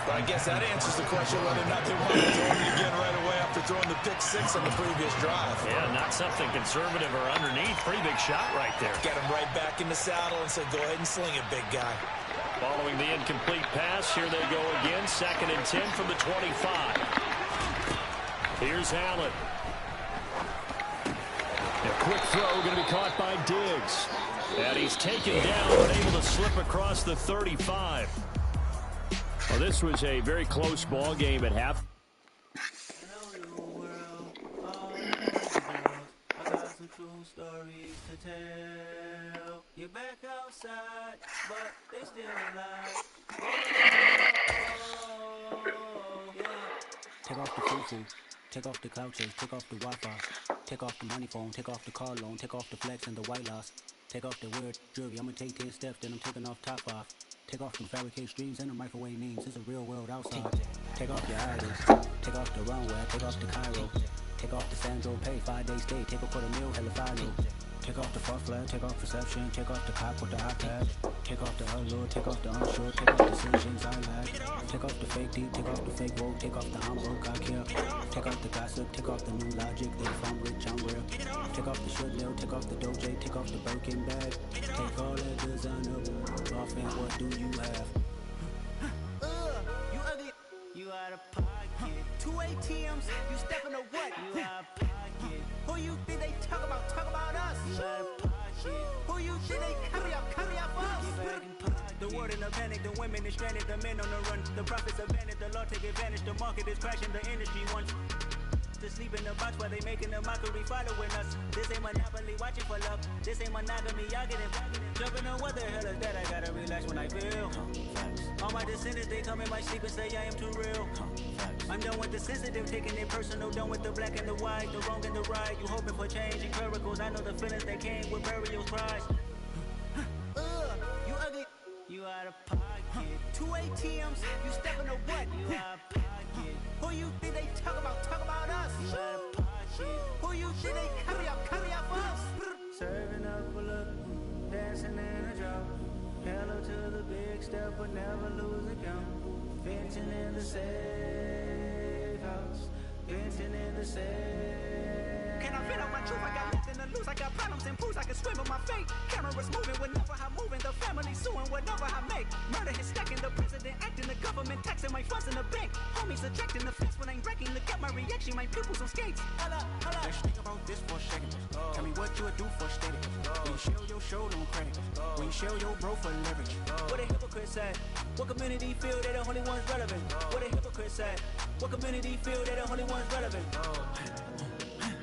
But I guess that answers the question whether or not they want to throw it again right away after throwing the pick 6 on the previous drive. Yeah, not something conservative or underneath. Pretty big shot right there. Got him right back in the saddle and said, go ahead and sling it, big guy. Following the incomplete pass, here they go again. 2nd and 10 from the 25. Here's Allen. A quick throw going to be caught by Diggs. And he's taken down and able to slip across the 35. Well, this was a very close ball game at half. Stories to tell. You're back outside, but they still alive. Take off the foo-foo, take off the cloud chase, take off the Wi-Fi, take off the money phone, take off the car loan, take off the flex and the white loss, take off the weird jewelry. I'm gonna take 10 steps, then I'm taking off top 5. Take off them fabricated streams and the microwave memes. It's a real world outside. Take off your idols, take off the runway, take off the Cairo, take off the Sandro pay, 5-day stay, take a $250,000, hella final. Take off the false flag, take off perception, take off the cop with the iPad, take off the allure, take off the unsure, take off the decisions I lack, take off the fake deep, take off the fake woke, take off the I'm broke, I care, take off the gossip, take off the new logic, that if I'm rich, I'm real, take off the should know, take off the doje, take off the Birkin bag, take all that designer, off and what do you have? You ugly, you out of pocket, 2 ATMs, you stepping to what? You out of pocket, who you think they talk about us? You out of pocket, who you think they carry out for us? The world in a panic, the women is stranded, the men on the run, the profits abandoned, the law take advantage, the market is crashing, the industry wants to sleep in the box while they making a mockery following us. This ain't Monopoly watching for love. This ain't monogamy, y'all get it. Jumping on what the hell is that? I gotta relax when I feel. All my descendants, they come in my sleep and say I am too real. I'm done with the sensitive, taking it personal. Done with the black and the white, the wrong and the right. You hoping for change and miracles. I know the feelings that came with burial cries. You ugly. You out of pocket. 2 ATMs, you stepping to what? You out of pocket. Who you think they talk about? Talk about us. You out of pocket. Who you think they carry up us? Serving up a look, dancing in a drop. Hello to the big step, but never lose a count. Venting in the safe house. Venting in the safe. Can I vent out my truth? I got nothing to lose. I got problems and proofs. I can swim in my fate. Cameras moving whenever I'm moving. The family suing whatever I make. Murder is stacking. The president acting. The government taxing my funds in the bank. Homies subtracting the fence when I'm wrecking. Look at my reaction. My pupils on skates. Holla. Let's think about this for a second. Tell me what you would do for steady. When you show your show, don't crack. When you show your bro for leverage. What a hypocrite said. What community feel they the only ones relevant? What a hypocrite said. What community feel they the only ones relevant?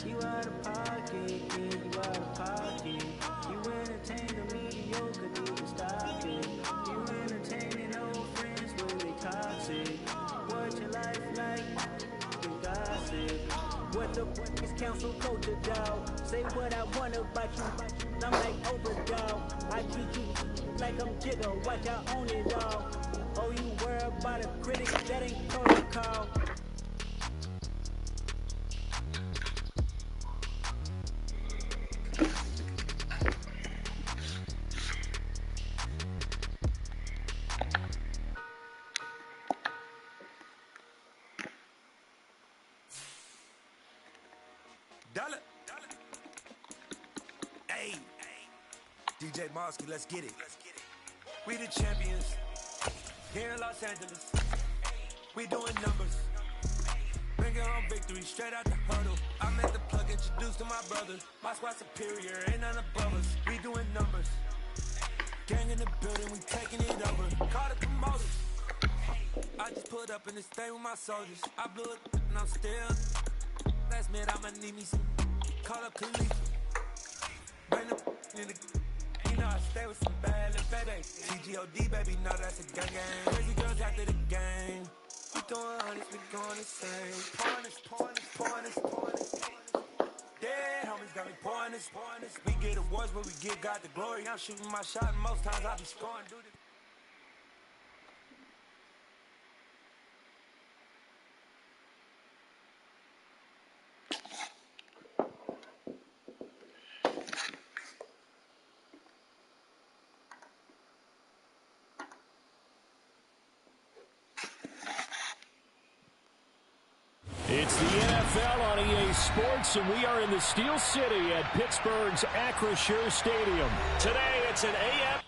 You out of pocket, kid, you out of pocket. You entertain the mediocre, need to stop it. You entertaining old friends when they toxic. What your life like? You gossip. What the fuck is council culture, dog? Say what I want about you. I'm like Oprah, dog. I treat you like I'm Jigga. Watch I own it, dog. Oh, you worry about a critic? That ain't protocol. Dollar. Hey. DJ Mosky, let's get it. We the champions. Here in Los Angeles. We doing numbers. Bringing home victory straight out the huddle. I made the plug introduced to my brother. My squad superior, ain't none above us. We doing numbers. Gang in the building, we taking it over. Call the promoters. I just put up in this thing with my soldiers. I blew it and I'm still. Last minute I'ma need me some. Call up Khalifa. Bring the in the. You know I stay with some bad little baby. TGOD baby, know that's a gang gang. Crazy girls after the game. We going honest, we going insane. Pouring this. Dead homies got me pouring this. We get awards, but we give God the glory. I'm shooting my shot, and most times I be scoring. Dude. It's the NFL on EA Sports, and we are in the Steel City at Pittsburgh's Acrisure Stadium. Today, it's an AM.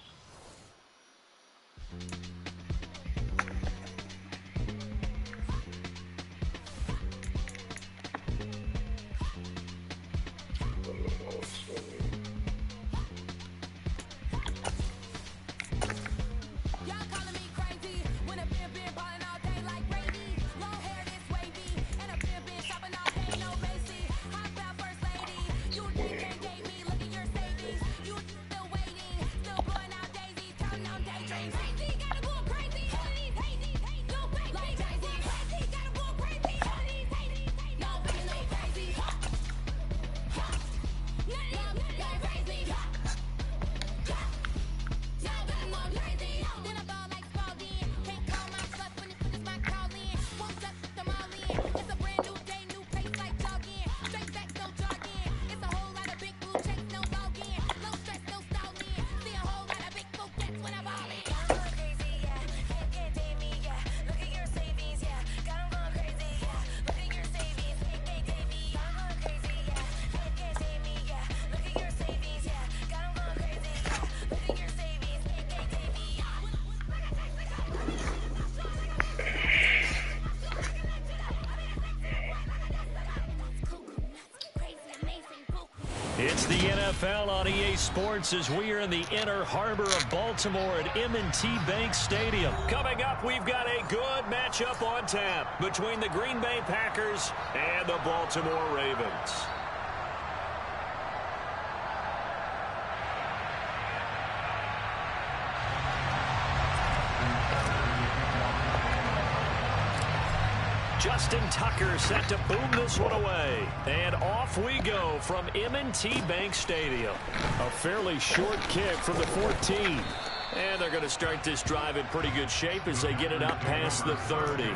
You can't gate me, look at your savings. You still waiting, still going out. NFL on EA Sports as we are in the inner harbor of Baltimore at M&T Bank Stadium. Coming up, we've got a good matchup on tap between the Green Bay Packers and the Baltimore Ravens. Justin Tucker set to boom this one away. And off we go from M&T Bank Stadium. A fairly short kick from the 14. And they're going to start this drive in pretty good shape as they get it up past the 30.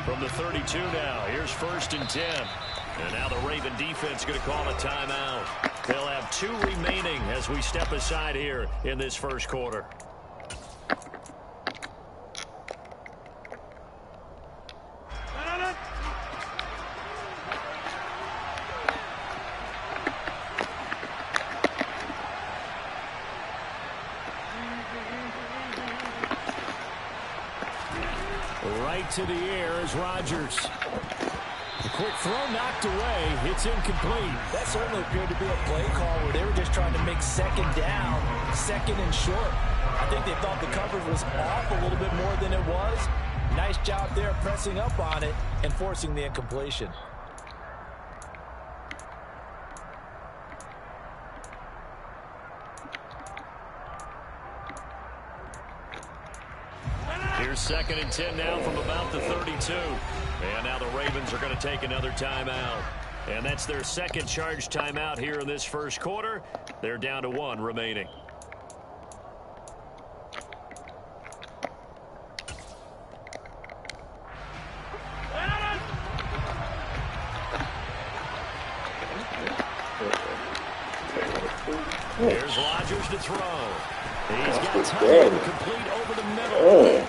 From the 32 now, here's 1st and 10. And now the Raven defense going to call a timeout. They'll have 2 remaining as we step aside here in this first quarter. Right to the air is Rodgers. The quick throw knocked away. It's incomplete. That certainly appeared to be a play call where they were just trying to make second down, second and short. I think they thought the coverage was off a little bit more than it was. Nice job there pressing up on it and forcing the incompletion. Here's 2nd and 10 now from about the 32. And now the Ravens are going to take another timeout. And that's their second charge timeout here in this first quarter. They're down to 1 remaining. Here's Rodgers to throw. He's got time to complete over the middle.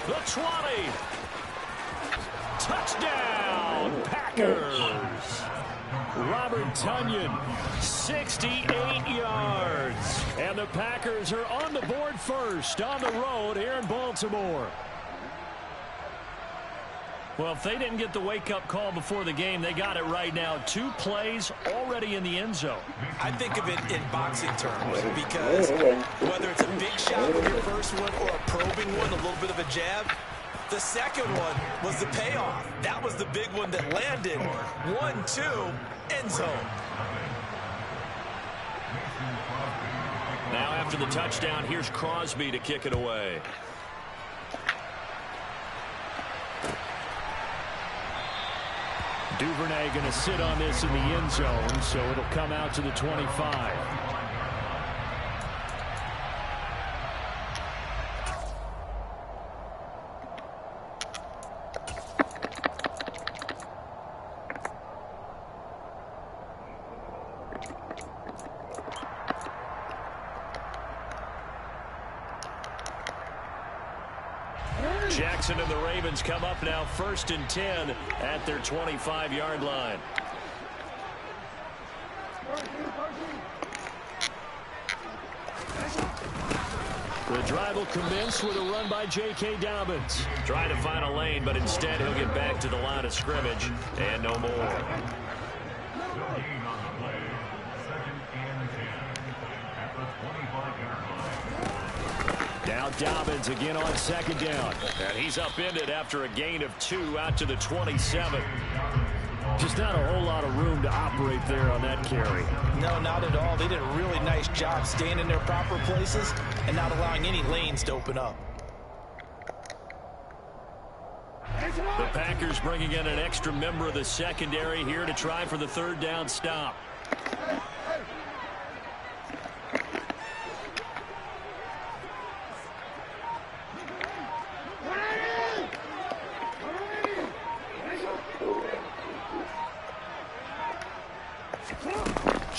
The 20. Touchdown, Packers. Robert Tonyan, 68 yards. And the Packers are on the board first on the road here in Baltimore. Well, if they didn't get the wake-up call before the game, they got it right now. 2 plays already in the end zone. I think of it in boxing terms because whether it's a big shot with your first one or a probing one, a little bit of a jab, the second one was the payoff. That was the big one that landed. 1-2, end zone. Now after the touchdown, here's Crosby to kick it away. Duvernay going to sit on this in the end zone, so it'll come out to the 25. Jackson and the Ravens come up now 1st and 10 at their 25-yard line. The drive will commence with a run by J.K. Dobbins. Trying to find a lane, but instead he'll get back to the line of scrimmage and no more. Now Dobbins again on 2nd down. And he's upended after a gain of 2 out to the 27. Just not a whole lot of room to operate there on that carry. No, not at all. They did a really nice job staying in their proper places and not allowing any lanes to open up. The Packers bringing in an extra member of the secondary here to try for the 3rd down stop.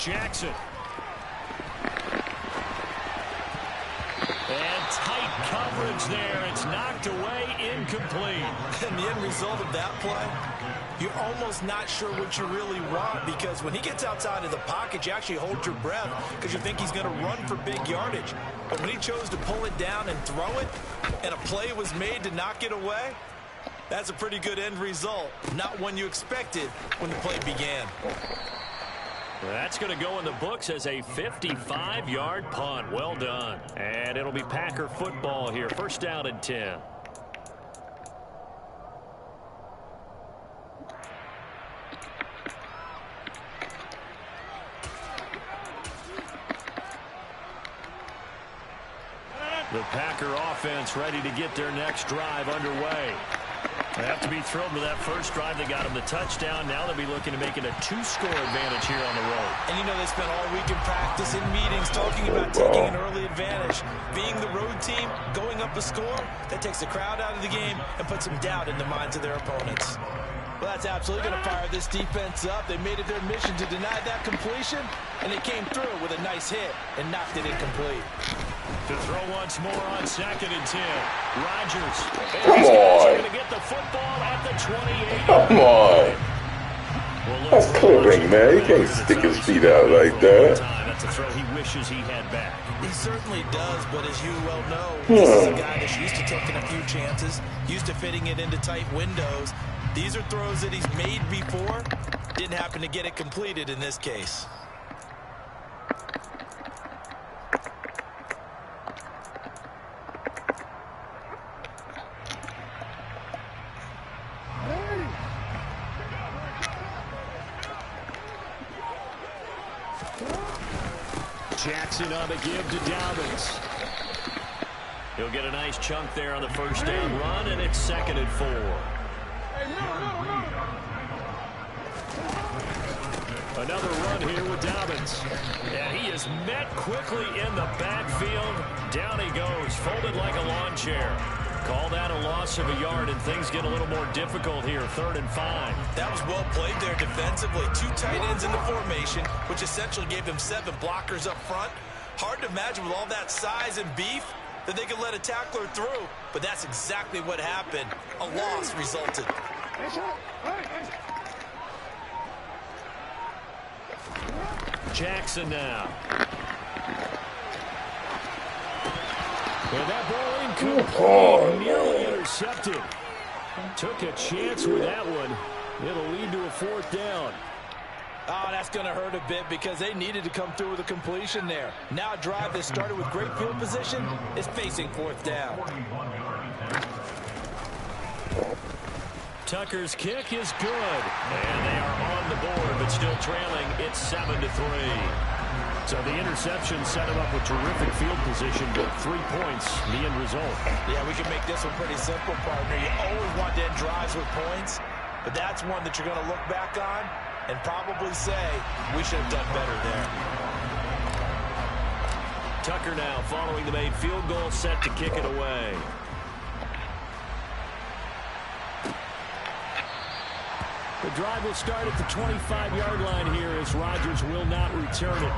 Jackson. And tight coverage. coverage there. It's knocked away, incomplete. And the end result of that play, you're almost not sure what you really want, because when he gets outside of the pocket, you actually hold your breath because you think he's going to run for big yardage. But when he chose to pull it down and throw it, and a play was made to knock it away, that's a pretty good end result. Not one you expected when the play began. That's going to go in the books as a 55-yard punt. Well done. And it'll be Packer football here. First down and 10. The Packer offense ready to get their next drive underway. They have to be thrilled with that first drive. They got them the touchdown. Now they'll be looking to make it a 2-score advantage here on the road. And you know they spent all week in practice, in meetings, talking about taking an early advantage. Being the road team, going up a score, that takes the crowd out of the game and puts some doubt in the minds of their opponents. Well, that's absolutely going to fire this defense up. They made it their mission to deny that completion, and they came through with a nice hit and knocked it incomplete. To throw once more on 2nd and 10. Rodgers. Come on. Going to get the football at the 28. Come on. That's clipping, man. He can't stick his feet out like that. That's a throw he wishes he had back. He certainly does, but as you well know, this is a guy that's used to taking a few chances, used to fitting it into tight windows. These are throws that he's made before. Didn't happen to get it completed in this case. Jackson on the give to Dobbins. He'll get a nice chunk there on the first down run, and it's 2nd and 4. Another run here with Dobbins. And he is met quickly in the backfield. Down he goes, folded like a lawn chair. Call that a loss of a yard, and things get a little more difficult here. 3rd and 5. That was well played there defensively. 2 tight ends in the formation, which essentially gave them 7 blockers up front. Hard to imagine with all that size and beef that they could let a tackler through, but that's exactly what happened. A loss resulted. Jackson now. And that ball incomplete, nearly intercepted. Took a chance with that one. It'll lead to a 4th down. Oh, that's going to hurt a bit because they needed to come through with a completion there. Now a drive that started with great field position is facing 4th down. Tucker's kick is good. And they are on the board, but still trailing. It's 7-3. So the interception set him up with terrific field position, but 3 points, the end result. Yeah, we can make this one pretty simple, partner. You always want to end drives with points, but that's one that you're going to look back on and probably say, we should have done better there. Tucker now following the made field goal, set to kick it away. The drive will start at the 25-yard line here as Rodgers will not return it.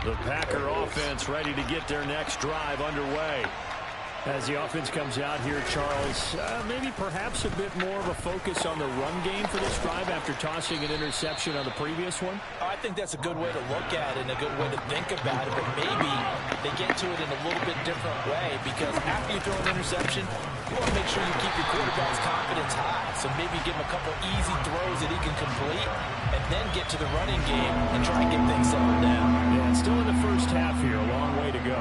The Packer offense ready to get their next drive underway. As the offense comes out here, Charles, maybe perhaps a bit more of a focus on the run game for this drive after tossing an interception on the previous one? I think that's a good way to look at it and a good way to think about it, but maybe they get to it in a little bit different way, because after you throw an interception, you want to make sure you keep your quarterback's confidence high. So maybe give him a couple easy throws that he can complete and then get to the running game and try and get things settled down. Yeah, still in the first half here, a long way to go.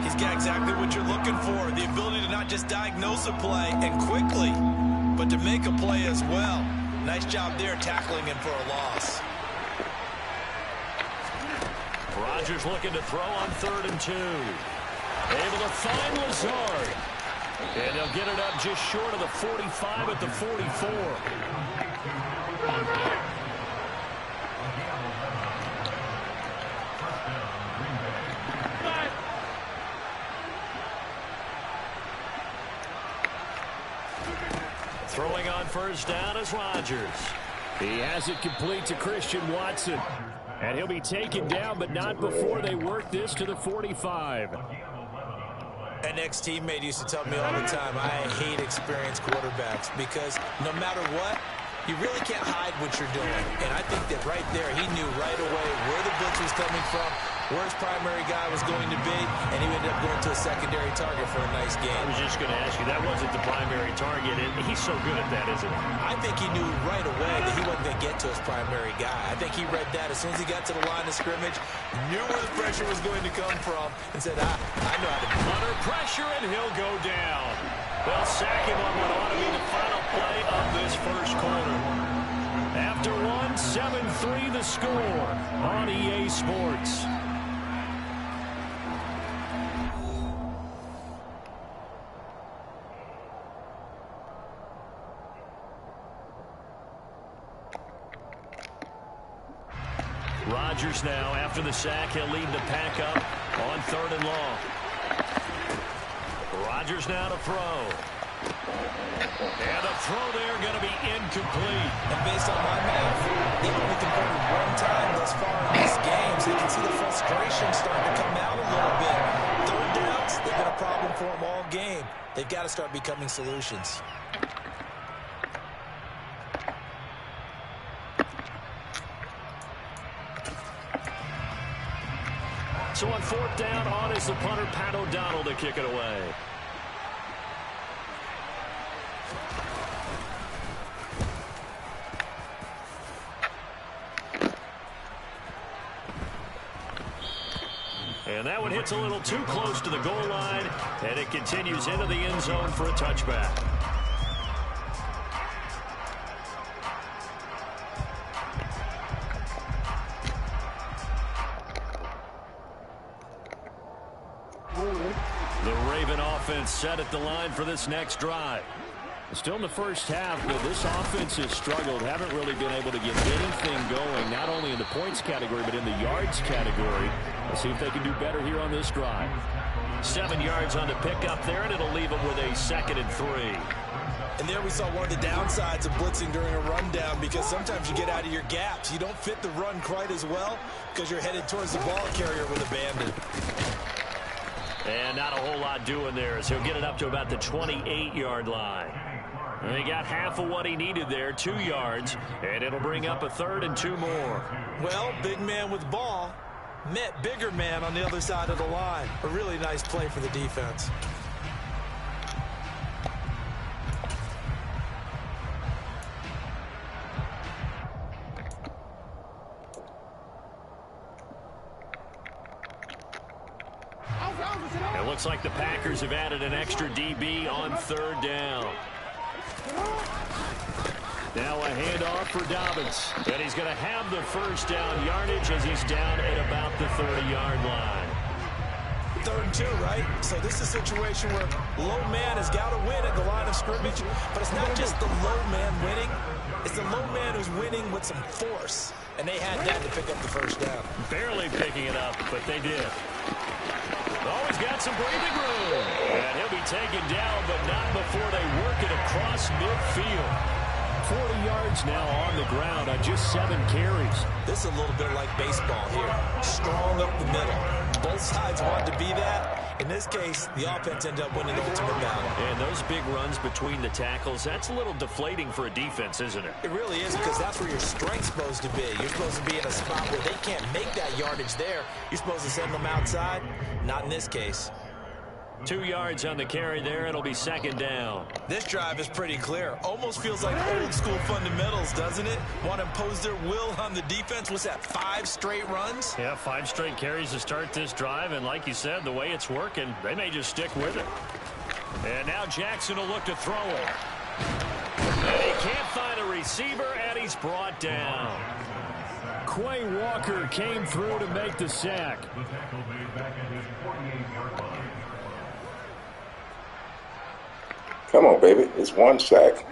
He's got exactly what you're looking for, the ability to not just diagnose a play and quickly, but to make a play as well. Nice job there tackling him for a loss. Rodgers looking to throw on 3rd and 2. Able to find Lazard. And they'll get it up just short of the 45 at the 44. Throw Throwing on first down is Rodgers. He has it complete to Christian Watson. And he'll be taken down, but not before they work this to the 45. An ex-teammate used to tell me all the time, I hate experienced quarterbacks because no matter what, you really can't hide what you're doing. And I think that right there, he knew right away where the blitz was coming from, where his primary guy was going to be, and he ended up going to a secondary target for a nice game. I was just going to ask you, that wasn't the primary target, and he's so good at that, isn't he? I think he knew right away that he wasn't going to get to his primary guy. I think he read that as soon as he got to the line of scrimmage, knew where the pressure was going to come from, and said, I know how to do it. Under pressure, and he'll go down. They'll sack him on what ought to be the final play of this first quarter. After one, 7-3 the score on EA Sports. Rodgers now, after the sack, he'll lead the pack up on 3rd and long. Rodgers now to throw. And the throw there going to be incomplete. And based on my math, they've only converted one time thus far in this game, so you can see the frustration starting to come out a little bit. 3rd downs, they've been a problem for them all game. They've got to start becoming solutions. So on 4th down, on is the punter, Pat O'Donnell, to kick it away. And that one hits a little too close to the goal line, and it continues into the end zone for a touchback. The Raven offense set at the line for this next drive. Still in the first half, but this offense has struggled. Haven't really been able to get anything going, not only in the points category, but in the yards category. Let's see if they can do better here on this drive. 7 yards on the pickup there, and it'll leave them with a 2nd and 3. And there we saw one of the downsides of blitzing during a rundown, because sometimes you get out of your gaps. You don't fit the run quite as well because you're headed towards the ball carrier with a bandit. And not a whole lot doing there, as he'll get it up to about the 28-yard line. And he got half of what he needed there, 2 yards, and it'll bring up a 3rd and 2 more. Well, big man with ball met bigger man on the other side of the line. A really nice play for the defense. It looks like the Packers have added an extra DB on 3rd down. Now a handoff for Dobbins. And he's going to have the first down yardage as he's down at about the 30-yard line. 3rd and 2, right? So this is a situation where low man has got to win at the line of scrimmage. But it's not just the low man winning. It's the low man who's winning with some force. And they had that to pick up the first down. Barely picking it up, but they did. Always got some breathing room. And he'll be taken down, but not before they work it across midfield. 40 yards now on the ground on just 7 carries. This is a little bit like baseball here. Strong up the middle. Both sides want to be that. In this case, the offense ended up winning the ultimate battle. And those big runs between the tackles, that's a little deflating for a defense, isn't it? It really is, because that's where your strength's supposed to be. You're supposed to be in a spot where they can't make that yardage there. You're supposed to send them outside. Not in this case. 2 yards on the carry there. It'll be 2nd down. This drive is pretty clear. Almost feels like old school fundamentals, doesn't it? Want to impose their will on the defense. What's that, 5 straight runs? Yeah, 5 straight carries to start this drive. And like you said, the way it's working, they may just stick with it. And now Jackson will look to throw it. And he can't find a receiver, and he's brought down. Quay Walker came through to make the sack. Come on, baby. It's 1 sack.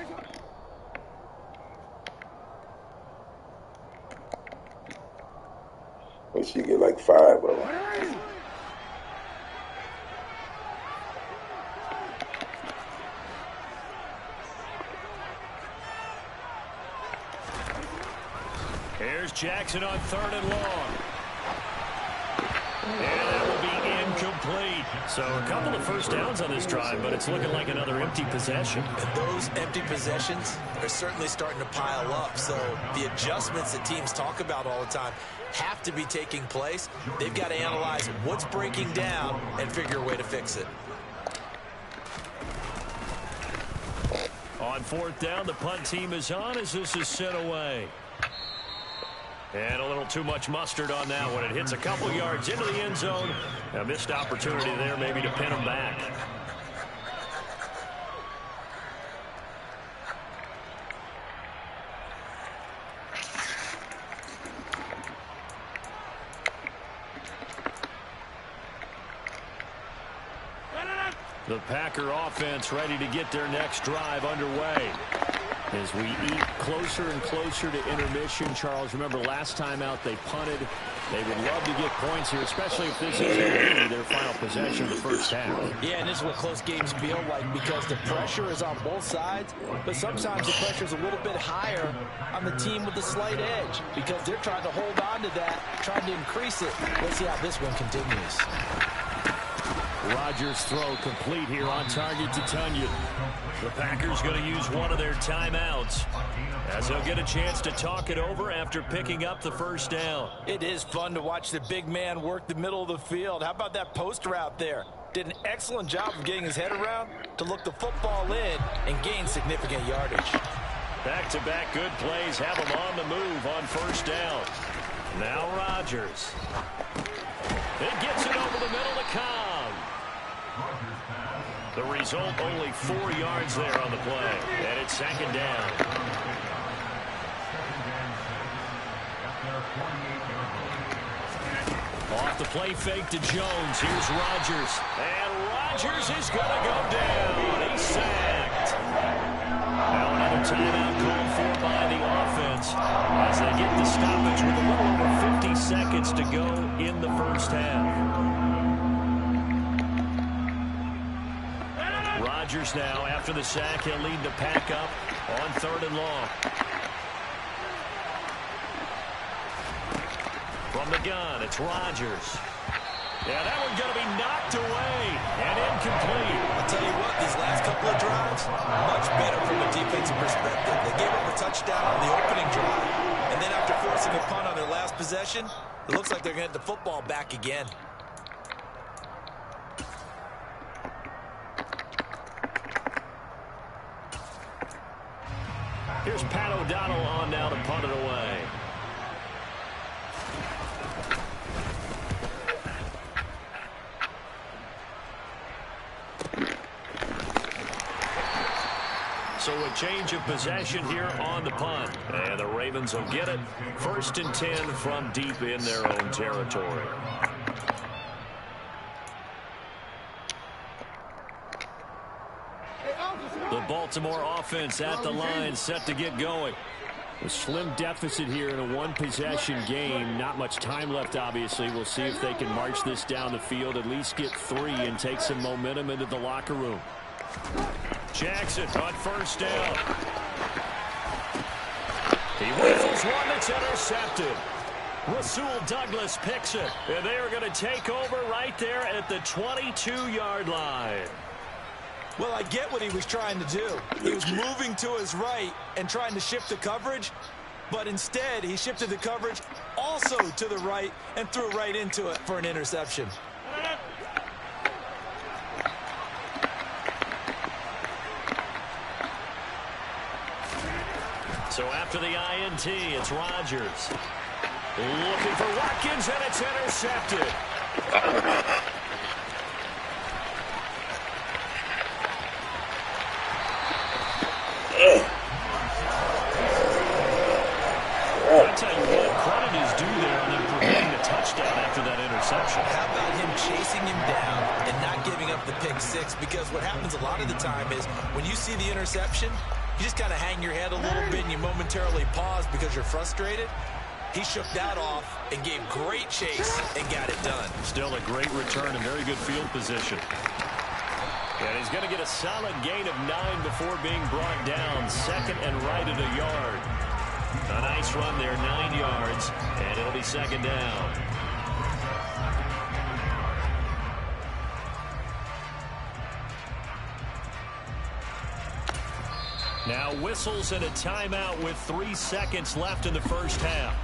Wish you get like 5 of them. Jackson on 3rd and long. And that will be incomplete. So a couple of first downs on this drive, but it's looking like another empty possession. And those empty possessions are certainly starting to pile up. So the adjustments that teams talk about all the time have to be taking place. They've got to analyze what's breaking down and figure a way to fix it. On 4th down, the punt team is on as this is sent away. And a little too much mustard on that one. It hits a couple yards into the end zone. A missed opportunity there maybe to pin them back. The Packer offense ready to get their next drive underway. As we eat closer and closer to intermission, Charles, remember last time out they punted. They would love to get points here, especially if this is their final possession of the first half. Yeah, and this is what close games feel like because the pressure is on both sides, but sometimes the pressure is a little bit higher on the team with the slight edge because they're trying to hold on to that, trying to increase it. Let's see how this one continues. Rodgers' throw complete here on target to Tunyon. The Packers going to use one of their timeouts as they'll get a chance to talk it over after picking up the first down. It is fun to watch the big man work the middle of the field. How about that post route there? Did an excellent job of getting his head around to look the football in and gain significant yardage. Back-to-back good plays have him on the move on first down. Now Rodgers. It gets it over the middle to Cobb. The result, only 4 yards there on the play. And it's 2nd down. Off the play fake to Jones. Here's Rodgers. And Rodgers is going to go down. He's sacked. Now another timeout called for by the offense as they get the stoppage with a little over 50 seconds to go in the first half. Rodgers now, after the sack, he'll lead the pack up on 3rd and long. From the gun, it's Rodgers. Yeah, that one's going to be knocked away and incomplete. I'll tell you what, these last couple of drives, much better from a defensive perspective. They gave up a touchdown on the opening drive, and then after forcing a punt on their last possession, it looks like they're going to get the football back again. Here's Pat O'Donnell on now to punt it away. So a change of possession here on the punt. And the Ravens will get it. 1st and 10 from deep in their own territory. The Baltimore offense at the line, set to get going. A slim deficit here in a one-possession game. Not much time left, obviously. We'll see if they can march this down the field, at least get 3 and take some momentum into the locker room. Jackson on first down. He whistles one that's intercepted. Rasul Douglas picks it, and they are going to take over right there at the 22-yard line. Well, I get what he was trying to do. He was moving to his right and trying to shift the coverage, but instead he shifted the coverage also to the right and threw right into it for an interception. So after the INT, it's Rodgers. Looking for Watkins, and it's intercepted. I'll tell you what, credit is due there on them preventing the touchdown after that interception. How about him chasing him down and not giving up the pick six? Because what happens a lot of the time is when you see the interception, you just kind of hang your head a little bit and you momentarily pause because you're frustrated. He shook that off and gave great chase and got it done. Still a great return and very good field position. And he's going to get a solid gain of 9 before being brought down. 2nd and right at a yard. A nice run there, 9 yards, and it'll be second down. Now whistles and a timeout with 3 seconds left in the first half.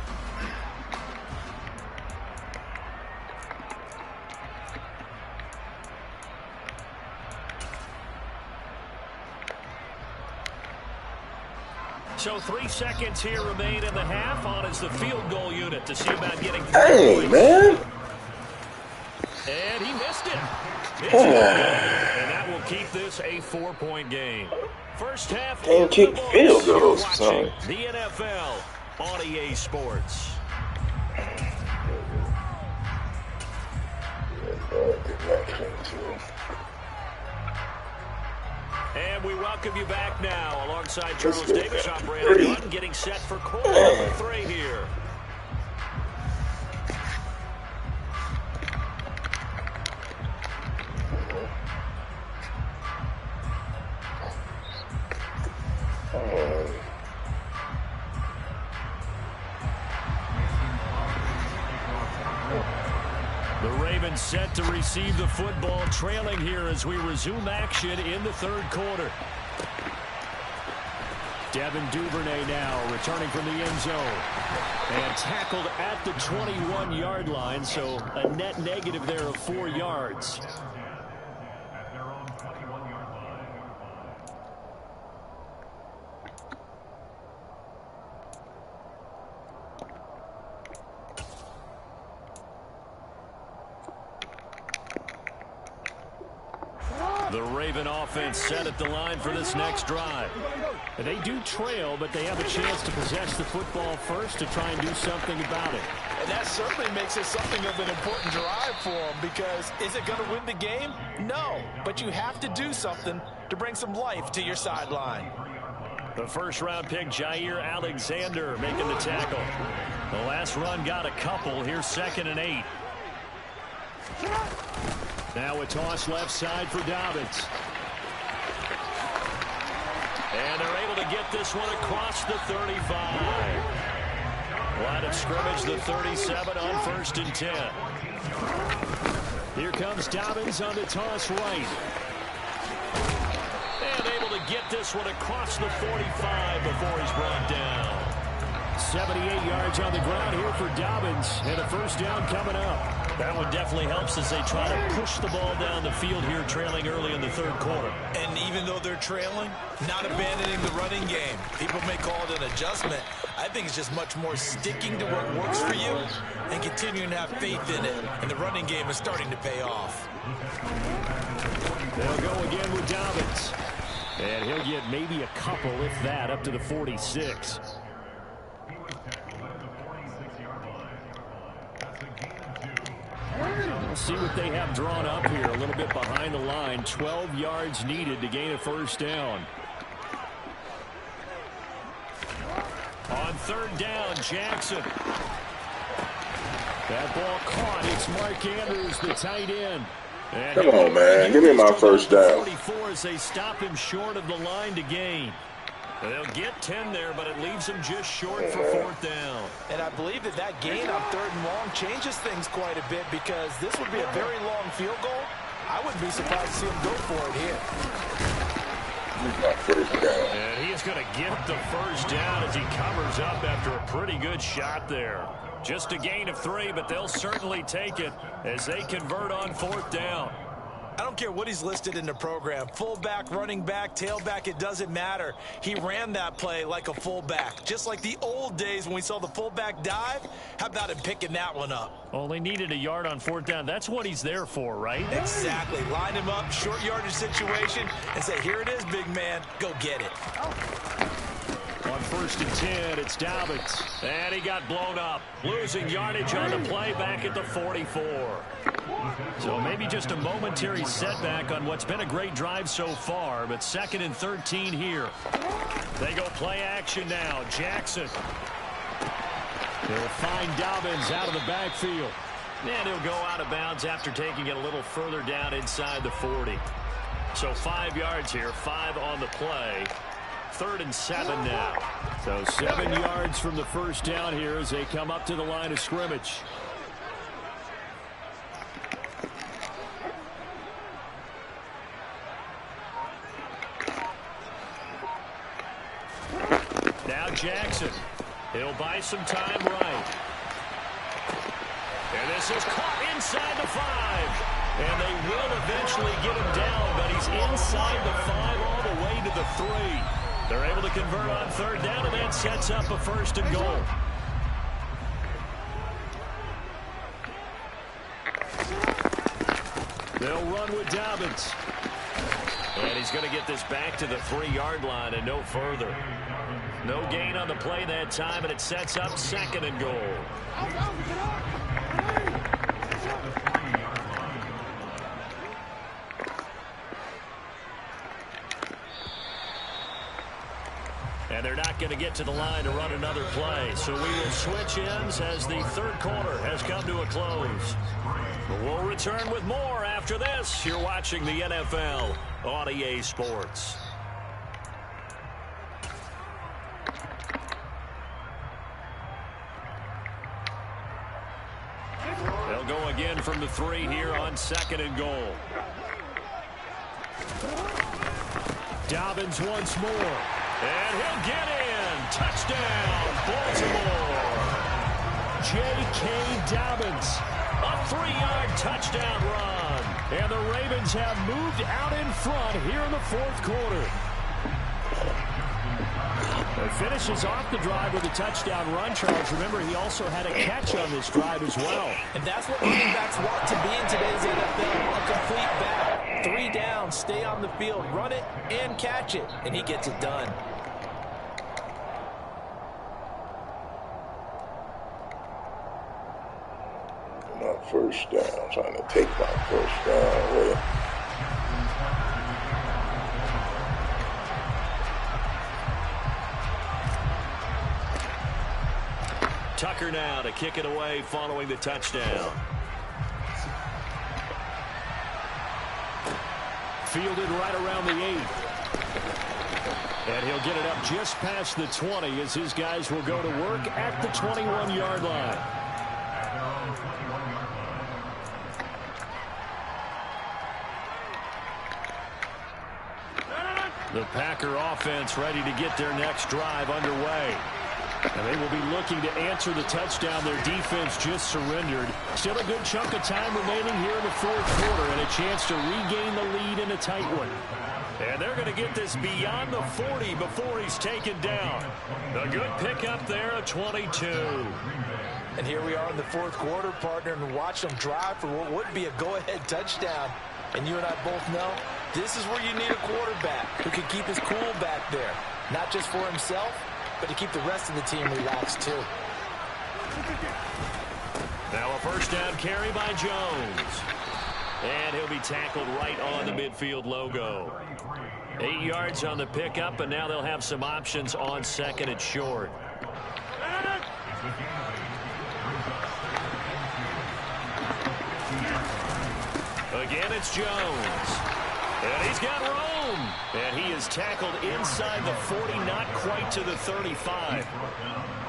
So 3 seconds here remain in the half. On is the field goal unit to see about getting 3 points. Man. And he missed it. It's no good. And that will keep this a 4-point game. First half. Can't kick field goals. Watching the NFL on EA Sports. And we welcome you back now alongside Charles Davis. I'm Brandon Young, getting set for quarter number 3 here. The Ravens set to receive the football, trailing here as we resume action in the third quarter. Devin Duvernay now returning from the end zone. And tackled at the 21-yard line, so a net negative there of 4 yards. The Raven offense set at the line for this next drive. They do trail, but they have a chance to possess the football first to try and do something about it. And that certainly makes it something of an important drive for them, because is it going to win the game? No, but you have to do something to bring some life to your sideline. The first-round pick, Jair Alexander, making the tackle. The last run got a couple. Here's 2nd and 8. Now a toss left side for Dobbins. And they're able to get this one across the 35. Line of scrimmage, the 37 on 1st and 10. Here comes Dobbins on the toss right. And able to get this one across the 45 before he's brought down. 78 yards on the ground here for Dobbins, and a first down coming up. That one definitely helps as they try to push the ball down the field here, trailing early in the third quarter. And even though they're trailing, not abandoning the running game. People may call it an adjustment. I think it's just much more sticking to what works for you and continuing to have faith in it. And the running game is starting to pay off. They'll go again with Dobbins. And he'll get maybe a couple, if that, up to the 46. We'll see what they have drawn up here a little bit behind the line. 12 yards needed to gain a first down. On 3rd down, Jackson. That ball caught. It's Mark Andrews, the tight end. And come on, man. Give me my first down. 44 as they stop him short of the line to gain. They'll get 10 there, but it leaves them just short for 4th down. And I believe that gain on 3rd and long changes things quite a bit, because this would be a very long field goal. I wouldn't be surprised to see him go for it here. And he is going to get the first down as he covers up after a pretty good shot there. Just a gain of 3, but they'll certainly take it as they convert on 4th down. I don't care what he's listed in the program. Fullback, running back, tailback, it doesn't matter. He ran that play like a fullback. Just like the old days when we saw the fullback dive. How about him picking that one up? Only needed a yard on 4th down. That's what he's there for, right? Exactly. Line him up, short yardage situation, and say, here it is, big man. Go get it. On 1st and 10, it's Dobbins. And he got blown up. Losing yardage on the play back at the 44. So maybe just a momentary setback on what's been a great drive so far, but 2nd and 13 here. They go play action now. Jackson. They'll find Dobbins out of the backfield. And he'll go out of bounds after taking it a little further down inside the 40. So 5 yards here, 5 on the play. 3rd and 7 now. So 7 yards from the first down here as they come up to the line of scrimmage. Now Jackson. He'll buy some time right. And this is caught inside the 5. And they will eventually get him down, but he's inside the 5 all the way to the 3. They're able to convert on 3rd down, and that sets up a 1st and goal. They'll run with Dobbins. And he's going to get this back to the 3-yard line and no further. No gain on the play that time, and it sets up 2nd and goal. And they're not going to get to the line to run another play. So we will switch ends as the 3rd quarter has come to a close. But we'll return with more after this. You're watching the NFL on EA Sports. They'll go again from the 3 here on 2nd and goal. Dobbins once more. And he'll get in. Touchdown, Baltimore. J.K. Dobbins. A 3-yard touchdown run. And the Ravens have moved out in front here in the 4th quarter. It finishes off the drive with a touchdown run, Charles. Remember, he also had a catch on this drive as well. And that's what running backs want to be in today's NFL. A complete back. 3 down, stay on the field, run it, and catch it. And he gets it done. My 1st down, trying to take my 1st down away. Tucker now to kick it away following the touchdown. Fielded right around the 8. And he'll get it up just past the 20 as his guys will go to work at the 21-yard line. The Packer offense ready to get their next drive underway. And they will be looking to answer the touchdown their defense just surrendered. Still a good chunk of time remaining here in the 4th quarter and a chance to regain the lead in a tight one. And they're going to get this beyond the 40 before he's taken down. A good pickup there at 22. And here we are in the 4th quarter, partner, and watch them drive for what would be a go-ahead touchdown. And you and I both know this is where you need a quarterback who can keep his cool back there. Not just for himself, but to keep the rest of the team relaxed too. Now a 1st down carry by Jones. And he'll be tackled right on the midfield logo. 8 yards on the pickup, and now they'll have some options on 2nd and short. Again, it's Jones. And he's got room. And he is tackled inside the 40, not quite to the 35.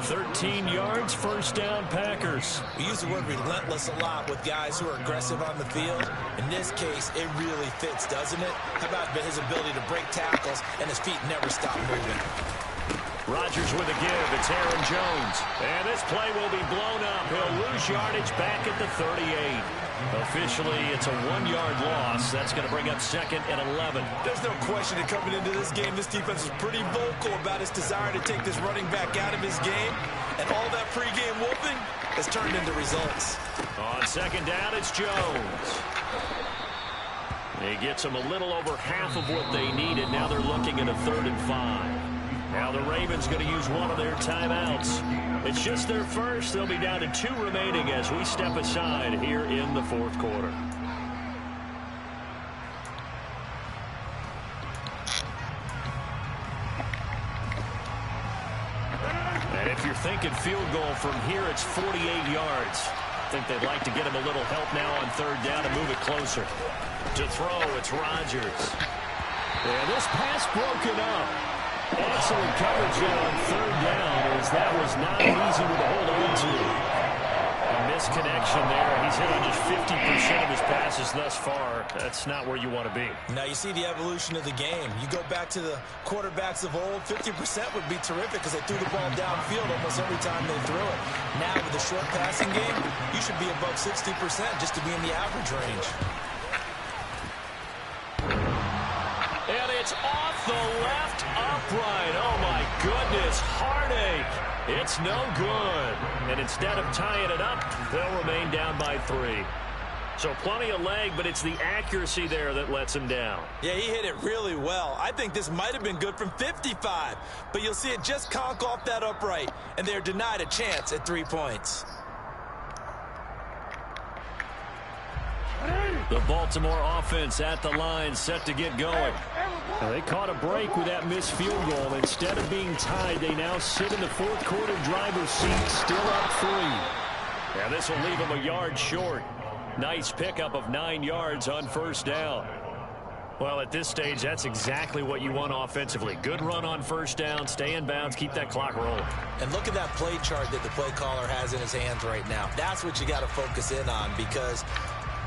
13 yards, 1st down, Packers. We use the word relentless a lot with guys who are aggressive on the field. In this case, it really fits, doesn't it? How about his ability to break tackles and his feet never stop moving? Rodgers with a give. It's Aaron Jones. And this play will be blown up. He'll lose yardage back at the 38. Officially, it's a 1-yard loss. That's going to bring up 2nd and 11. There's no question that coming into this game, this defense is pretty vocal about its desire to take this running back out of his game. And all that pregame whooping has turned into results. On 2nd down, it's Jones. He gets them a little over half of what they needed. Now they're looking at a 3rd and 5. Now the Ravens going to use one of their timeouts. It's just their first. They'll be down to 2 remaining as we step aside here in the 4th quarter. And if you're thinking field goal from here, it's 48 yards. I think they'd like to get him a little help now on 3rd down and move it closer. To throw, it's Rodgers. And this pass broken up. Excellent coverage there on third down, as that was not easy to hold on to. A misconnection there. He's hit on just 50% of his passes thus far. That's not where you want to be. Now you see the evolution of the game. You go back to the quarterbacks of old, 50% would be terrific because they threw the ball downfield almost every time they threw it. Now with the short passing game, you should be above 60% just to be in the average range. And it's off the left upright. Oh, my goodness. Heartache. It's no good. And instead of tying it up, they'll remain down by 3. So plenty of leg, but it's the accuracy there that lets him down. Yeah, he hit it really well. I think this might have been good from 55. But you'll see it just conk off that upright, and they're denied a chance at 3 points. The Baltimore offense at the line, set to get going. Now, they caught a break with that missed field goal. Instead of being tied, they now sit in the fourth quarter driver's seat, still up 3. Now, this will leave them a yard short. Nice pickup of 9 yards on first down. Well, at this stage, that's exactly what you want offensively. Good run on first down, stay in bounds, keep that clock rolling. And look at that play chart that the play caller has in his hands right now. That's what you got to focus in on, because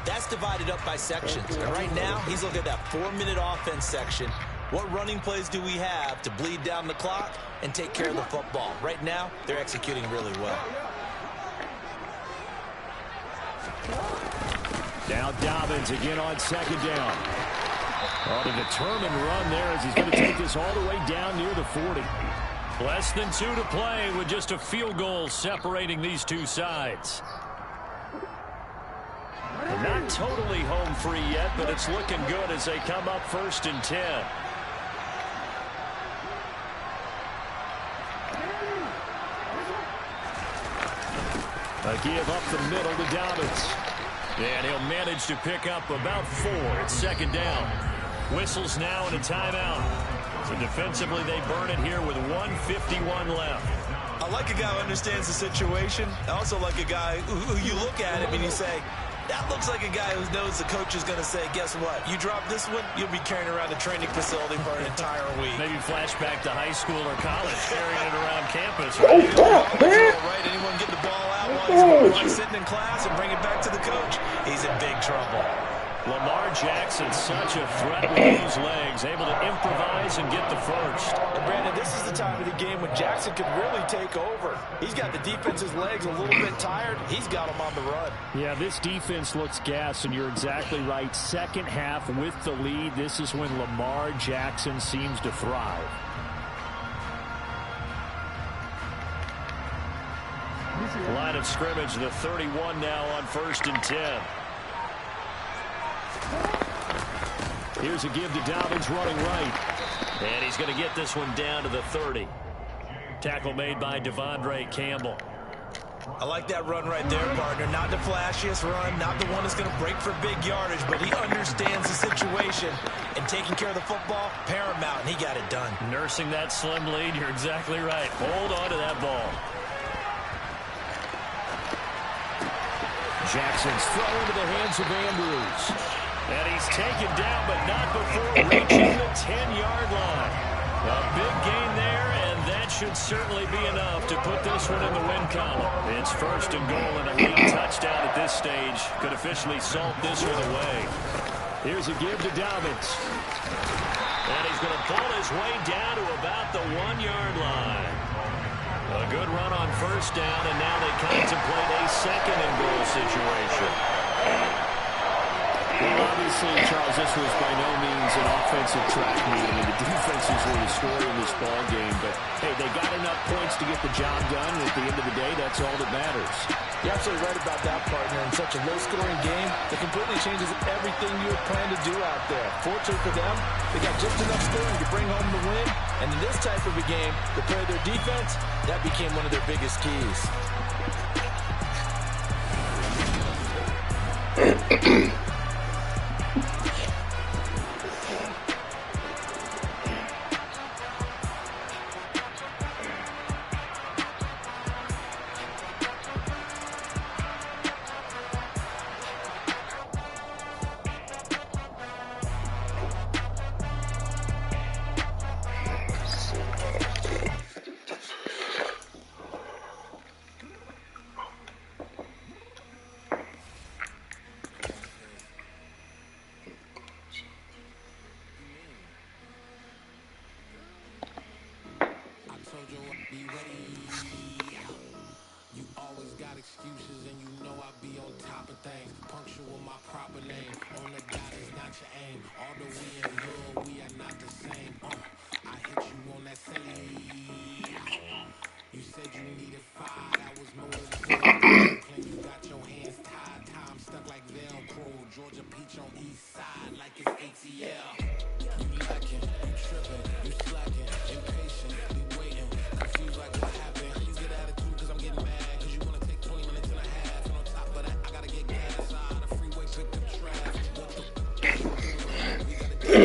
that's divided up by sections. And right now, he's looking at that 4-minute offense section. What running plays do we have to bleed down the clock and take care of the football? Right now, they're executing really well. Now Dobbins again on second down. Oh, a determined run there as he's going to take this all the way down near the 40. Less than 2 to play with just a field goal separating these two sides. They're not totally home free yet, but it's looking good as they come up 1st and 10. A give up the middle to Dobbins. And he'll manage to pick up about 4 at second down. Whistles now and a timeout. So defensively, they burn it here with 1:51 left. I like a guy who understands the situation. I also like a guy who you look at him and you say, that looks like a guy who knows the coach is going to say, guess what? You drop this one, you'll be carrying around the training facility for an entire week. Maybe flashback to high school or college, carrying it around campus. Right? Right? Anyone get the ball out while he's sitting in class and bring it back to the coach? He's in big trouble. Lamar Jackson, such a threat with those legs, able to improvise and get the first. And Brandon, this is the time of the game when Jackson could really take over. He's got the defense's legs a little bit tired. He's got them on the run. Yeah, this defense looks gassed, and you're exactly right. Second half with the lead, this is when Lamar Jackson seems to thrive. Line of scrimmage, the 31 now on 1st and 10. Here's a give to Dobbins running right. And he's going to get this one down to the 30. Tackle made by Devondre Campbell. I like that run right there, partner. Not the flashiest run, not the one that's going to break for big yardage, but he understands the situation, and taking care of the football, paramount, and he got it done. Nursing that slim lead, you're exactly right. Hold on to that ball. Jackson's throw into the hands of Andrews. And he's taken down, but not before reaching the 10-yard line. A big gain there, and that should certainly be enough to put this one in the win column. It's 1st and goal and a late touchdown at this stage. Could officially salt this one away. Here's a give to Dobbins. And he's going to pull his way down to about the 1-yard line. A good run on first down, and now they contemplate a 2nd and goal situation. Well, obviously, Charles, this was by no means an offensive track meet. I mean, the defenses were the story in this ball game, but hey, they got enough points to get the job done, and at the end of the day, that's all that matters. You're absolutely right about that, partner. In such a low-scoring game, it completely changes everything you had planned to do out there. Fortunately for them, they got just enough scoring to bring home the win, and in this type of a game, to play their defense, that became one of their biggest keys. things. Punctual my proper name. On the dot is not your aim. Although we in love, we are not the same. I hit you on that save. You said you needed 5, that was more than 4. Claim you got your hands tied, time stuck like Velcro. Georgia peach on east side like it's ATL. You lacking, you tripping, you slacking, impatient, we waiting, confused like what happened. You get attitude cause I'm getting mad, cause you wanna take 20 minutes and a half. And on top of that, I gotta get gas out of the freeway, pick up trash. What the we gotta do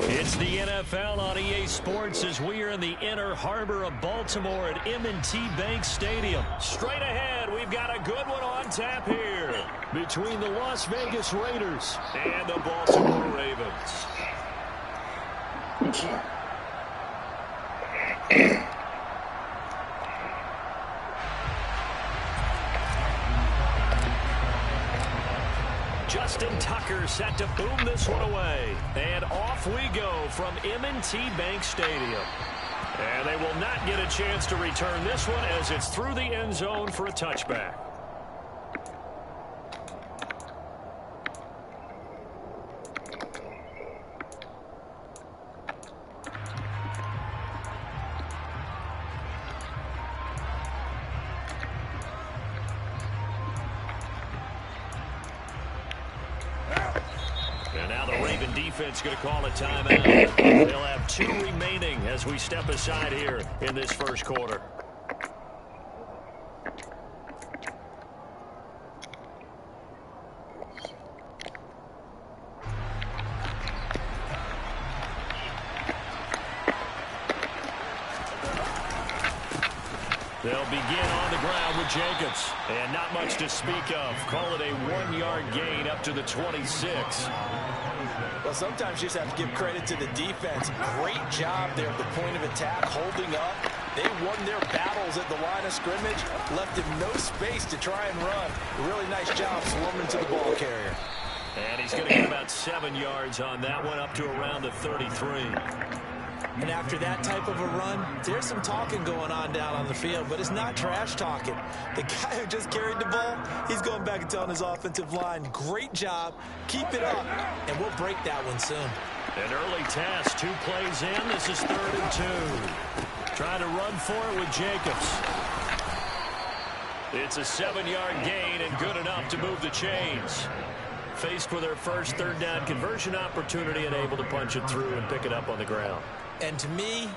It's the NFL on EA Sports as we are in the inner harbor of Baltimore at M&T Bank Stadium. Straight ahead, we've got a good one on tap here between the Las Vegas Raiders and the Baltimore Ravens. Justin Tucker set to boom this one away. And off we go from M&T Bank Stadium. And they will not get a chance to return this one as it's through the end zone for a touchback. Defense going to call a timeout. They'll have 2 remaining as we step aside here in this first quarter. They'll begin on the ground with Jacobs. And not much to speak of. Call it a 1-yard gain up to the 26. Well, sometimes you just have to give credit to the defense. Great job there at the point of attack, holding up. They won their battles at the line of scrimmage, left him no space to try and run. A really nice job swarming to the ball carrier. And he's going to get about 7 yards on that one, up to around the 33. And after that type of a run, there's some talking going on down on the field, but it's not trash talking. The guy who just carried the ball, he's going back and telling his offensive line, great job, keep it up, and we'll break that one soon. An early task, 2 plays in. This is 3rd and 2. Trying to run for it with Jacobs. It's a 7-yard gain and good enough to move the chains. Faced with their first 3rd down conversion opportunity and able to punch it through and pick it up on the ground. And to me,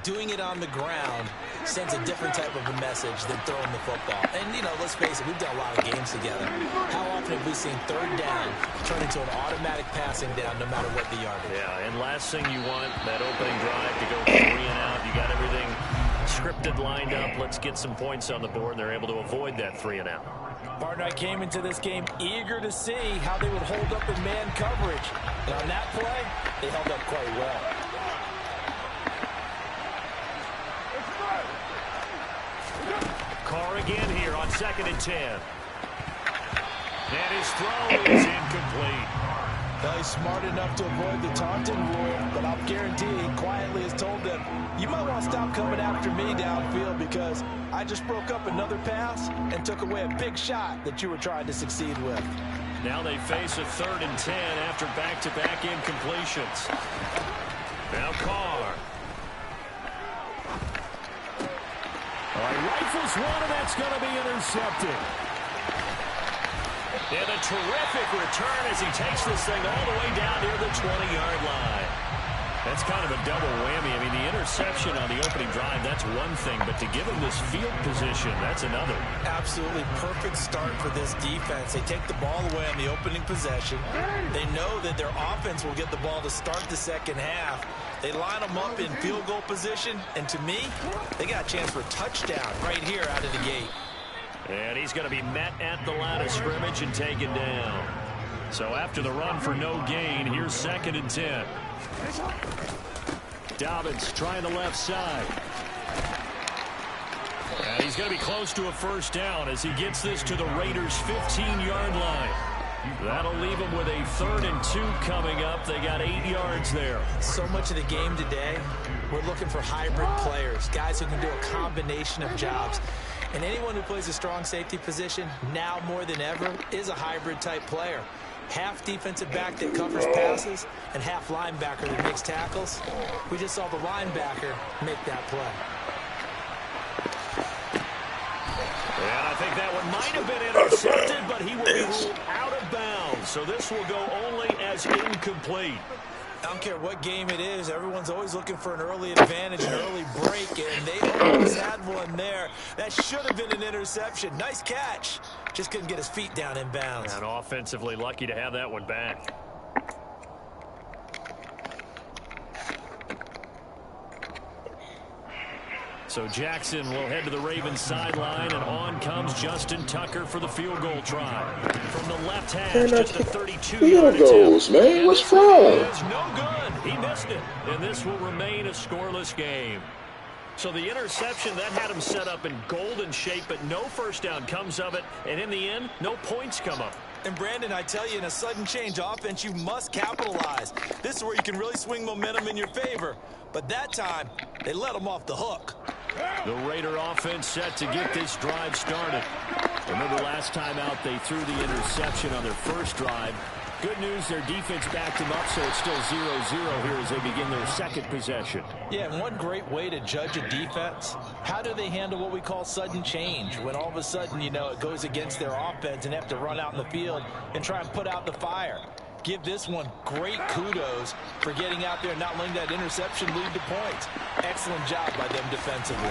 doing it on the ground sends a different type of a message than throwing the football. And, you know, let's face it, we've done a lot of games together. How often have we seen 3rd down turn into an automatic passing down no matter what the yardage? Yeah, and last thing you want, that opening drive to go 3 and out. You got everything scripted, lined up. Let's get some points on the board, and they're able to avoid that 3 and out. Partner, I came into this game eager to see how they would hold up in man coverage. And on that play, they held up quite well. Carr again here on 2nd and 10. And his throw is incomplete. Well, he's smart enough to avoid the taunting rule, but I'll guarantee he quietly has told them, you might want to stop coming after me downfield because I just broke up another pass and took away a big shot that you were trying to succeed with. Now they face a 3rd and 10 after back-to-back incompletions. Now Carr. All right, rifles one, and that's going to be intercepted. And a terrific return as he takes this thing all the way down near the 20-yard line. That's kind of a double whammy. I mean, the interception on the opening drive, that's one thing, but to give him this field position, that's another. Absolutely perfect start for this defense. They take the ball away on the opening possession. They know that their offense will get the ball to start the second half. They line them up in field goal position, and to me, they got a chance for a touchdown right here out of the gate. And he's going to be met at the line of scrimmage and taken down. So after the run for no gain, here's 2nd and 10. Dobbins trying the left side. And he's going to be close to a first down as he gets this to the Raiders' 15-yard line. That'll leave them with a 3rd and 2 coming up. They got 8 yards there. So much of the game today, we're looking for hybrid players, guys who can do a combination of jobs. And anyone who plays a strong safety position, now more than ever, is a hybrid-type player. Half defensive back that covers passes and half linebacker that makes tackles. We just saw the linebacker make that play. And I think that one might have been intercepted, but he will be ruled out of bounds. So this will go only as incomplete. I don't care what game it is. Everyone's always looking for an early advantage, an early break, and they almost had one there. That should have been an interception. Nice catch. Just couldn't get his feet down in bounds. And offensively lucky to have that one back. So Jackson will head to the Ravens sideline, and on comes Justin Tucker for the field goal try. From the left hash, just a 32-yard attempt. Man, what's wrong? It's no good. He missed it, and this will remain a scoreless game. So the interception, that had him set up in golden shape, but no first down comes of it, and in the end, no points come up. And Brandon, I tell you, in a sudden change offense, you must capitalize. This is where you can really swing momentum in your favor. But that time, they let him off the hook. The Raider offense set to get this drive started. Remember last time out, they threw the interception on their first drive. Good news, their defense backed him up, so it's still 0-0 here as they begin their second possession. Yeah, and one great way to judge a defense, how do they handle what we call sudden change? When all of a sudden, you know, it goes against their offense and have to run out in the field and try and put out the fire. Give this one great kudos for getting out there and not letting that interception lead to points. Excellent job by them defensively.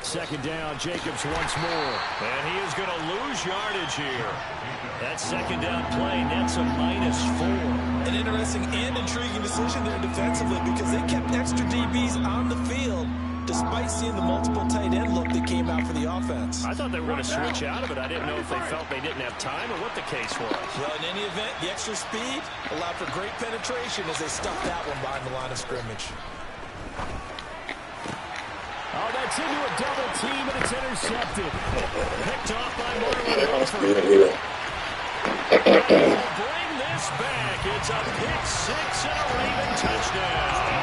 Second down, Jacobs once more. And he is going to lose yardage here. That second down play nets a -4. An interesting and intriguing decision there defensively because they kept extra DBs on the field despite seeing the multiple tight end look that came out for the offense. I thought they were going to switch out of it. I didn't know if they felt they didn't have time or what the case was. Well, in any event, the extra speed allowed for great penetration as they stuffed that one behind the line of scrimmage. Oh, that's into a double team, and it's intercepted. Picked off by Marlon. Bring this back. It's a pick six and a Raven touchdown.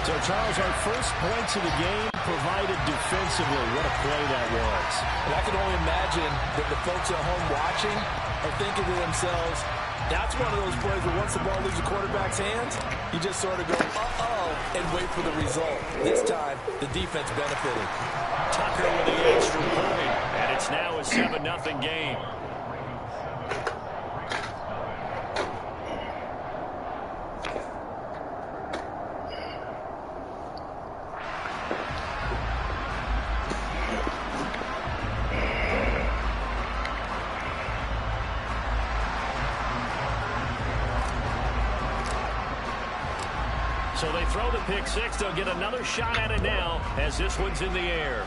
So, Charles, our first points of the game provided defensively. What a play that was. And I can only imagine that the folks at home watching are thinking to themselves, that's one of those plays where once the ball leaves the quarterback's hands, you just sort of go, uh-oh, and wait for the result. This time, the defense benefited. Tucker with the extra point, and it's now a 7-0 game. So they throw the pick six. They'll get another shot at it now as this one's in the air.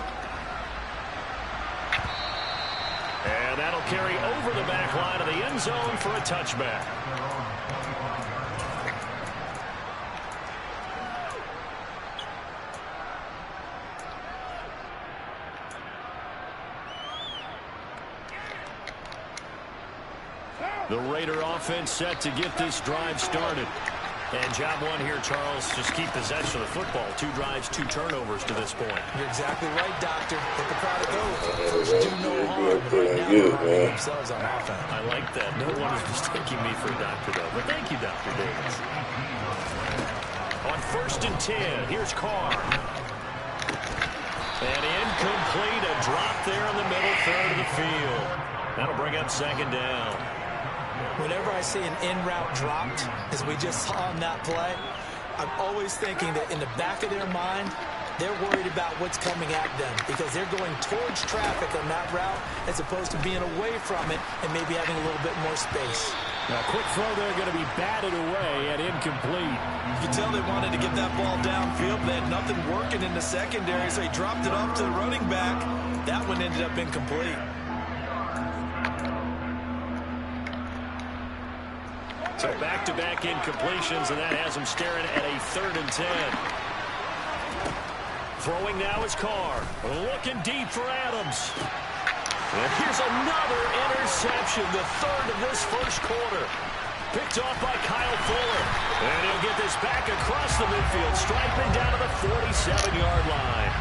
And that'll carry over the back line of the end zone for a touchback. The Raider offense set to get this drive started. And job one here, Charles, just keep possession of the football. 2 drives, 2 turnovers to this point. You're exactly right, Doctor. Let the product go. First do no harm. Right now, they're harming themselves on offense. I like that. No one is mistaking me for a doctor, though. But thank you, Dr. Davis. On 1st and 10, here's Carr. And incomplete. A drop there in the middle third of the field. That'll bring up 2nd down. Whenever I see an in-route dropped, as we just saw on that play, I'm always thinking that in the back of their mind, they're worried about what's coming at them because they're going towards traffic on that route as opposed to being away from it and maybe having a little bit more space. Now, quick throw there going to be batted away and incomplete. You can tell they wanted to get that ball downfield. They had nothing working in the secondary, so he dropped it off to the running back. That one ended up incomplete. So back-to-back incompletions, and that has them staring at a 3rd and 10. Throwing now is Carr. Looking deep for Adams. And here's another interception, the third of this first quarter. Picked off by Kyle Fuller. And he'll get this back across the midfield, striping down to the 47-yard line.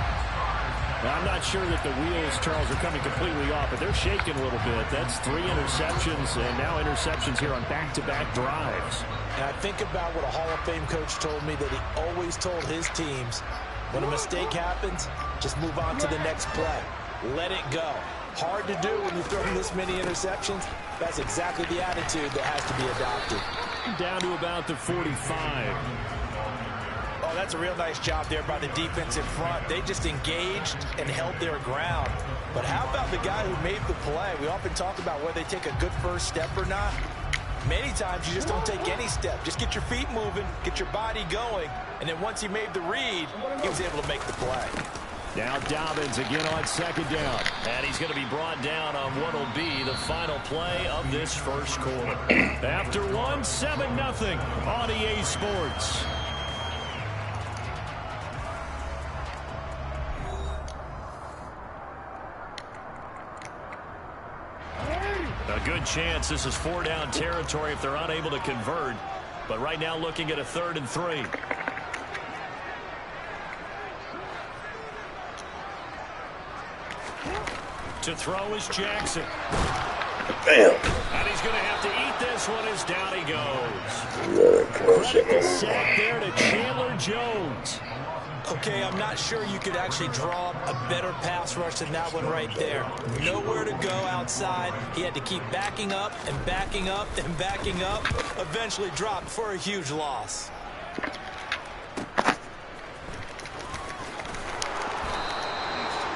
Now, I'm not sure that the wheels, Charles, are coming completely off, but they're shaking a little bit. That's 3 interceptions, and now interceptions here on back-to-back drives. And I think about what a Hall of Fame coach told me, that he always told his teams, when a mistake happens, just move on to the next play. Let it go. Hard to do when you're throwing this many interceptions. That's exactly the attitude that has to be adopted. Down to about the 45. Oh, that's a real nice job there by the defense in front. They just engaged and held their ground. But how about the guy who made the play? We often talk about whether they take a good first step or not. Many times you just don't take any step. Just get your feet moving, get your body going, and then once he made the read, he was able to make the play. Now Dobbins again on second down. And he's going to be brought down on what will be the final play of this first quarter. After 1, 7-0 on EA Sports. A good chance this is 4-down territory if they're unable to convert. But right now looking at a 3rd and 3. To throw is Jackson. Damn. And he's going to have to eat this one as down he goes. Credit the sack there to Chandler Jones. Okay, I'm not sure you could actually draw a better pass rush than that one right there. Nowhere to go outside. He had to keep backing up and backing up and backing up. Eventually dropped for a huge loss.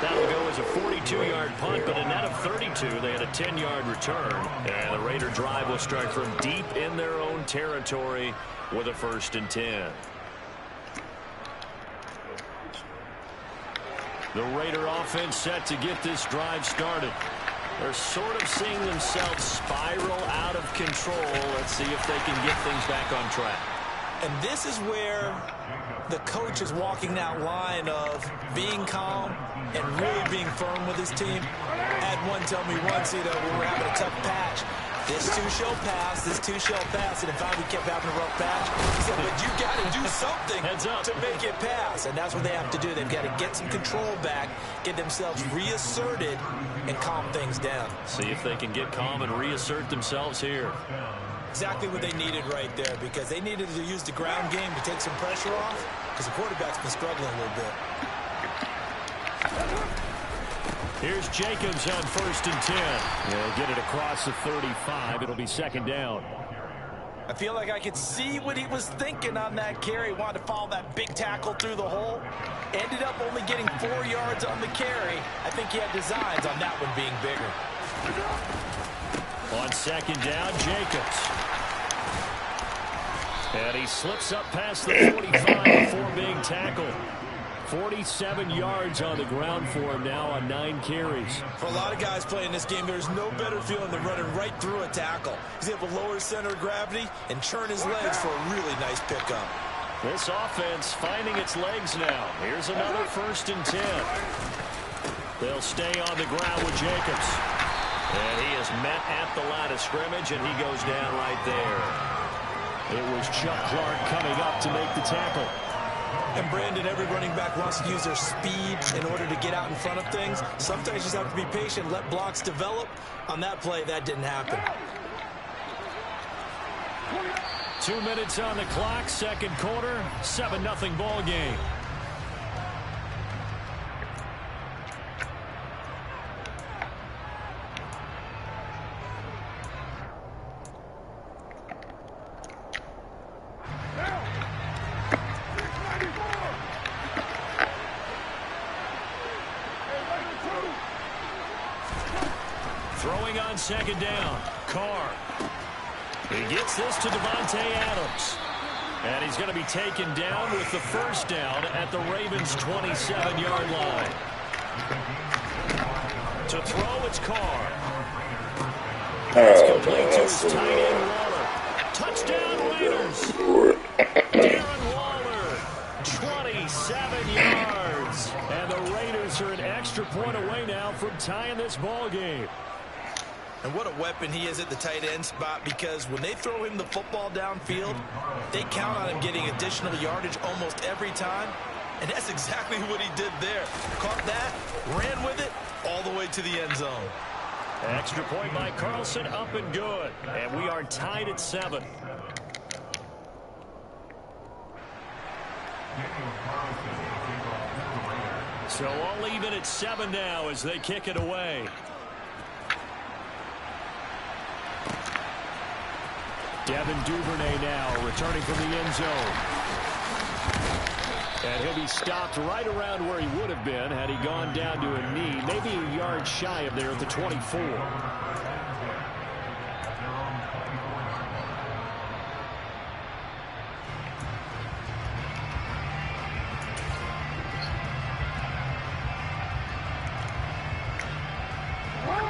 That'll go as a 42-yard punt, but a net of 32. They had a 10-yard return. And the Raider drive will start from deep in their own territory with a 1st and 10. The Raider offense set to get this drive started. They're sort of seeing themselves spiral out of control. Let's see if they can get things back on track. And this is where the coach is walking that line of being calm and really being firm with his team. I had one tell me once, when we were having a tough patch, this too shall pass, this too shall pass, and if we kept having a rough patch, he said, but you got to do something to make it pass, and that's what they have to do. They've got to get some control back, get themselves reasserted, and calm things down. See if they can get calm and reassert themselves here. Exactly what they needed right there, because they needed to use the ground game to take some pressure off, because the quarterback's been struggling a little bit. Here's Jacobs on 1st and 10. They'll get it across the 35. It'll be 2nd down. I feel like I could see what he was thinking on that carry. Wanted to follow that big tackle through the hole. Ended up only getting 4 yards on the carry. I think he had designs on that one being bigger. On 2nd down, Jacobs. And he slips up past the 45 before being tackled. 47 yards on the ground for him now on 9 carries. For a lot of guys playing this game, there's no better feeling than running right through a tackle. He's able to lower his center of gravity and churn his legs for a really nice pickup. This offense finding its legs now. Here's another 1st and 10. They'll stay on the ground with Jacobs. And he is met at the line of scrimmage, and he goes down right there. It was Chuck Clark coming up to make the tackle. And Brandon, every running back wants to use their speed in order to get out in front of things. Sometimes you just have to be patient, let blocks develop. On that play, that didn't happen. 2 minutes on the clock, 2nd quarter, 7-0 ball game. Throwing on 2nd down, Carr. He gets this to Devontae Adams. And he's going to be taken down with the 1st down at the Ravens' 27-yard line. To throw, it's Carr. It's complete to his tight end, Waller. Touchdown, Raiders. Darren Waller, 27 yards. extra point away now from tying this ball game. And what a weapon he is at the tight end spot, because when they throw him the football downfield, they count on him getting additional yardage almost every time. And that's exactly what he did there. Caught that, ran with it, all the way to the end zone. Extra point by Carlson, up and good. And we are tied at 7. So all even at 7 now as they kick it away. Devin Duvernay now returning from the end zone. And he'll be stopped right around where he would have been had he gone down to a knee, maybe a yard shy of there at the 24.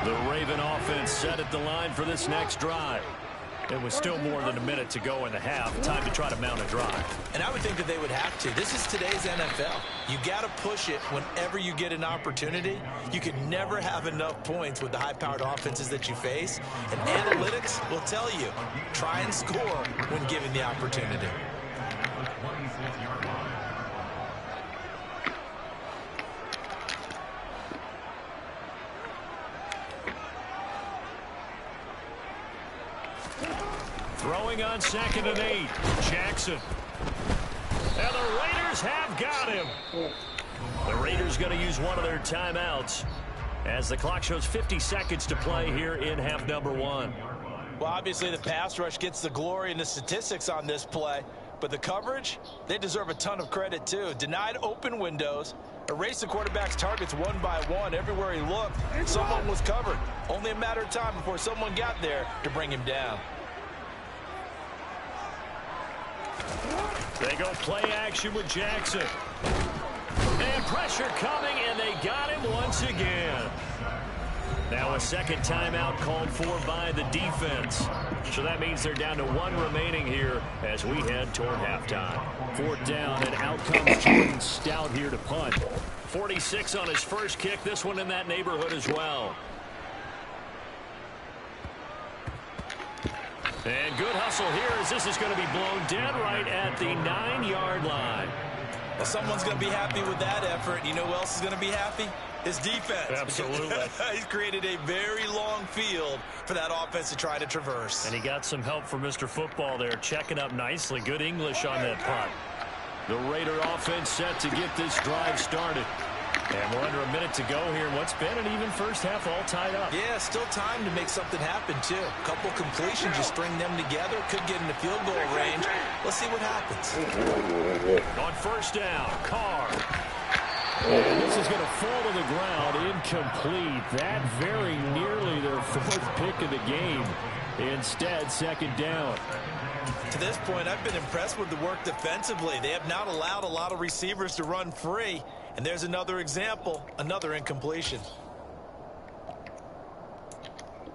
The Raven offense set at the line for this next drive. It was still more than a minute to go in the half. Time to try to mount a drive. And I would think that they would have to. This is today's NFL. You got to push it whenever you get an opportunity. You can never have enough points with the high-powered offenses that you face. And analytics will tell you, try and score when given the opportunity. Throwing on 2nd and 8. Jackson. And the Raiders have got him. The Raiders going to use one of their timeouts as the clock shows 50 seconds to play here in half number 1. Well, obviously the pass rush gets the glory and the statistics on this play, but the coverage, they deserve a ton of credit too. Denied open windows, erased the quarterback's targets one by one. Everywhere he looked, someone was covered. Only a matter of time before someone got there to bring him down. They go play action with Jackson. And pressure coming, and they got him once again. Now a second timeout called for by the defense. So that means they're down to 1 remaining here as we head toward halftime. 4th down, and out comes Jordan Stout here to punt. 46 on his first kick. This one in that neighborhood as well. And good hustle here as this is going to be blown dead right at the 9-yard line. Well, someone's going to be happy with that effort. You know who else is going to be happy? His defense. Absolutely. He's created a very long field for that offense to try to traverse. And he got some help from Mr. Football there, checking up nicely. Good English on that punt. The Raider offense set to get this drive started. And we're under a minute to go here in what's been an even first half, all tied up. Yeah, still time to make something happen, too. A couple completions, you string them together, could get into field goal range. Let's see what happens. On 1st down, Carr. And this is going to fall to the ground, incomplete. That very nearly their 4th pick of the game. Instead, 2nd down. To this point, I've been impressed with the work defensively. They have not allowed a lot of receivers to run free. And there's another example, another incompletion.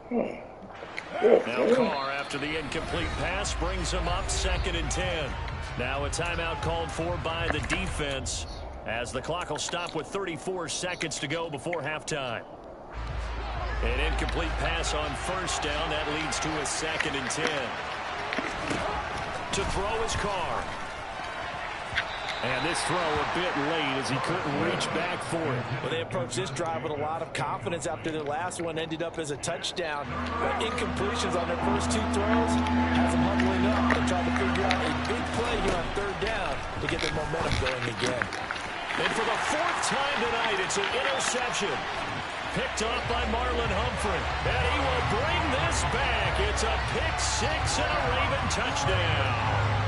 Now Carr, after the incomplete pass, brings him up 2nd and 10. Now a timeout called for by the defense as the clock will stop with 34 seconds to go before halftime. An incomplete pass on 1st down. That leads to a 2nd and 10. To throw is Carr. And this throw a bit late as he couldn't reach back for it. Well, they approached this drive with a lot of confidence after their last one ended up as a touchdown. But incompletions on their first 2 throws has them huddling up and trying to figure out a big play here on 3rd down to get their momentum going again. And for the 4th time tonight, it's an interception. Picked off by Marlon Humphrey. And he will bring this back. It's a pick 6 and a Raven touchdown.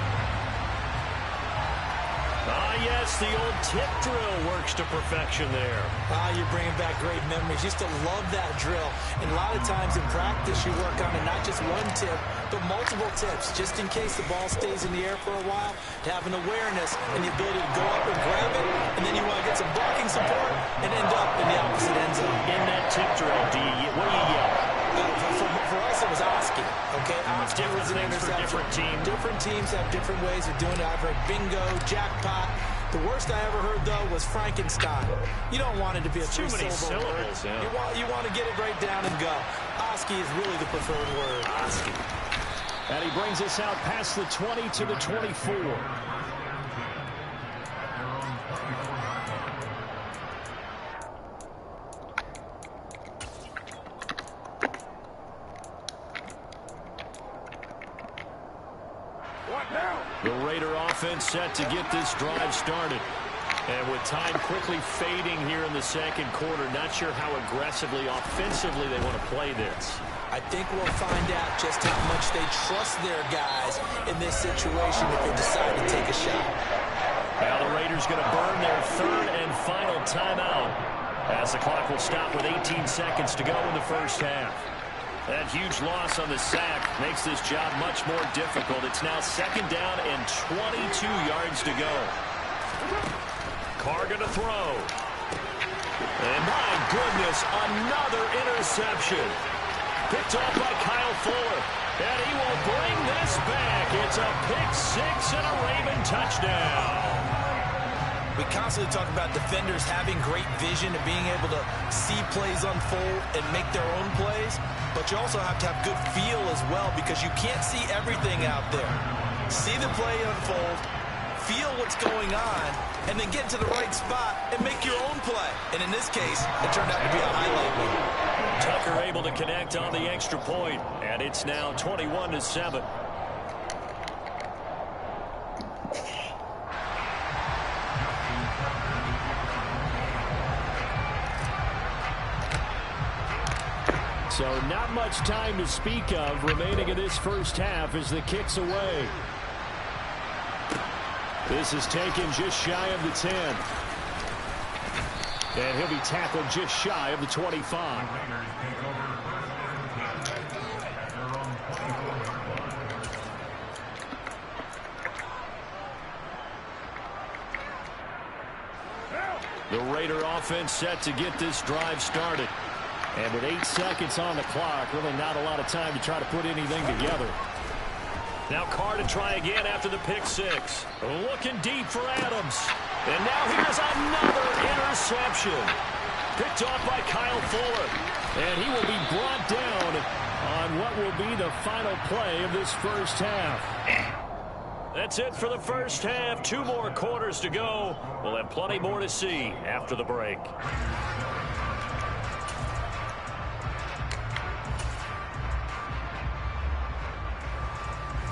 Ah, yes, the old tip drill works to perfection there. Ah, you're bringing back great memories. Used to love that drill. And a lot of times in practice, you work on it, not just one tip, but multiple tips, just in case the ball stays in the air for a while, to have an awareness and the ability to go up and grab it, and then you want to get some blocking support and end up in the opposite end zone. In that tip drill, what do you yell? For us, it was Oski. Okay, Oski different was an things for interception. different teams. Different teams have different ways of doing it. I've heard bingo, jackpot. The worst I ever heard, though, was Frankenstein. You don't want it to be a too many syllables. Yeah. You want to get it right down and go. Oski is really the preferred word. Oski. And he brings us out past the 20 to the 24. The Raider offense set to get this drive started. And with time quickly fading here in the second quarter, not sure how aggressively, offensively they want to play this. I think we'll find out just how much they trust their guys in this situation if they decide to take a shot. Now the Raiders going to burn their third and final timeout as the clock will stop with 18 seconds to go in the first half. That huge loss on the sack makes this job much more difficult. It's now second down and 22 yards to go. Carr going to throw. And my goodness, another interception. Picked off by Kyle Fuller. And he will bring this back. It's a pick six and a Raven touchdown. We constantly talk about defenders having great vision and being able to see plays unfold and make their own plays. But you also have to have good feel as well because you can't see everything out there. See the play unfold, feel what's going on, and then get to the right spot and make your own play. And in this case, it turned out to be a highlight reel. Tucker able to connect on the extra point, and it's now 21-7. So not much time to speak of remaining in this first half as the kick's away. This is taken just shy of the 10. And he'll be tackled just shy of the 25. The Raider offense set to get this drive started. And with 8 seconds on the clock, really not a lot of time to try to put anything together. Now Carr to try again after the pick six. Looking deep for Adams. And now here's another interception. Picked off by Kyle Fuller. And he will be brought down on what will be the final play of this first half. That's it for the first half. 2 more quarters to go. We'll have plenty more to see after the break.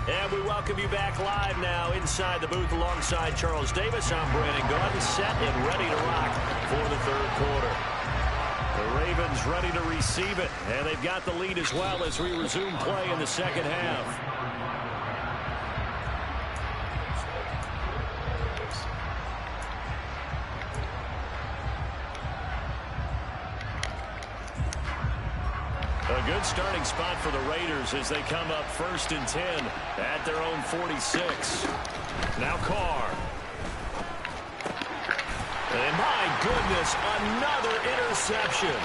And we welcome you back live now inside the booth alongside Charles Davis. I'm Brandon Gordon, set and ready to rock for the third quarter. The Ravens ready to receive it, and they've got the lead as well as we resume play in the second half. A good starting spot for the Raiders as they come up 1st and 10 at their own 46. Now Carr. And my goodness, another interception.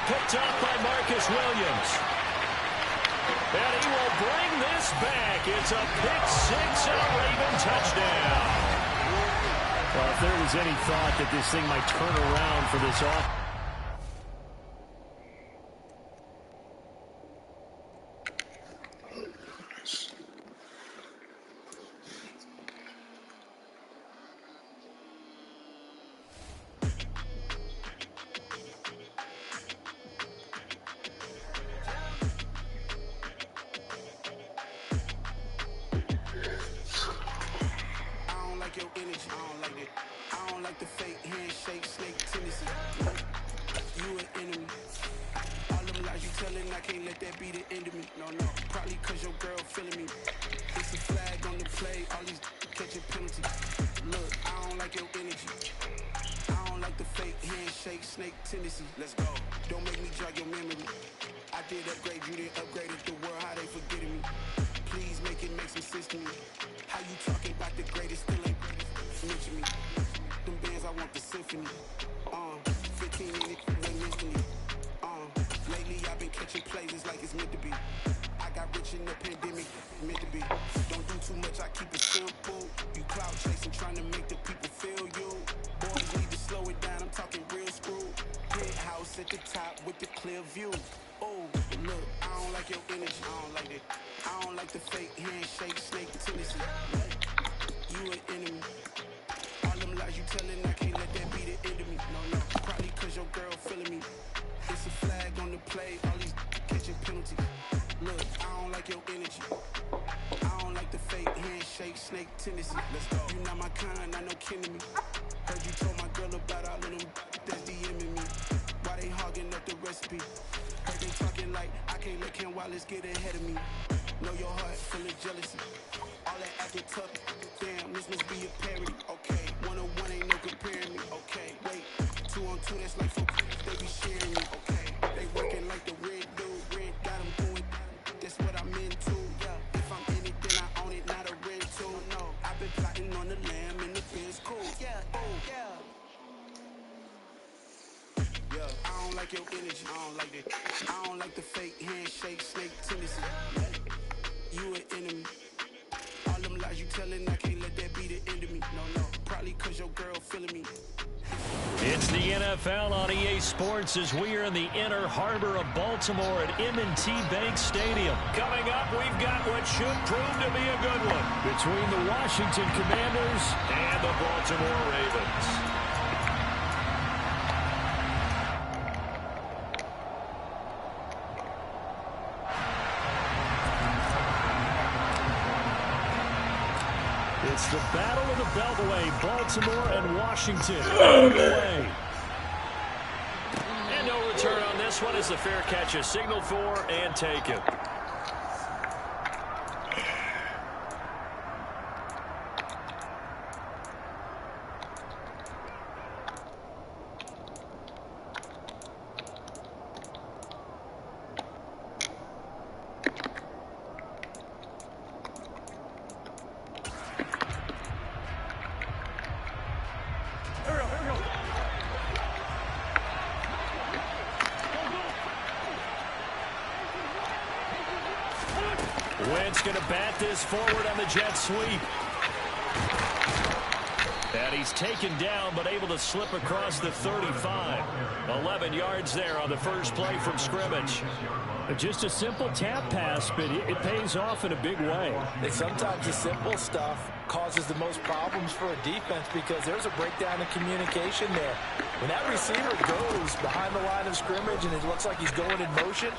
Picked up by Marcus Williams. And he will bring this back. It's a pick six and a Raven touchdown. Well, if there was any thought that this thing might turn around for this offense. Let's go. Don't make me jog your memory. I did upgrade, you didn't upgrade it. The world, how they forgetting me. Please make it make some sense to me. How you talking about the greatest, still ain't mention me. Them bands, I want the symphony. 15 minutes, wait instantly. Lately I've been catching plays, it's like it's meant to be. I got rich in the pandemic, meant to be. Don't do too much, I keep it simple. You cloud chasing, trying to make the people feel the top with the clear view. Oh, look, I don't like your energy. I don't like it. I don't like the fake handshake, snake tendency. You an enemy. All them lies you telling, I can't let that be the end of me. No, probably cause your girl feeling me. It's a flag on the play, all these catching penalties. Look, I don't like your energy. I don't like the fake handshake, snake tendency. Let's go. You not my kind, I know kin to me. Heard you told my girl about all of them that's DMing me. Why they hogging up the recipe? Heard they talking like I can't let Ken Wallace get ahead of me. Know your heart full of jealousy. All that acting tough, damn, this must be a parody. Okay, 1-on-1 ain't no comparing me. Okay, wait, 2-on-2, that's like 4 they be sharing me. Okay, they working like the red dude, red got them going. That's what I'm into, yeah. If I'm in it, then I own it, not a rental. No, I've been plotting on the lamb and the Benz cool. Yeah, oh, yeah. Yeah, I don't like your energy, I don't like that. I don't like the fake handshake, snake tendency. You an enemy. All them lies you telling, I can't let that be the end of me. No, probably cause your girl feeling me. It's the NFL on EA Sports as we are in the inner harbor of Baltimore at M&T Bank Stadium. Coming up, we've got what should prove to be a good one between the Washington Commanders and the Baltimore Ravens. It's the battle of the Beltway, Baltimore and Washington. Away. And no return on this one as the fair catch is signaled for and taken. Wentz going to bat this forward on the jet sweep. And he's taken down, but able to slip across the 35. 11 yards there on the first play from scrimmage. Just a simple tap pass, but it pays off in a big way. And sometimes the simple stuff causes the most problems for a defense because there's a breakdown in communication there. When that receiver goes behind the line of scrimmage and it looks like he's going in motion,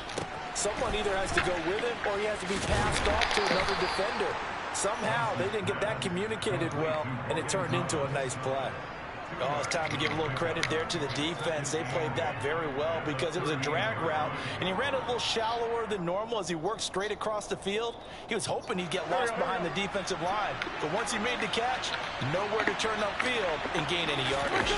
someone either has to go with him or he has to be passed off to another defender. Somehow they didn't get that communicated well, and it turned into a nice play. Oh, it's time to give a little credit there to the defense. They played that very well because it was a drag route, and he ran a little shallower than normal as he worked straight across the field. He was hoping he'd get lost behind the defensive line, but once he made the catch, nowhere to turn upfield and gain any yardage.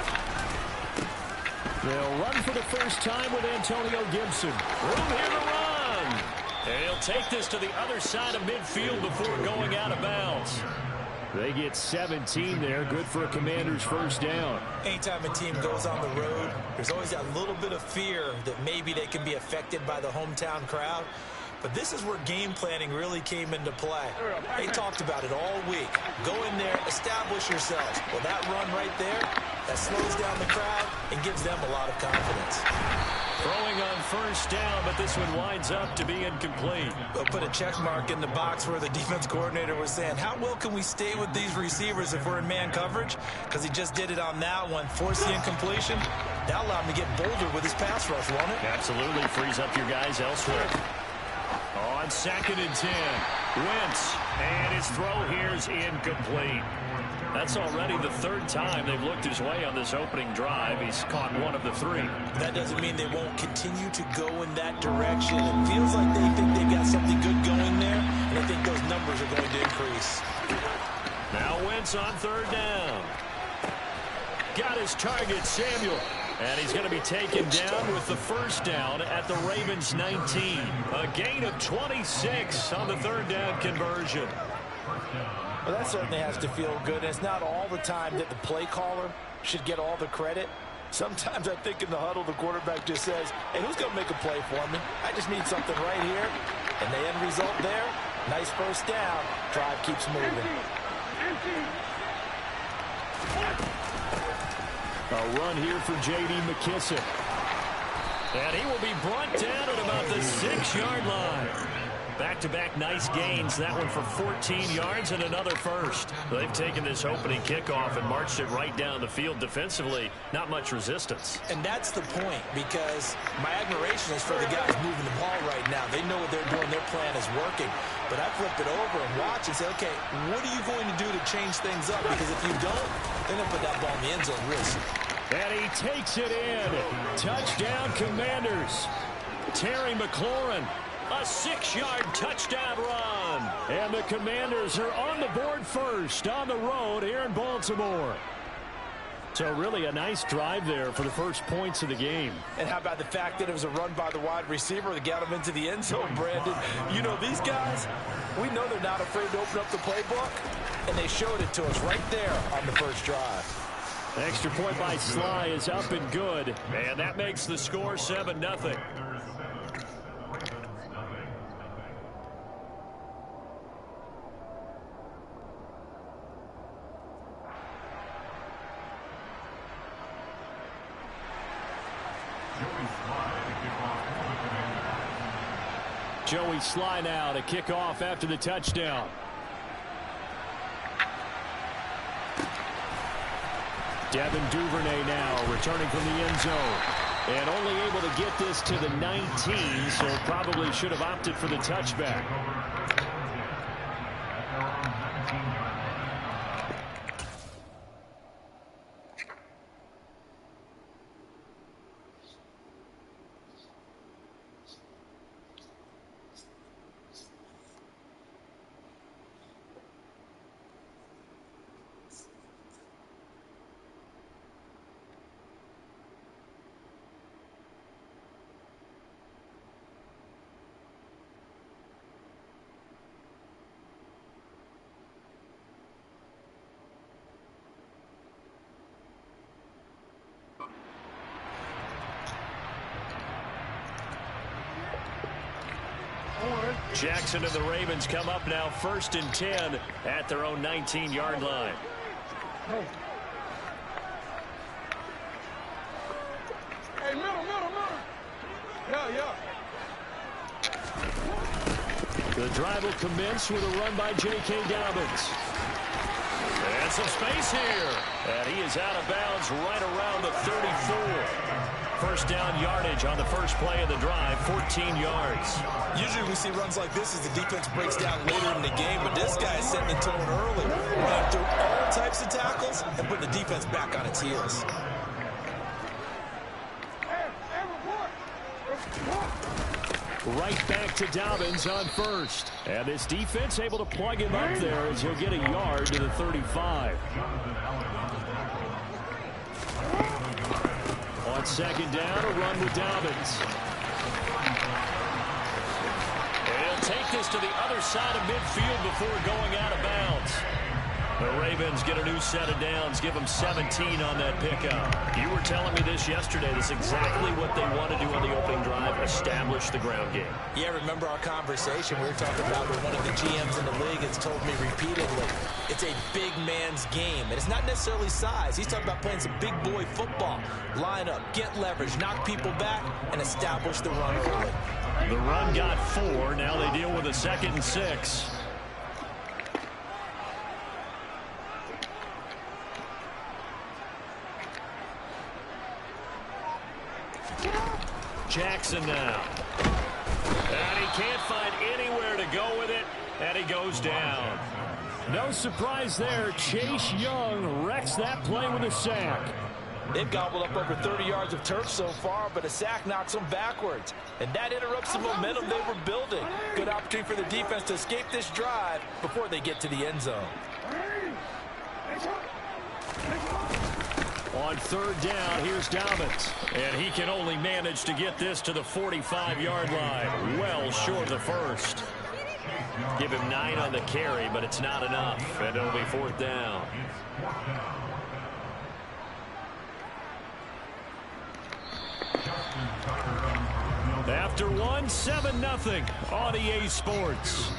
They'll run for the first time with Antonio Gibson. Room here to run. And he'll take this to the other side of midfield before going out of bounds. They get 17 there. Good for a Commander's first down. Anytime a team goes on the road, there's always that little bit of fear that maybe they can be affected by the hometown crowd. But this is where game planning really came into play. They talked about it all week. Go in there, establish yourselves. Well, that run right there, that slows down the crowd and gives them a lot of confidence. Throwing on first down, but this one winds up to be incomplete. They'll put a check mark in the box where the defense coordinator was saying, how well can we stay with these receivers if we're in man coverage? Because he just did it on that one, force the incompletion. That allowed him to get bolder with his pass rush, won't it? Absolutely frees up your guys elsewhere. On 2nd and 10, Wentz, and his throw here is incomplete. That's already the third time they've looked his way on this opening drive. He's caught one of the three. That doesn't mean they won't continue to go in that direction. It feels like they think they've got something good going there, and I think those numbers are going to increase. Now Wentz on 3rd down. Got his target, Samuel. And he's going to be taken down with the first down at the Ravens 19. A gain of 26 on the 3rd down conversion. Well, that certainly has to feel good. And it's not all the time that the play caller should get all the credit. Sometimes I think in the huddle, the quarterback just says, hey, who's going to make a play for me? I just need something right here. And the end result there, nice first down. Drive keeps moving. A run here for J.D. McKissick. And he will be brought down at about the 6-yard line. Back-to-back nice gains. That one for 14 yards and another first. They've taken this opening kickoff and marched it right down the field defensively. Not much resistance. And that's the point, because my admiration is for the guys moving the ball right now. They know what they're doing. Their plan is working. But I flip it over and watch and say, okay, what are you going to do to change things up? Because if you don't, they're going to put that ball in the end zone real soon. And he takes it in. Touchdown, Commanders. Terry McLaurin. A 6-yard touchdown run. And the Commanders are on the board first on the road here in Baltimore. So really a nice drive there for the first points of the game. And how about the fact that it was a run by the wide receiver that got him into the end zone, Brandon? You know, these guys, we know they're not afraid to open up the playbook, and they showed it to us right there on the first drive. Extra point by Sly is up and good. And that makes the score 7-0. Joey Sly now to kick off after the touchdown. Devin Duvernay now returning from the end zone. And only able to get this to the 19, so probably should have opted for the touchback. Jackson and the Ravens come up now 1st and 10 at their own 19-yard line. Hey, middle. Yeah. The drive will commence with a run by J.K. Dobbins. And some space here. And he is out of bounds right around the 34. First down yardage on the first play of the drive, 14 yards. Usually we see runs like this as the defense breaks down later in the game, but this guy is setting the tone early, running through all types of tackles and putting the defense back on its heels. Right back to Dobbins on first. And this defense able to plug him up there as he'll get a yard to the 35. On second down, a run with Dobbins. And he'll take this to the other side of midfield before going out of bounds. The Ravens get a new set of downs, give them 17 on that pickup. You were telling me this yesterday. That's exactly what they want to do on the opening drive, establish the ground game. Yeah, remember our conversation we were talking about with one of the GMs in the league has told me repeatedly, it's a big man's game. And it's not necessarily size. He's talking about playing some big boy football. Line up, get leverage, knock people back, and establish the run early. The run got 4. Now they deal with a 2nd and 6. Jackson now. And he can't find anywhere to go with it, and he goes down. No surprise there. Chase Young wrecks that play with a sack. They've gobbled up over 30 yards of turf so far, but a sack knocks them backwards. And that interrupts the momentum they were building. Good opportunity for the defense to escape this drive before they get to the end zone. On third down, here's Dobbins. And he can only manage to get this to the 45-yard line. Well short of the first. Give him 9 on the carry, but it's not enough. And it'll be 4th down. After one, 7-0 on EA Sports.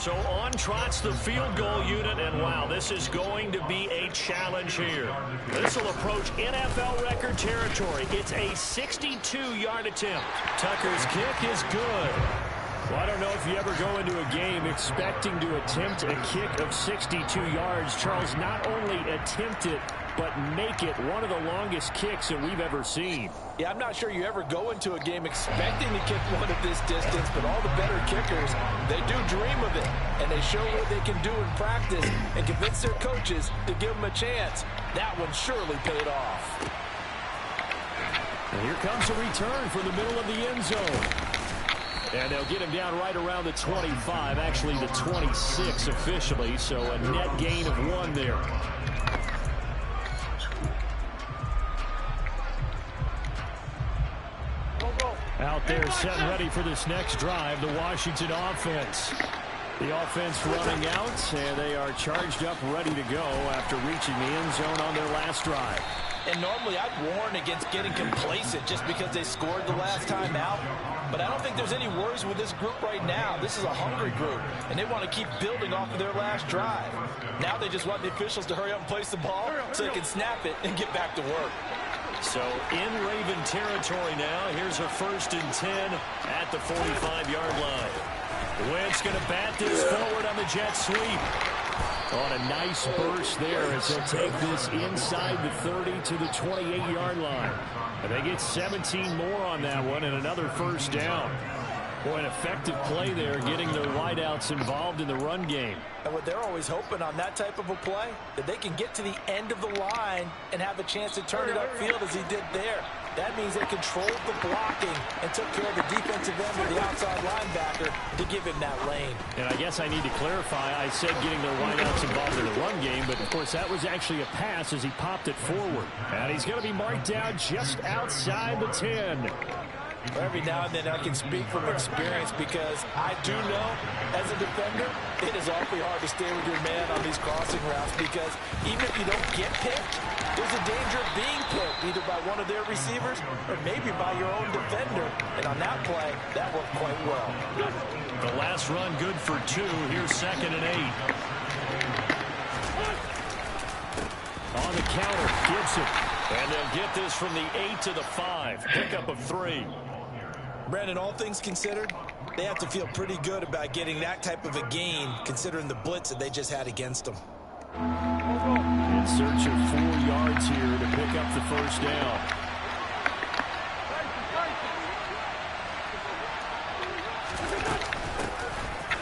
So on trots the field goal unit, and wow, this is going to be a challenge here. This will approach NFL record territory. It's a 62-yard attempt. Tucker's kick is good. Well, I don't know if you ever go into a game expecting to attempt a kick of 62 yards. Charles, not only attempt it, but make it one of the longest kicks that we've ever seen. Yeah, I'm not sure you ever go into a game expecting to kick one of this distance, but all the better kickers, they do dream of it, and they show what they can do in practice and convince their coaches to give them a chance. That one surely paid off. And here comes a return from the middle of the end zone. And they'll get him down right around the 25, actually the 26 officially, so a net gain of 1 there. Out there set and ready for this next drive, the Washington offense. The offense running out, and they are charged up, ready to go after reaching the end zone on their last drive. And normally I'd warn against getting complacent just because they scored the last time out. But I don't think there's any worries with this group right now. This is a hungry group, and they want to keep building off of their last drive. Now they just want the officials to hurry up and place the ball so they can snap it and get back to work. So in Raven territory now, here's a 1st and 10 at the 45-yard line. Wentz going to bat this forward on the jet sweep. On a nice burst there as they'll take this inside the 30 to the 28-yard line. And they get 17 more on that one and another 1st down. Boy, an effective play there, getting their wideouts involved in the run game. And what they're always hoping on that type of a play, that they can get to the end of the line and have a chance to turn it upfield as he did there. That means they controlled the blocking and took care of the defensive end of the outside linebacker to give him that lane. And I guess I need to clarify, I said getting their wideouts involved in the run game, but of course that was actually a pass as he popped it forward. And he's going to be marked down just outside the 10. Every now and then I can speak from experience because I do know as a defender it is awfully hard to stay with your man on these crossing routes because even if you don't get picked, there's a danger of being picked either by one of their receivers or maybe by your own defender. And on that play, that worked quite well. The last run good for 2. Here's 2nd and 8. On the counter, Gibson. And they'll get this from the 8 to the 5. Pickup of 3. Brandon, all things considered, they have to feel pretty good about getting that type of a gain considering the blitz that they just had against them. In search of 4 yards here to pick up the 1st down.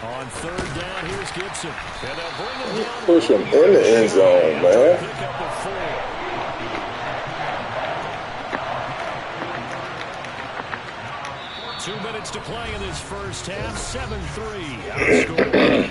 On 3rd down, here's Gibson. And they'll bring him down. Push him in the end zone, man. Pickup of 4. Two minutes to play in this first half. 7-3 outscored.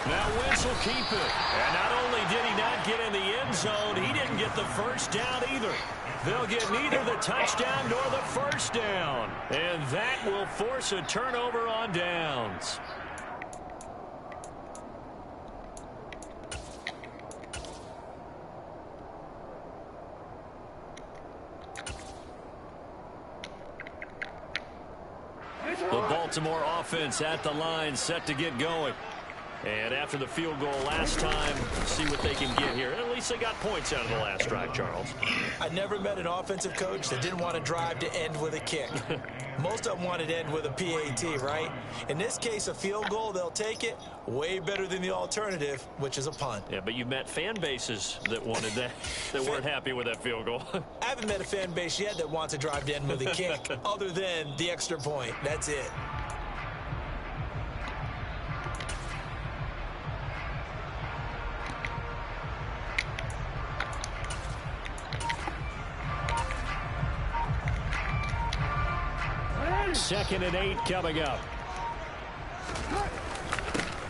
Now Wentz will keep it. And not only did he not get in the end zone, he didn't get the 1st down either. They'll get neither the touchdown nor the 1st down. And that will force a turnover on downs. The Baltimore offense at the line, set to get going. And after the field goal last time, see what they can get here. At least they got points out of the last drive, Charles. I never met an offensive coach that didn't want to drive to end with a kick. Most of them wanted to end with a PAT, right? In this case, a field goal, they'll take it. Way better than the alternative, which is a punt. Yeah, but you've met fan bases that wanted that, that weren't happy with that field goal. I haven't met a fan base yet that wants to drive to end with a kick, other than the extra point. That's it. Second and 8 coming up.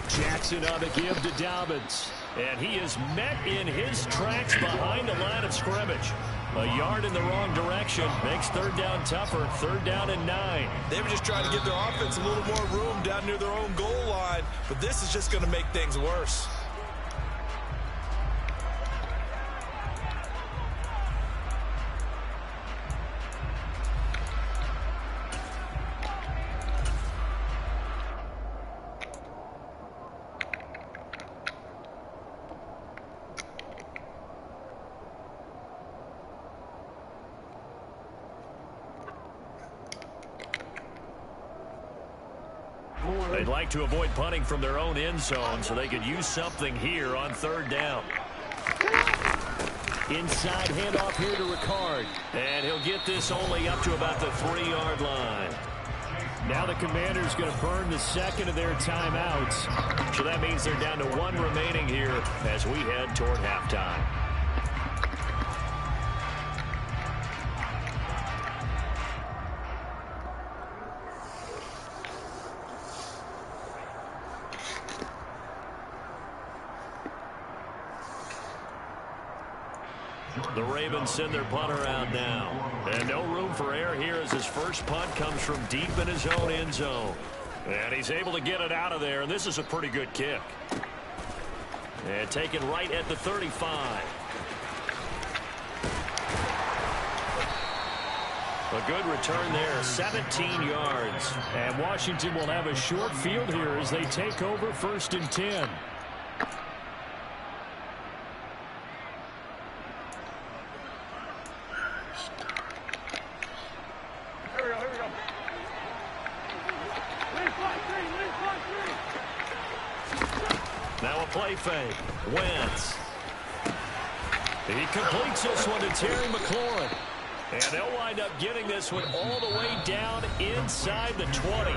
Jackson on the give to Dobbins. And he is met in his tracks behind the line of scrimmage. A yard in the wrong direction makes third down tougher. Third down and 9. They were just trying to give their offense a little more room down near their own goal line, but this is just going to make things worse. They'd like to avoid punting from their own end zone so they could use something here on third down. Inside handoff here to Ricard. And he'll get this only up to about the 3-yard line. Now the Commanders going to burn the second of their timeouts. So that means they're down to 1 remaining here as we head toward halftime. The Ravens send their punter out now. And no room for error here as his first punt comes from deep in his own end zone. And he's able to get it out of there, and this is a pretty good kick. And taken right at the 35. A good return there, 17 yards. And Washington will have a short field here as they take over 1st and 10. Now a play fake. Wentz. He completes this one to Terry McLaurin. And they'll wind up getting this one all the way down inside the 20.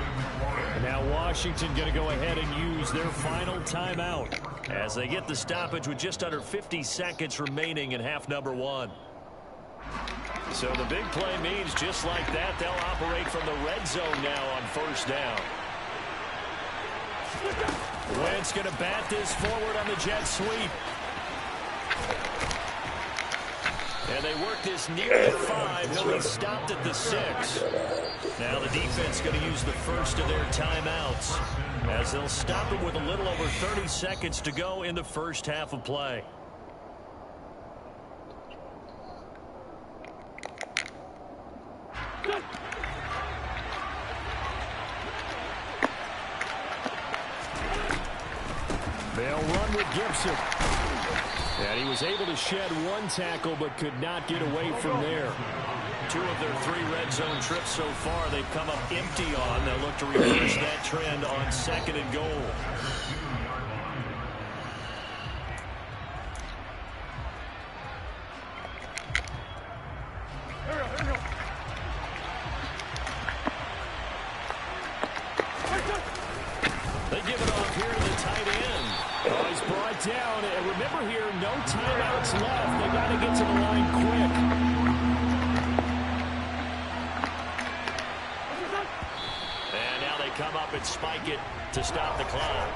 And now Washington going to go ahead and use their final timeout as they get the stoppage with just under 50 seconds remaining in half number 1. So the big play means just like that, they'll operate from the red zone now on 1st down. Wentz going to bat this forward on the jet sweep. And they work this near the 5. He'll be stopped at the 6. Now the defense going to use the first of their timeouts as they'll stop him with a little over 30 seconds to go in the first half of play. They'll run with Gibson. And he was able to shed 1 tackle but could not get away from there. 2 of their 3 red zone trips so far they've come up empty on. They'll look to reverse that trend on 2nd and goal. They give it off here to the tight end. Oh, he's brought down. And remember here, no timeouts left. They got to get to the line quick. And now they come up and spike it to stop the clock.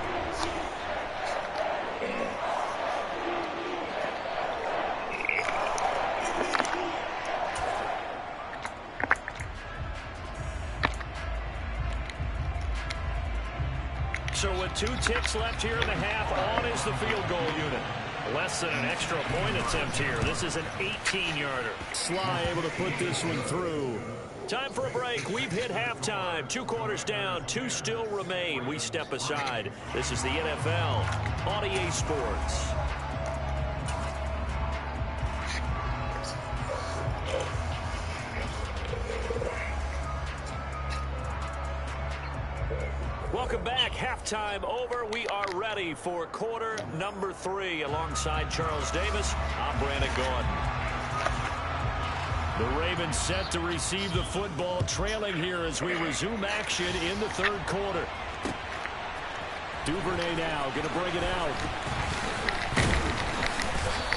So with 2 ticks left here in the half, on is the field goal unit. Less than an extra point attempt here. This is an 18-yarder. Sly able to put this one through. Time for a break. We've hit halftime. 2 quarters down. 2 still remain. We step aside. This is the NFL on EA Sports. Welcome back. Halftime over. We are ready for quarter number 3. Alongside Charles Davis, I'm Brandon Gordon. The Ravens set to receive the football, trailing here as we resume action in the 3rd quarter. Duvernay now going to bring it out.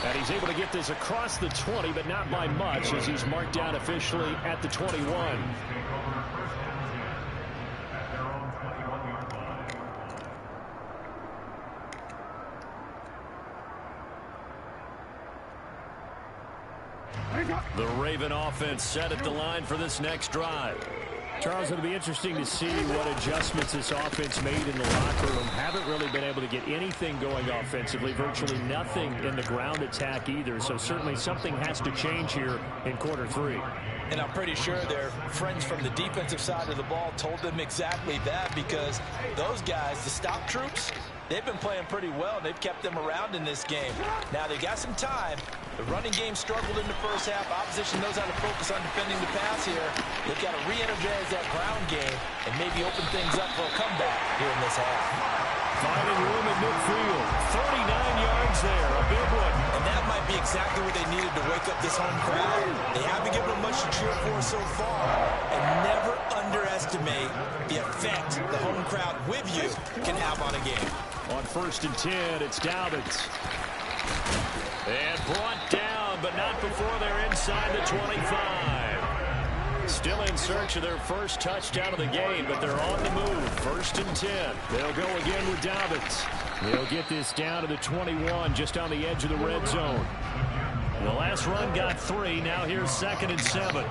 And he's able to get this across the 20, but not by much as he's marked down officially at the 21. The Raven offense set at the line for this next drive. Charles, it'll be interesting to see what adjustments this offense made in the locker room. Haven't really been able to get anything going offensively, virtually nothing in the ground attack either. So certainly something has to change here in quarter 3. And I'm pretty sure their friends from the defensive side of the ball told them exactly that, because those guys, the stop troops, they've been playing pretty well. They've kept them around in this game. Now they got some time. The running game struggled in the first half. Opposition knows how to focus on defending the pass here. They've got to re-energize that ground game and maybe open things up for a comeback here in this half. Finding room at midfield. 39 yards there, a big one. And that might be exactly what they needed to wake up this home crowd. They haven't given them much to cheer for so far. And never underestimate the effect the home crowd with you can have on a game. On 1st and 10, it's Dobbins. And brought down, but not before they're inside the 25. Still in search of their first touchdown of the game, but they're on the move. 1st and 10. They'll go again with Dobbins. They'll get this down to the 21, just on the edge of the red zone. The last run got 3. Now here's 2nd and 7.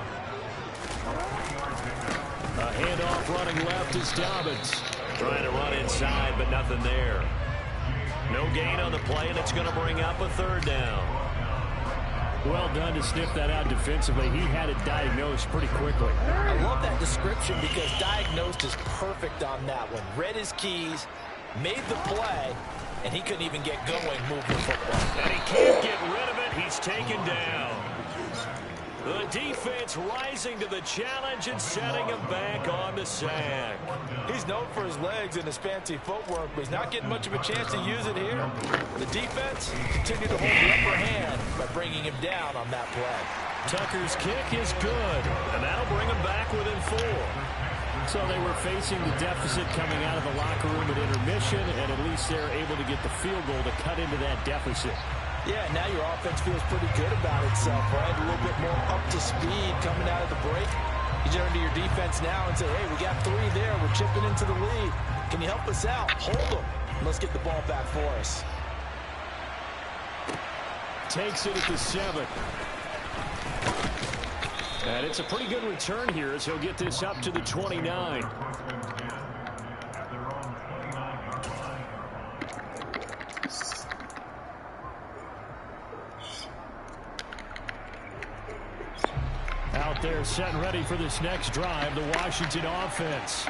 A handoff running left is Dobbins. Trying to run inside, but nothing there. No gain on the play, and it's going to bring up a 3rd down. Well done to sniff that out defensively. He had it diagnosed pretty quickly. I love that description, because diagnosed is perfect on that one. Read his keys, made the play, and he couldn't even get going moving the football. And he can't get rid of it. He's taken down. The defense rising to the challenge and setting him back on the sack. He's known for his legs and his fancy footwork, but he's not getting much of a chance to use it here. The defense continued to hold the upper hand by bringing him down on that play. Tucker's kick is good, and that'll bring him back within 4. So they were facing the deficit coming out of the locker room at intermission, and at least they're able to get the field goal to cut into that deficit. Yeah, now your offense feels pretty good about itself, right? A little bit more up to speed coming out of the break. You turn to your defense now and say, hey, we got 3 there. We're chipping into the lead. Can you help us out? Hold them. Let's get the ball back for us. Takes it at the 7. And it's a pretty good return here as he'll get this up to the 29. Out there set and ready for this next drive, the Washington offense.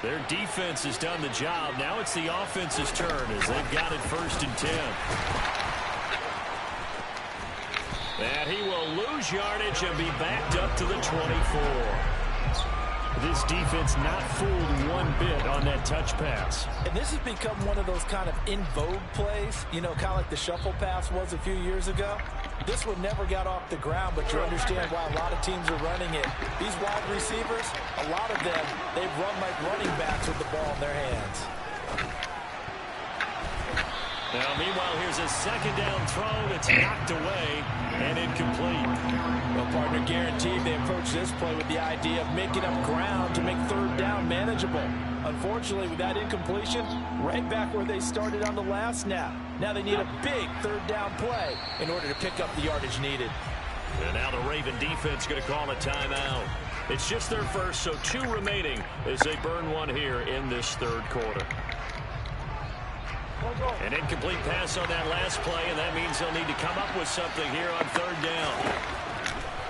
Their defense has done the job. Now it's the offense's turn as they've got it 1st and 10. And he will lose yardage and be backed up to the 24. This defense not fooled one bit on that touch pass. And this has become one of those kind of in vogue plays, you know, kind of like the shuffle pass was a few years ago. This one never got off the ground, but you understand why a lot of teams are running it. These wide receivers, a lot of them, they've run like running backs with the ball in their hands. Now, meanwhile, here's a 2nd down throw that's knocked away and incomplete. Well, partner, guaranteed they approach this play with the idea of making up ground to make 3rd down manageable. Unfortunately, with that incompletion, right back where they started on the last snap. Now they need a big 3rd down play in order to pick up the yardage needed. And now the Raven defense going to call a timeout. It's just their first, so 2 remaining as they burn one here in this 3rd quarter. An incomplete pass on that last play, and that means they'll need to come up with something here on 3rd down.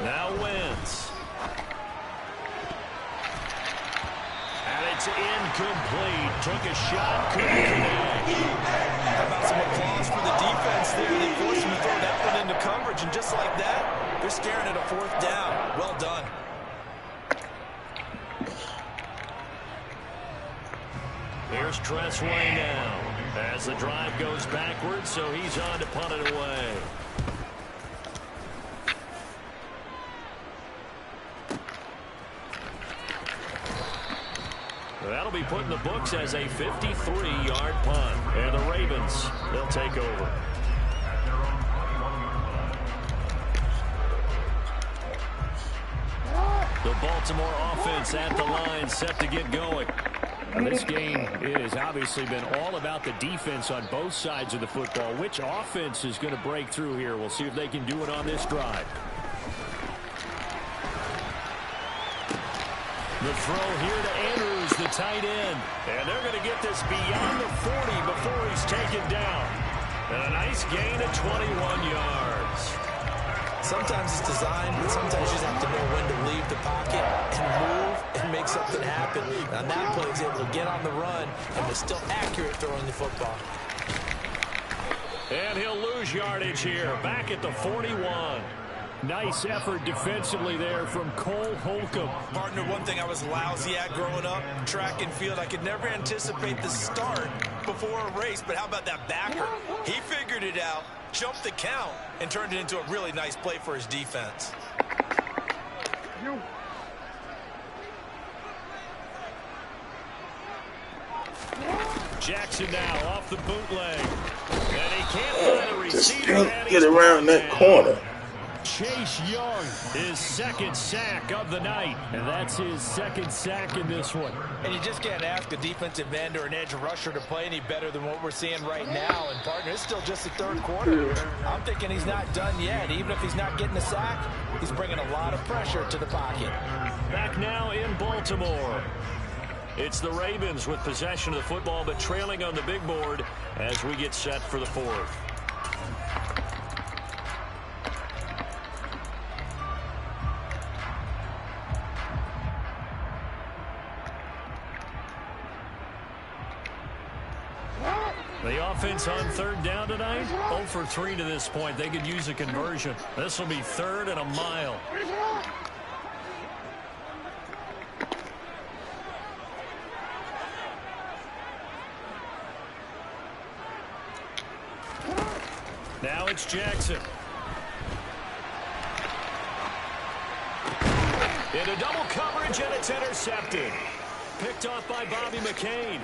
Now Wentz. And it's incomplete. Took a shot, couldn't connect. How about some applause for the defense there? They forced him to throw that one into coverage, and just like that, they're staring at a 4th down. Well done. Here's Tressway now as the drive goes backwards, so he's on to punt it away. That'll be put in the books as a 53-yard punt. And the Ravens, they'll take over. The Baltimore offense at the line, set to get going. This game has obviously been all about the defense on both sides of the football. Which offense is going to break through here? We'll see if they can do it on this drive. The throw here to Andrews, the tight end. And they're going to get this beyond the 40 before he's taken down. And a nice gain of 21 yards. Sometimes it's designed, but sometimes you just have to know when to leave the pocket and move and make something happen. On that play, he's able to get on the run and was still accurate throwing the football. And he'll lose yardage here, back at the 41. Nice effort defensively there from Cole Holcomb. Partner, one thing I was lousy at growing up, track and field, I could never anticipate the start before a race, but how about that backer? He figured it out, jumped the count, and turned it into a really nice play for his defense. Jackson now off the bootleg. And he can't find a receiver. Just can't get around that corner. Chase Young, his second sack of the night. And that's his second sack in this one. And you just can't ask a defensive end or an edge rusher to play any better than what we're seeing right now. And, partner, it's still just the third quarter. I'm thinking he's not done yet. Even if he's not getting a sack, he's bringing a lot of pressure to the pocket. Back now in Baltimore. It's the Ravens with possession of the football, but trailing on the big board as we get set for the fourth. The offense on third down tonight, 0 for 3 to this point. They could use a conversion. This will be 3rd and a mile. Now it's Jackson. Into double coverage, and it's intercepted. Picked off by Bobby McCain.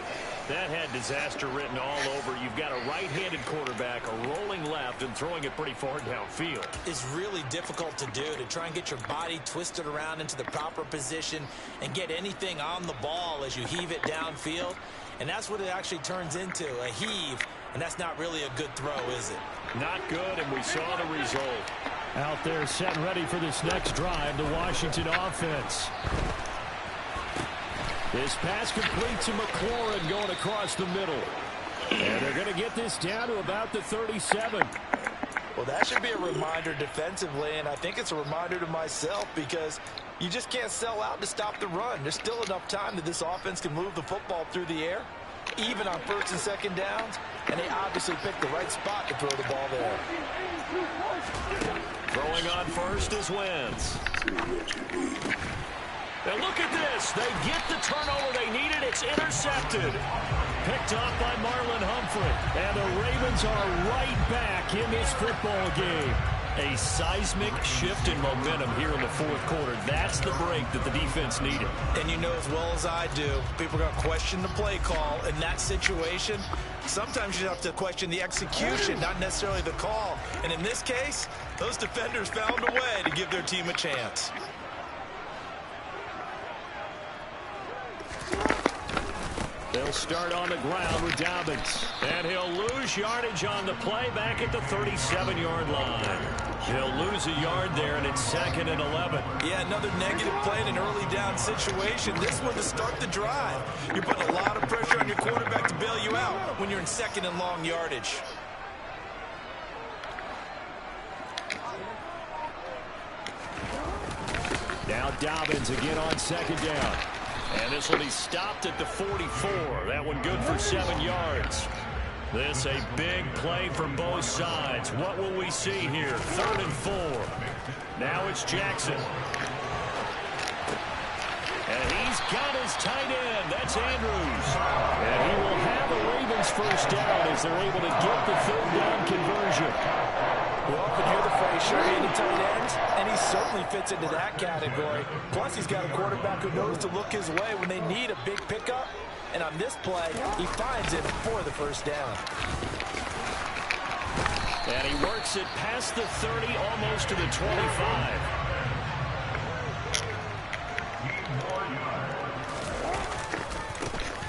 That had disaster written all over. You've got a right-handed quarterback, a rolling left, and throwing it pretty far downfield. It's really difficult to do, to try and get your body twisted around into the proper position and get anything on the ball as you heave it downfield. And that's what it actually turns into, a heave. And that's not really a good throw, is it? Not good, and we saw the result. Out there set and ready for this next drive, the Washington offense. This pass complete to McLaurin going across the middle. And they're going to get this down to about the 37. Well, that should be a reminder defensively, and I think it's a reminder to myself because you just can't sell out to stop the run. There's still enough time that this offense can move the football through the air, even on first and second downs, and they obviously picked the right spot to throw the ball there. Throwing on first is Wentz. Now look at this. They get the turnover they needed. It's intercepted. Picked off by Marlon Humphrey. And the Ravens are right back in this football game. A seismic shift in momentum here in the fourth quarter. That's the break that the defense needed. And you know as well as I do, people are going to question the play call in that situation. Sometimes you have to question the execution, not necessarily the call. And in this case, those defenders found a way to give their team a chance. They'll start on the ground with Dobbins. And he'll lose yardage on the play back at the 37-yard line. He'll lose a yard there, and it's 2nd and 11. Yeah, another negative play in an early down situation. This one to start the drive. You're putting a lot of pressure on your quarterback to bail you out when you're in 2nd and long yardage. Now Dobbins again on 2nd down. And this will be stopped at the 44. That one good for 7 yards. This a big play from both sides. What will we see here? 3rd and 4. Now it's Jackson. And he's got his tight end. That's Andrews. And he will have a Ravens first down as they're able to get the 3rd down conversion. We often hear the phrase sure-handed tight ends, and he certainly fits into that category. Plus, he's got a quarterback who knows to look his way when they need a big pickup. And on this play, he finds it for the first down. And he works it past the 30, almost to the 25.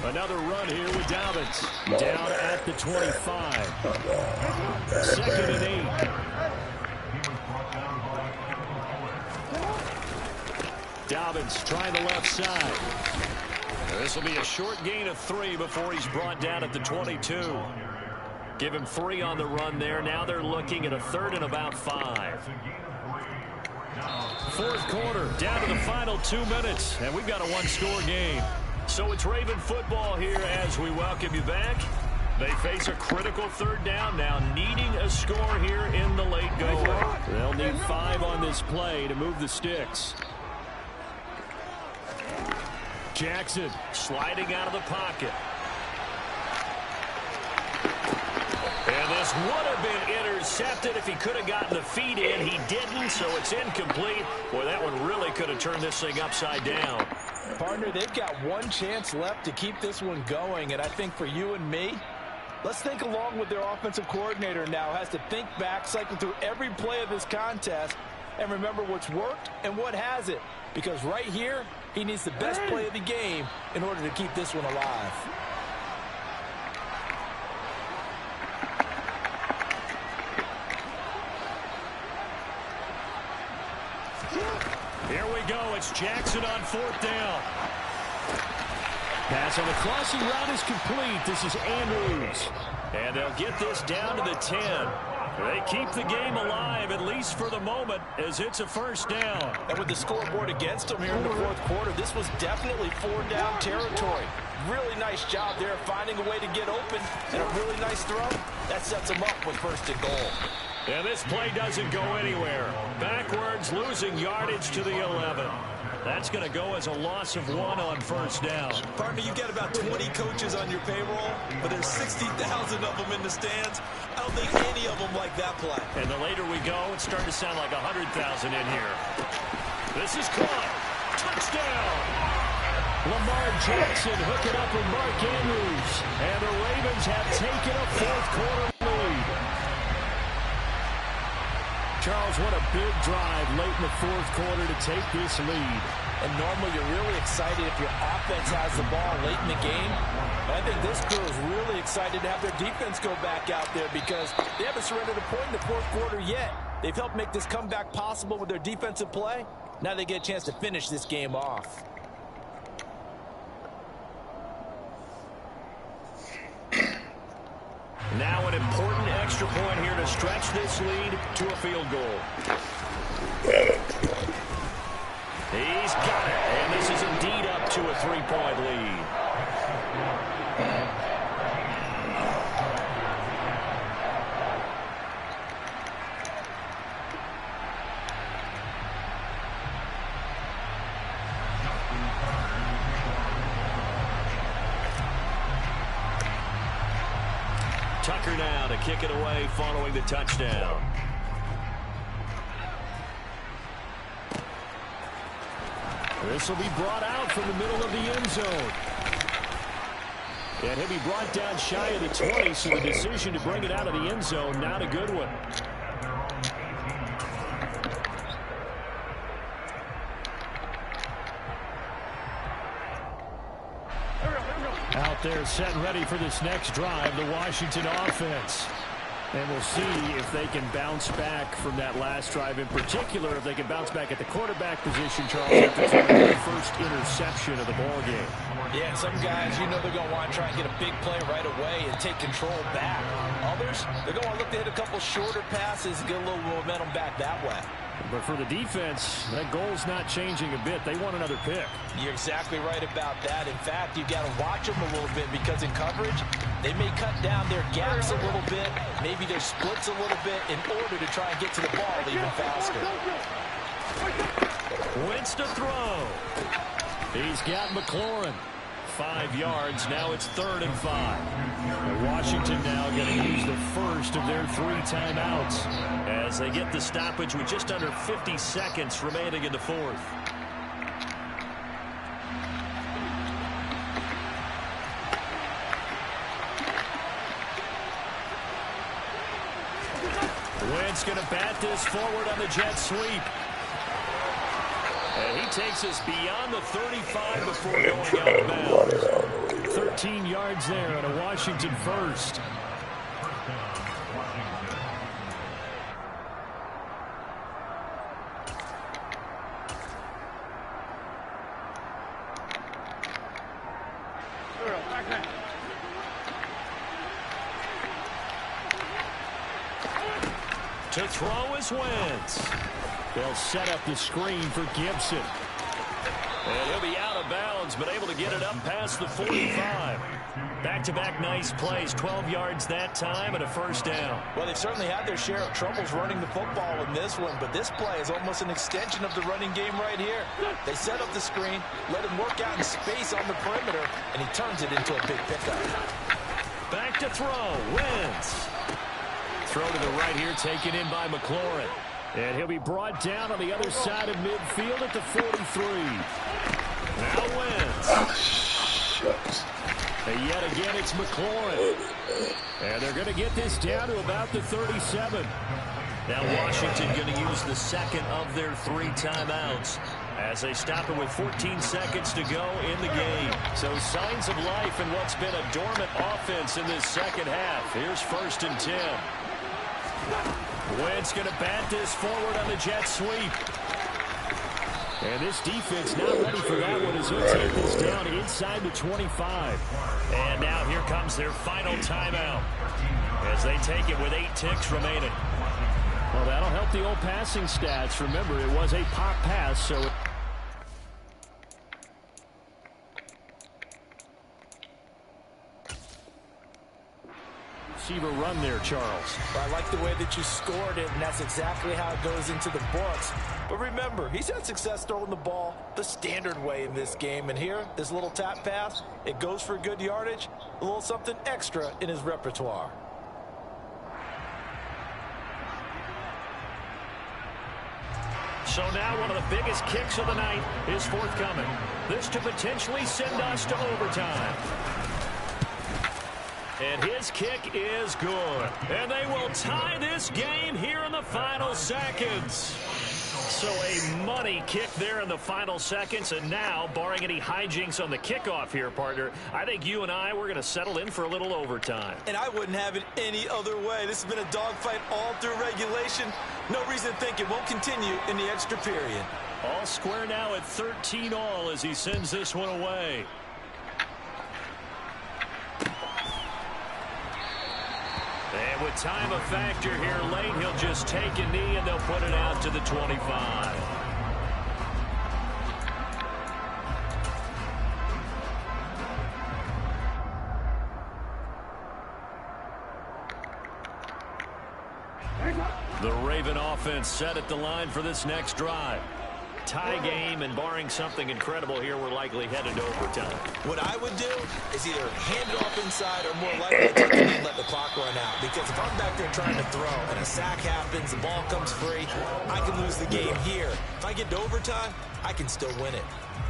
Another run here with Dobbins. Down at the 25. 2nd and 8. Dobbins trying the left side. This will be a short gain of 3 before he's brought down at the 22. Give him 3 on the run there. Now they're looking at a 3rd and about 5. Fourth quarter, down to the final 2 minutes, and we've got a one-score game. So it's Raven football here as we welcome you back. They face a critical 3rd down now, needing a score here in the late going. They'll need 5 on this play to move the sticks. Jackson sliding out of the pocket. And this would have been intercepted if he could have gotten the feet in. He didn't, so it's incomplete. Boy, that one really could have turned this thing upside down. Partner, they've got one chance left to keep this one going, and I think for you and me, let's think along with their offensive coordinator now. Has to think back, cycle through every play of this contest, and remember what's worked and what hasn't. Because right here, he needs the best play of the game in order to keep this one alive. Here we go. It's Jackson on 4th down. Pass on the crossing route is complete. This is Andrews. And they'll get this down to the 10. They keep the game alive, at least for the moment, as it's a 1st down. And with the scoreboard against them here in the 4th quarter, this was definitely 4-down territory. Really nice job there finding a way to get open, and a really nice throw. That sets them up with 1st and goal. And this play doesn't go anywhere. Backwards, losing yardage to the 11. That's going to go as a loss of 1 on 1st down. Partner, you've got about 20 coaches on your payroll, but there's 60,000 of them in the stands. I don't think any of them like that play. And the later we go, it's starting to sound like 100,000 in here. This is caught. Touchdown! Lamar Jackson hooking up with Mark Andrews. And the Ravens have taken a 4th quarter lead. Charles, what a big drive late in the 4th quarter to take this lead. And normally you're really excited if your offense has the ball late in the game. But I think this crew is really excited to have their defense go back out there because they haven't surrendered a point in the 4th quarter yet. They've helped make this comeback possible with their defensive play. Now they get a chance to finish this game off. Now an important extra point here to stretch this lead to a field goal. He's got it, and this is indeed up to a 3-point lead. Tucker now to kick it away following the touchdown. This will be brought out from the middle of the end zone. And he'll be brought down shy of the 20, so the decision to bring it out of the end zone, not a good one. Out there set and ready for this next drive, the Washington offense. And we'll see if they can bounce back from that last drive in particular, if they can bounce back at the quarterback position, Charles, after taking the first interception of the ballgame. Yeah, and some guys, you know they're going to want to try and get a big play right away and take control back. Others, they're going to look to hit a couple shorter passes and get a little momentum back that way. But for the defense, that goal's not changing a bit. They want another pick. You're exactly right about that. In fact, you've got to watch them a little bit because in coverage, they may cut down their gaps a little bit, maybe their splits a little bit in order to try and get to the ball even faster. Wentz to throw. He's got McLaurin. 5 yards. Now it's 3rd and 5. And Washington now going to use the first of their 3 timeouts as they get the stoppage with just under 50 seconds remaining in the 4th. Wentz going to bat this forward on the jet sweep. And he takes us beyond the 35 before going out of bounds. 13 yards there on a Washington first. To throw is Wentz. They'll set up the screen for Gibson. And he'll be out of bounds, but able to get it up past the 45. Back-to-back nice plays, 12 yards that time and a first down. Well, they've certainly had their share of troubles running the football in this one, but this play is almost an extension of the running game right here. They set up the screen, let him work out in space on the perimeter, and he turns it into a big pickup. Back to throw, Wentz. Throw to the right here, taken in by McLaurin. And he'll be brought down on the other side of midfield at the 43. Now Wentz. Oh, shucks. And yet again, it's McLaurin. And they're going to get this down to about the 37. Now Washington going to use the second of their 3 timeouts as they stop it with 14 seconds to go in the game. So signs of life in what's been a dormant offense in this second half. Here's 1st and 10. Wentz going to bat this forward on the jet sweep. And this defense not ready for that one as he'll take this down inside the 25. And now here comes their final timeout as they take it with 8 ticks remaining. Well, that'll help the old passing stats. Remember, it was a pop pass, so... Receiver run there, Charles. Well, I like the way that you scored it, and that's exactly how it goes into the books. But remember, he's had success throwing the ball the standard way in this game. And here, this little tap pass, it goes for good yardage, a little something extra in his repertoire. So now one of the biggest kicks of the night is forthcoming. This to potentially send us to overtime. And his kick is good. And they will tie this game here in the final seconds. So a money kick there in the final seconds. And now, barring any hijinks on the kickoff here, partner, I think you and I, we're going to settle in for a little overtime. And I wouldn't have it any other way. This has been a dogfight all through regulation. No reason to think it won't continue in the extra period. All square now at 13-all as he sends this one away. And with time a factor here late, he'll just take a knee and they'll put it out to the 25. The Raven offense set at the line for this next drive. Tie game, and barring something incredible here, we're likely headed to overtime. What I would do is either hand it off inside or more likely take it and let the clock run out. Because if I'm back there trying to throw and a sack happens, the ball comes free, I can lose the game here. If I get to overtime, I can still win it.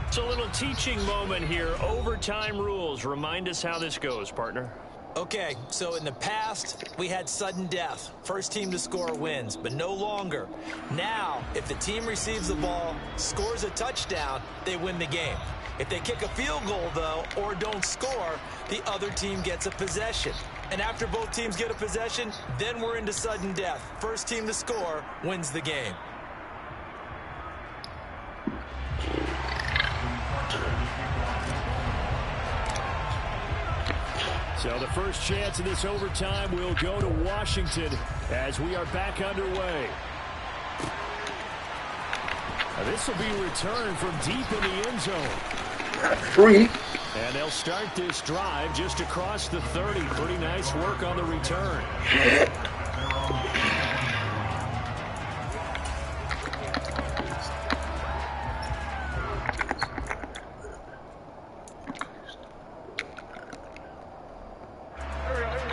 It's a little teaching moment here. Overtime rules. Remind us how this goes, partner. Okay, so in the past, we had sudden death. First team to score wins, but no longer. Now, if the team receives the ball, scores a touchdown, they win the game. If they kick a field goal, though, or don't score, the other team gets a possession. And after both teams get a possession, then we're into sudden death. First team to score wins the game. So the first chance of this overtime will go to Washington as we are back underway. Now this will be returned from deep in the end zone. Free. And they'll start this drive just across the 30. Pretty nice work on the return.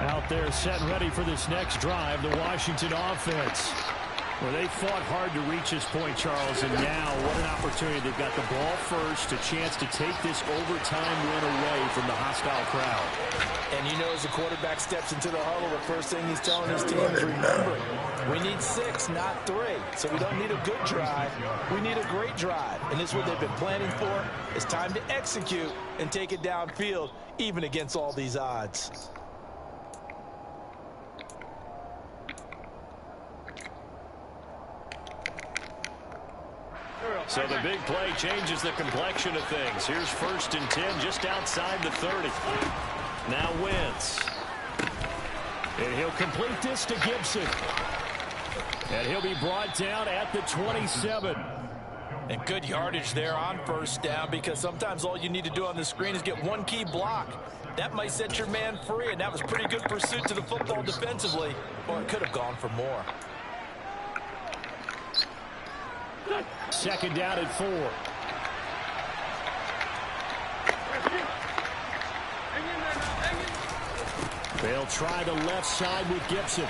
Out there set ready for this next drive, the Washington offense. Well, they fought hard to reach this point, Charles, and now what an opportunity. They've got the ball first, a chance to take this overtime win away from the hostile crowd. And you know, as the quarterback steps into the huddle, the first thing he's telling his team is, remember, we need 6, not 3. So we don't need a good drive. We need a great drive. And this is what they've been planning for. It's time to execute and take it downfield, even against all these odds. So the big play changes the complexion of things. Here's 1st and 10 just outside the 30. Now Wentz. And he'll complete this to Gibson. And he'll be brought down at the 27. And good yardage there on first down, because sometimes all you need to do on the screen is get one key block. That might set your man free, and that was pretty good pursuit to the football defensively, or it could have gone for more. Second down at 4. They'll try the left side with Gibson.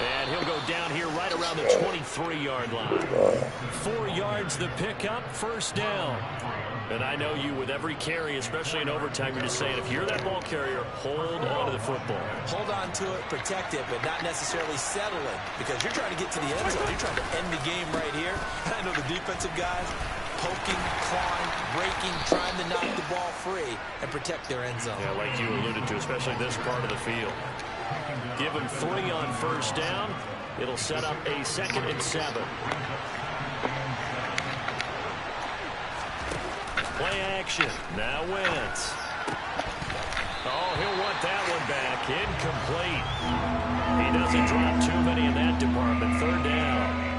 And he'll go down here right around the 23-yard line. 4 yards the pickup, first down. And I know you, with every carry, especially in overtime, you're just saying, if you're that ball carrier, hold on to the football. Hold on to it, protect it, but not necessarily settle it, because you're trying to get to the end zone. You're trying to end the game right here. And I know the defensive guys poking, clawing, breaking, trying to knock the ball free and protect their end zone. Yeah, like you alluded to, especially this part of the field. Give him 3 on first down. It'll set up a 2nd and 7. Play action. Now Wentz. Oh, he'll want that one back. Incomplete. He doesn't drop too many in that department. 3rd down.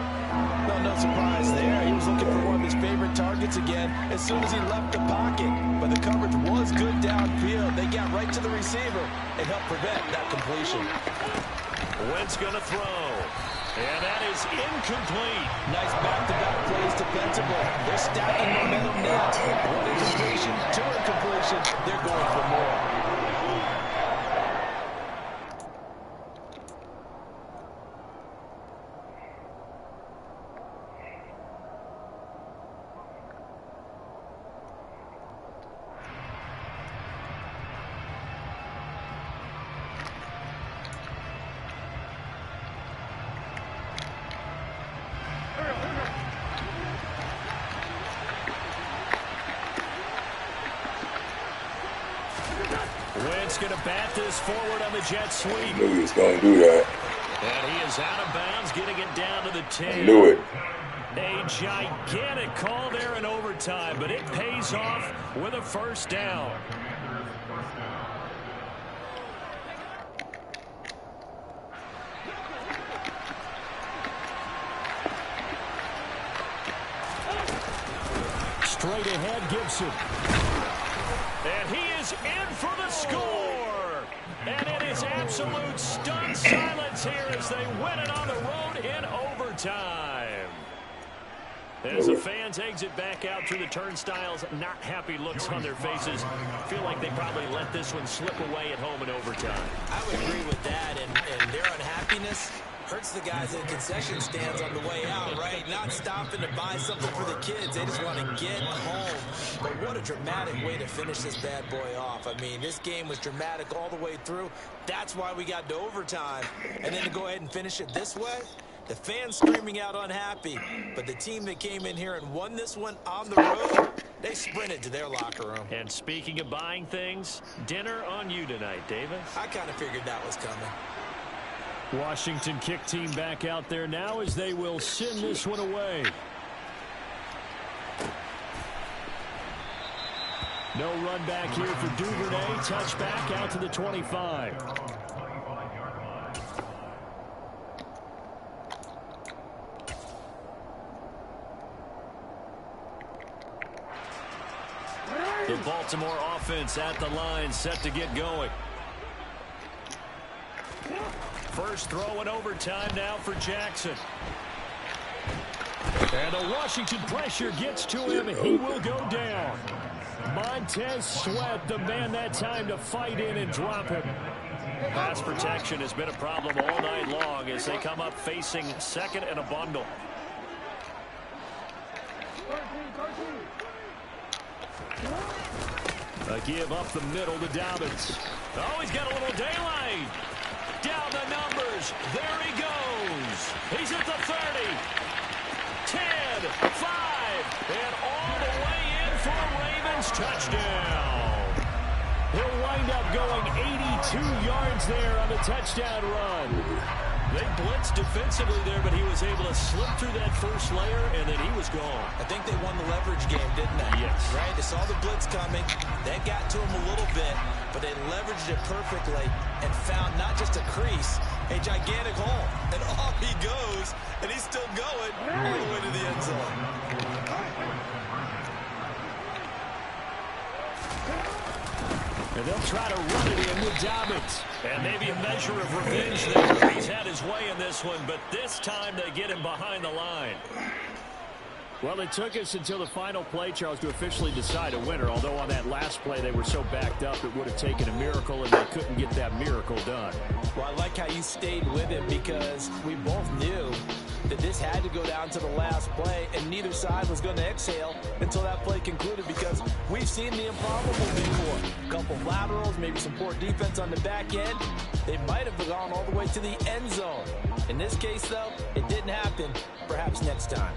No surprise there. He was looking for one of his favorite targets again as soon as he left the pocket. But the coverage was good downfield. They got right to the receiver and helped prevent that completion. Wentz going to throw. And that is incomplete. Nice back-to-back plays defensively. They're stacking momentum now. 1 incompletion, 2 incompletion. They're going for more. Wentz going to bat this forward on the jet sweep. I knew he was going to do that. And he is out of bounds, getting it down to the 10. I knew it. A gigantic call there in overtime, but it pays off with a first down. Straight ahead, Gibson. And he is in for the score. And it is absolute stunned silence here as they win it on the road in overtime. As the fans exit back out through the turnstiles, not happy looks on their faces. Feel like they probably let this one slip away at home in overtime. I would agree with that, and their unhappiness hurts the guys in the concession stands on the way out, right? Not stopping to buy something for the kids. They just want to get home. But what a dramatic way to finish this bad boy off. I mean, this game was dramatic all the way through. That's why we got to overtime. And then to go ahead and finish it this way, the fans screaming out unhappy. But the team that came in here and won this one on the road, they sprinted to their locker room. And speaking of buying things, dinner on you tonight, Davis. I kind of figured that was coming. Washington kick team back out there now as they will send this one away. No run back here for Duvernay. Touchback out to the 25. The Baltimore offense at the line, set to get going. First throw in overtime now for Jackson. And the Washington pressure gets to him, and he will go down. Montez Sweat, the man that time to fight in and drop him. Pass protection has been a problem all night long as they come up facing 2nd and a bundle. A give up the middle to Dobbins. Oh, he's got a little daylight. Down the numbers. There he goes. He's at the 30. 10, 5, and all the way in for a Ravens touchdown. He'll wind up going 82 yards there on the touchdown run. They blitzed defensively there, but he was able to slip through that first layer, and then he was gone. I think they won the leverage game, didn't they? Yes. Right? They saw the blitz coming. That got to him a little bit, but they leveraged it perfectly and found not just a crease a gigantic hole. And off he goes, and he's still going all the way to the end zone. And they'll try to run it in with Dobbins. And maybe a measure of revenge there. He's had his way in this one, but this time they get him behind the line. Well, it took us until the final play, Charles, to officially decide a winner, although on that last play they were so backed up it would have taken a miracle, and they couldn't get that miracle done. Well, I like how you stayed with it because we both knew that this had to go down to the last play, and neither side was going to exhale until that play concluded because we've seen the improbable before. A couple of laterals, maybe some poor defense on the back end. They might have gone all the way to the end zone. In this case, though, it didn't happen. Perhaps next time.